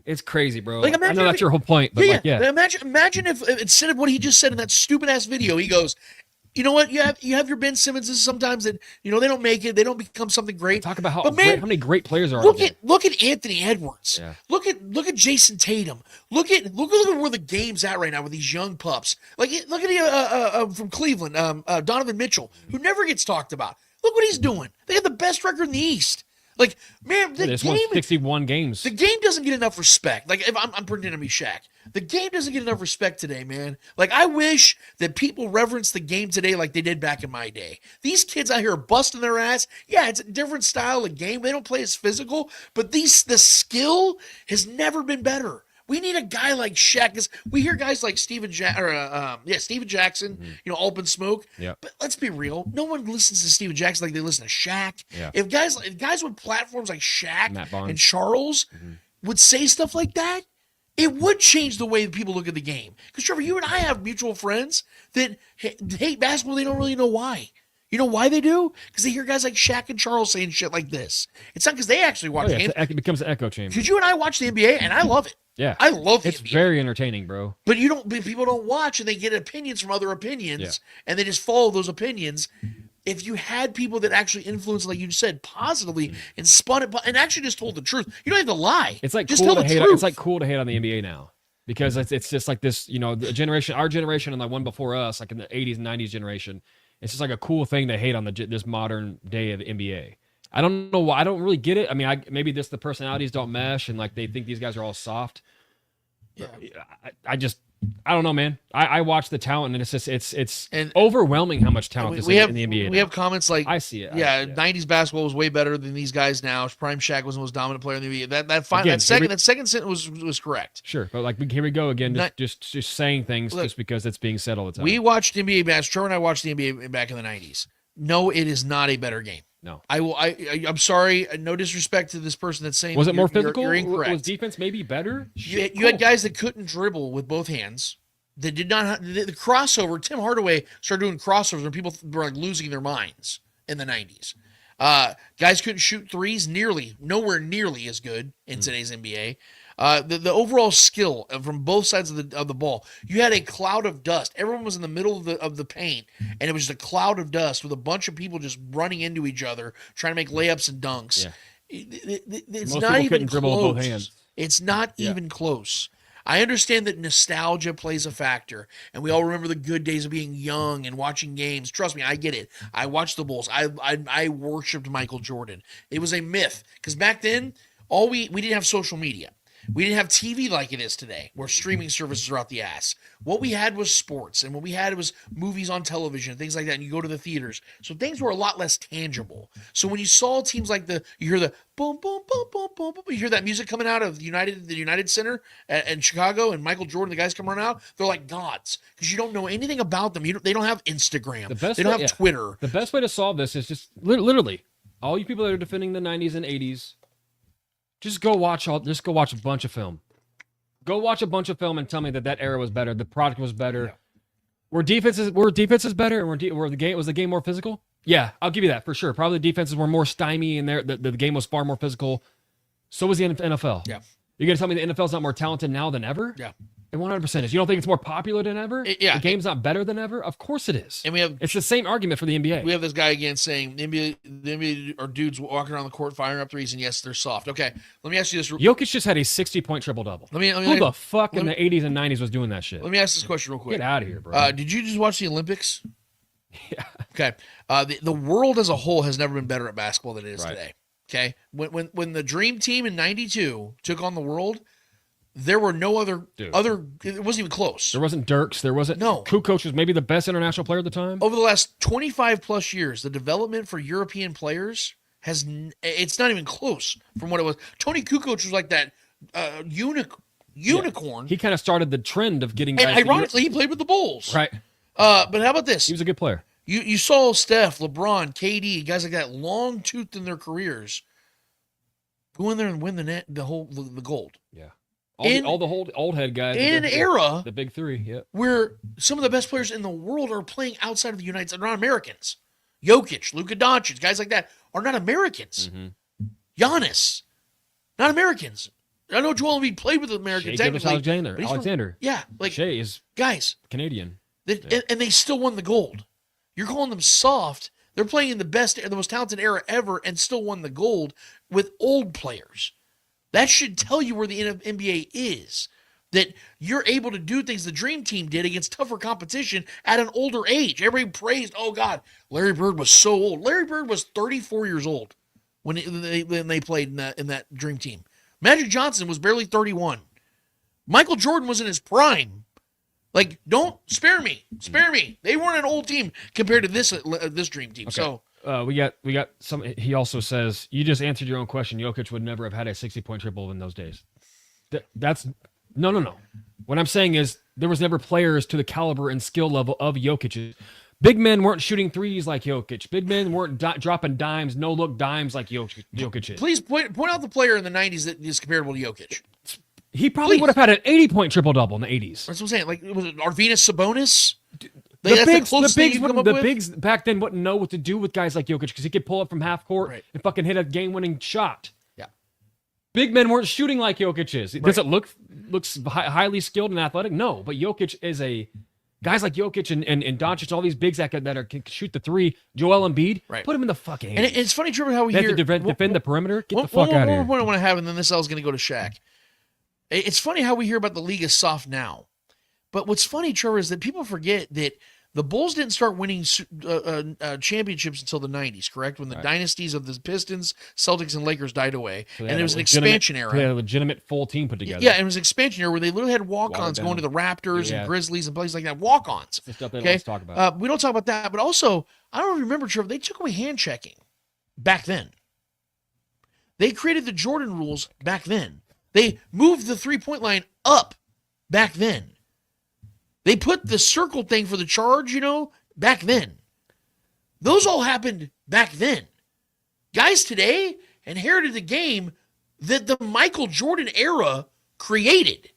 It's crazy, bro. Like, I know that's your whole point, but Imagine if instead of what he just said in that stupid ass video, he goes, you know what? You have your Ben Simmonses sometimes that they don't make it, they don't become something great. Talk about how many great players are. Look at Anthony Edwards. Yeah. Look at Jason Tatum. Look at where the game's at right now with these young pups. Like look at from Cleveland, Donovan Mitchell, who never gets talked about. Look what he's doing. They have the best record in the East. Like, man, the game won 61 games. The game doesn't get enough respect. Like, if I'm pretending to be Shaq, the game doesn't get enough respect today, man. Like, I wish that people reverence the game today like they did back in my day. These kids out here are busting their ass. Yeah, it's a different style of game. They don't play as physical, but the skill has never been better. We need a guy like Shaq. Because we hear guys like Steven Jackson, Up in Smoke. Yeah. But let's be real. No one listens to Steven Jackson like they listen to Shaq. Yeah. If guys with platforms like Shaq and Charles would say stuff like that, it would change the way that people look at the game. Because, Trevor, you and I have mutual friends that hate basketball. They don't really know why. You know why they do? Because they hear guys like Shaq and Charles saying shit like this. It's not because they actually watch the game. It becomes an echo chamber. Because you and I watch the NBA, and I love it. Yeah, I love the It's NBA. very entertaining, bro. But people don't watch, and they get opinions from other opinions, and they just follow those opinions. If you had people that actually influenced, like you said, positively and spun it and actually just told the truth, you don't have to lie. It's like just cool tell to the hate. truth. It's like cool to hate on the NBA now because it's just like this. The generation, our generation, and the one before us, like in the 80s and 90s generation. It's just like a cool thing to hate on this modern day of the NBA. I don't know why. I don't really get it. I mean, maybe the personalities don't mesh, and like they think these guys are all soft. Yeah. I don't know, man. I watch the talent, and it's overwhelming how much talent is in the NBA. We have comments like, I see it. Yeah, 90s basketball was way better than these guys now. Prime Shaq was the most dominant player in the NBA. That second sentence was correct. Sure, but like here we go again, just saying things just because it's being said all the time. We watched NBA basketball. Trevor and I watched the NBA back in the 90s. No, it is not a better game. No, I'm sorry. No disrespect to this person that's saying. Was it more physical? You're incorrect. Was defense maybe better? You had guys that couldn't dribble with both hands. That did not the crossover. Tim Hardaway started doing crossovers when people were like losing their minds in the 90s. Guys couldn't shoot threes nowhere nearly as good in today's NBA. The overall skill from both sides of the ball. You had a cloud of dust. Everyone was in the middle of the paint, and it was just a cloud of dust with a bunch of people just running into each other, trying to make layups and dunks. Yeah. It's Most not people even couldn't dribble with close. both hands. It's not even close. I understand that nostalgia plays a factor, and we all remember the good days of being young and watching games. Trust me, I get it. I watched the Bulls. I worshipped Michael Jordan. It was a myth because back then, we didn't have social media. We didn't have TV like it is today, where streaming services are out the ass. What we had was sports, and what we had was movies on television, things like that, and you go to the theaters. So things were a lot less tangible. So when you saw teams like you hear the boom, boom, boom, boom, boom, boom, you hear that music coming out of the United Center in Chicago, and Michael Jordan, the guys come running out, they're like gods, because you don't know anything about them. They don't have Instagram. They don't have Twitter. The best way to solve this is just literally, all you people that are defending the 90s and 80s, just go watch a bunch of film. Go watch a bunch of film and tell me that era was better. The product was better. Yeah. Were defenses better, and was the game more physical? Yeah, I'll give you that for sure. Probably the defenses were more stymie, and the game was far more physical. So was the NFL. Yeah. You're gonna tell me the NFL's not more talented now than ever? Yeah. It 100% is. You don't think it's more popular than ever? Yeah. The game's not better than ever? Of course it is. And it's the same argument for the NBA. We have this guy again saying the NBA are dudes walking around the court firing up threes, and yes, they're soft. Okay, let me ask you this. Jokic just had a 60-point triple-double. Who the fuck in the 80s and 90s was doing that shit? Let me ask this question real quick. Get out of here, bro. Did you just watch the Olympics? Yeah. Okay. The world as a whole has never been better at basketball than it is today. Okay. When the Dream Team in '92 took on the world, there were no other. It wasn't even close. There wasn't Dirks. There wasn't. No. Kukoc was maybe the best international player at the time. Over the last 25 plus years, the development for European players it's not even close from what it was. Tony Kukoc was like that unicorn. Yeah. He kind of started the trend of getting guys. And ironically, he played with the Bulls. Right. But how about this? He was a good player. You saw Steph, LeBron, KD, guys like that, long toothed in their careers, go in there and win the gold. Yeah. All the old head guys. In an era. The big three, yeah. Where some of the best players in the world are playing outside of the United States. They're not Americans. Jokic, Luka Doncic, guys like that are not Americans. Mm-hmm. Giannis, not Americans. I know Joel Embiid played with Americans. Alexander. Yeah. Like Shea is guys. Canadian. And they still won the gold. You're calling them soft. They're playing in the most talented era ever and still won the gold with old players. That should tell you where the NBA is. That you're able to do things the Dream Team did against tougher competition at an older age. Everybody praised, oh God, Larry Bird was so old. Larry Bird was 34 years old when they played in that Dream Team. Magic Johnson was barely 31. Michael Jordan was in his prime. Like, don't spare me. Spare me. They weren't an old team compared to this Dream Team. Okay. So we got some. He also says you just answered your own question. Jokic would never have had a 60-point triple in those days. That's no. What I'm saying is there was never players to the caliber and skill level of Jokic. Big men weren't shooting threes like Jokic. Big men weren't dropping dimes, no look dimes like Jokic is. Please point out the player in the 90s that is comparable to Jokic. He probably would have had an 80-point triple-double in the 80s. That's what I'm saying. Like, was it Arvinas Sabonis? The bigs back then wouldn't know what to do with guys like Jokic because he could pull up from half court and fucking hit a game-winning shot. Yeah. Big men weren't shooting like Jokic is. Does it looks highly skilled and athletic? No, but Jokic is guys like Jokic and Doncic, all these bigs that can shoot the three. Joel Embiid, put him in the fucking. And it's funny, Trevor, how we hear have to defend the perimeter. Get the fuck out of here. One point I want to have, and then this is going to go to Shaq. It's funny how we hear about the league is soft now. But what's funny, Trevor, is that people forget that the Bulls didn't start winning championships until the 90s, correct? When the dynasties of the Pistons, Celtics, and Lakers died away. So and it was an expansion era. They had a legitimate full team put together. Yeah, it was an expansion era where they literally had walk-ons going to the Raptors and Grizzlies and places like that. Walk-ons. The stuff they don't talk about. We don't talk about that. But also, I don't remember, Trevor, they took away hand checking back then. They created the Jordan rules back then. They moved the three-point line up back then. They put the circle thing for the charge, back then. Those all happened back then. Guys today inherited the game that the Michael Jordan era created.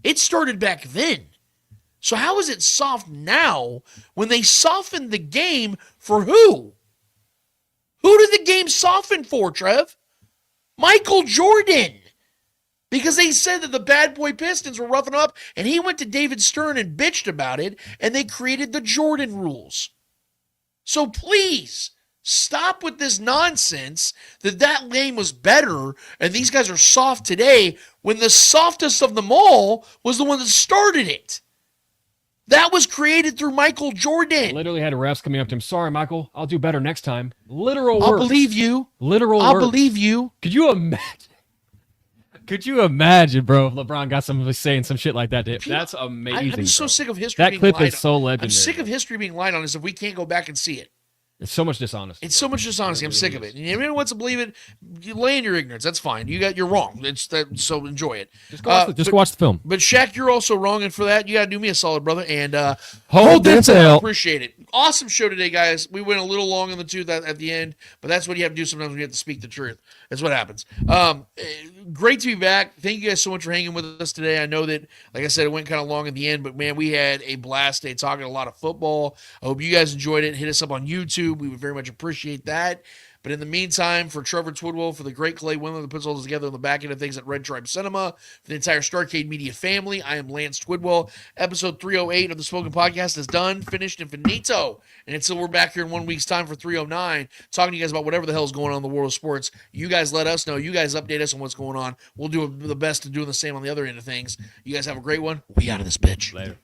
It started back then. So how is it soft now when they softened the game for who? Who did the game soften for, Trev? Michael Jordan. Because they said that the bad boy Pistons were roughing up, and he went to David Stern and bitched about it, and they created the Jordan rules. So please, Stop with this nonsense that game was better and these guys are soft today when the softest of them all was the one that started it. That was created through Michael Jordan. Literally had refs coming up to him. Sorry, Michael. I'll do better next time. Literal I'll words. believe you. Literal I'll words. believe you. Could you imagine? Could you imagine, bro, if LeBron got somebody saying some shit like that to him? That's amazing. I'm so bro. sick of history That being clip lied is so on. legendary. I'm sick of history being lied on as if we can't go back and see it. It's so much dishonesty. It's so much dishonesty. I'm sick of it. And anyone wants to believe it, you lay in your ignorance. That's fine. You're wrong. So enjoy it. Just go watch the film. But Shaq, you're also wrong, and for that, you got to do me a solid, brother. And hold this out. Appreciate it. Awesome show today, guys. We went a little long in the tooth at the end, but that's what you have to do sometimes when you have to speak the truth. That's what happens. Great to be back. Thank you guys so much for hanging with us today. I know that, like I said, it went kind of long at the end, but man, we had a blast day talking a lot of football. I hope you guys enjoyed it. Hit us up on YouTube. We would very much appreciate that. But in the meantime, for Trevor Twidwell, for the great Clay Windler that puts all this together on the back end of things at Red Tribe Cinema, for the entire Starcade Media family, I am Lance Twidwell. Episode 308 of the Spoken Podcast is done, finished, and finito. And until we're back here in 1 week's time for 309, talking to you guys about whatever the hell is going on in the world of sports, you guys let us know. You guys update us on what's going on. We'll do the best to doing the same on the other end of things. You guys have a great one. We out of this bitch. Later.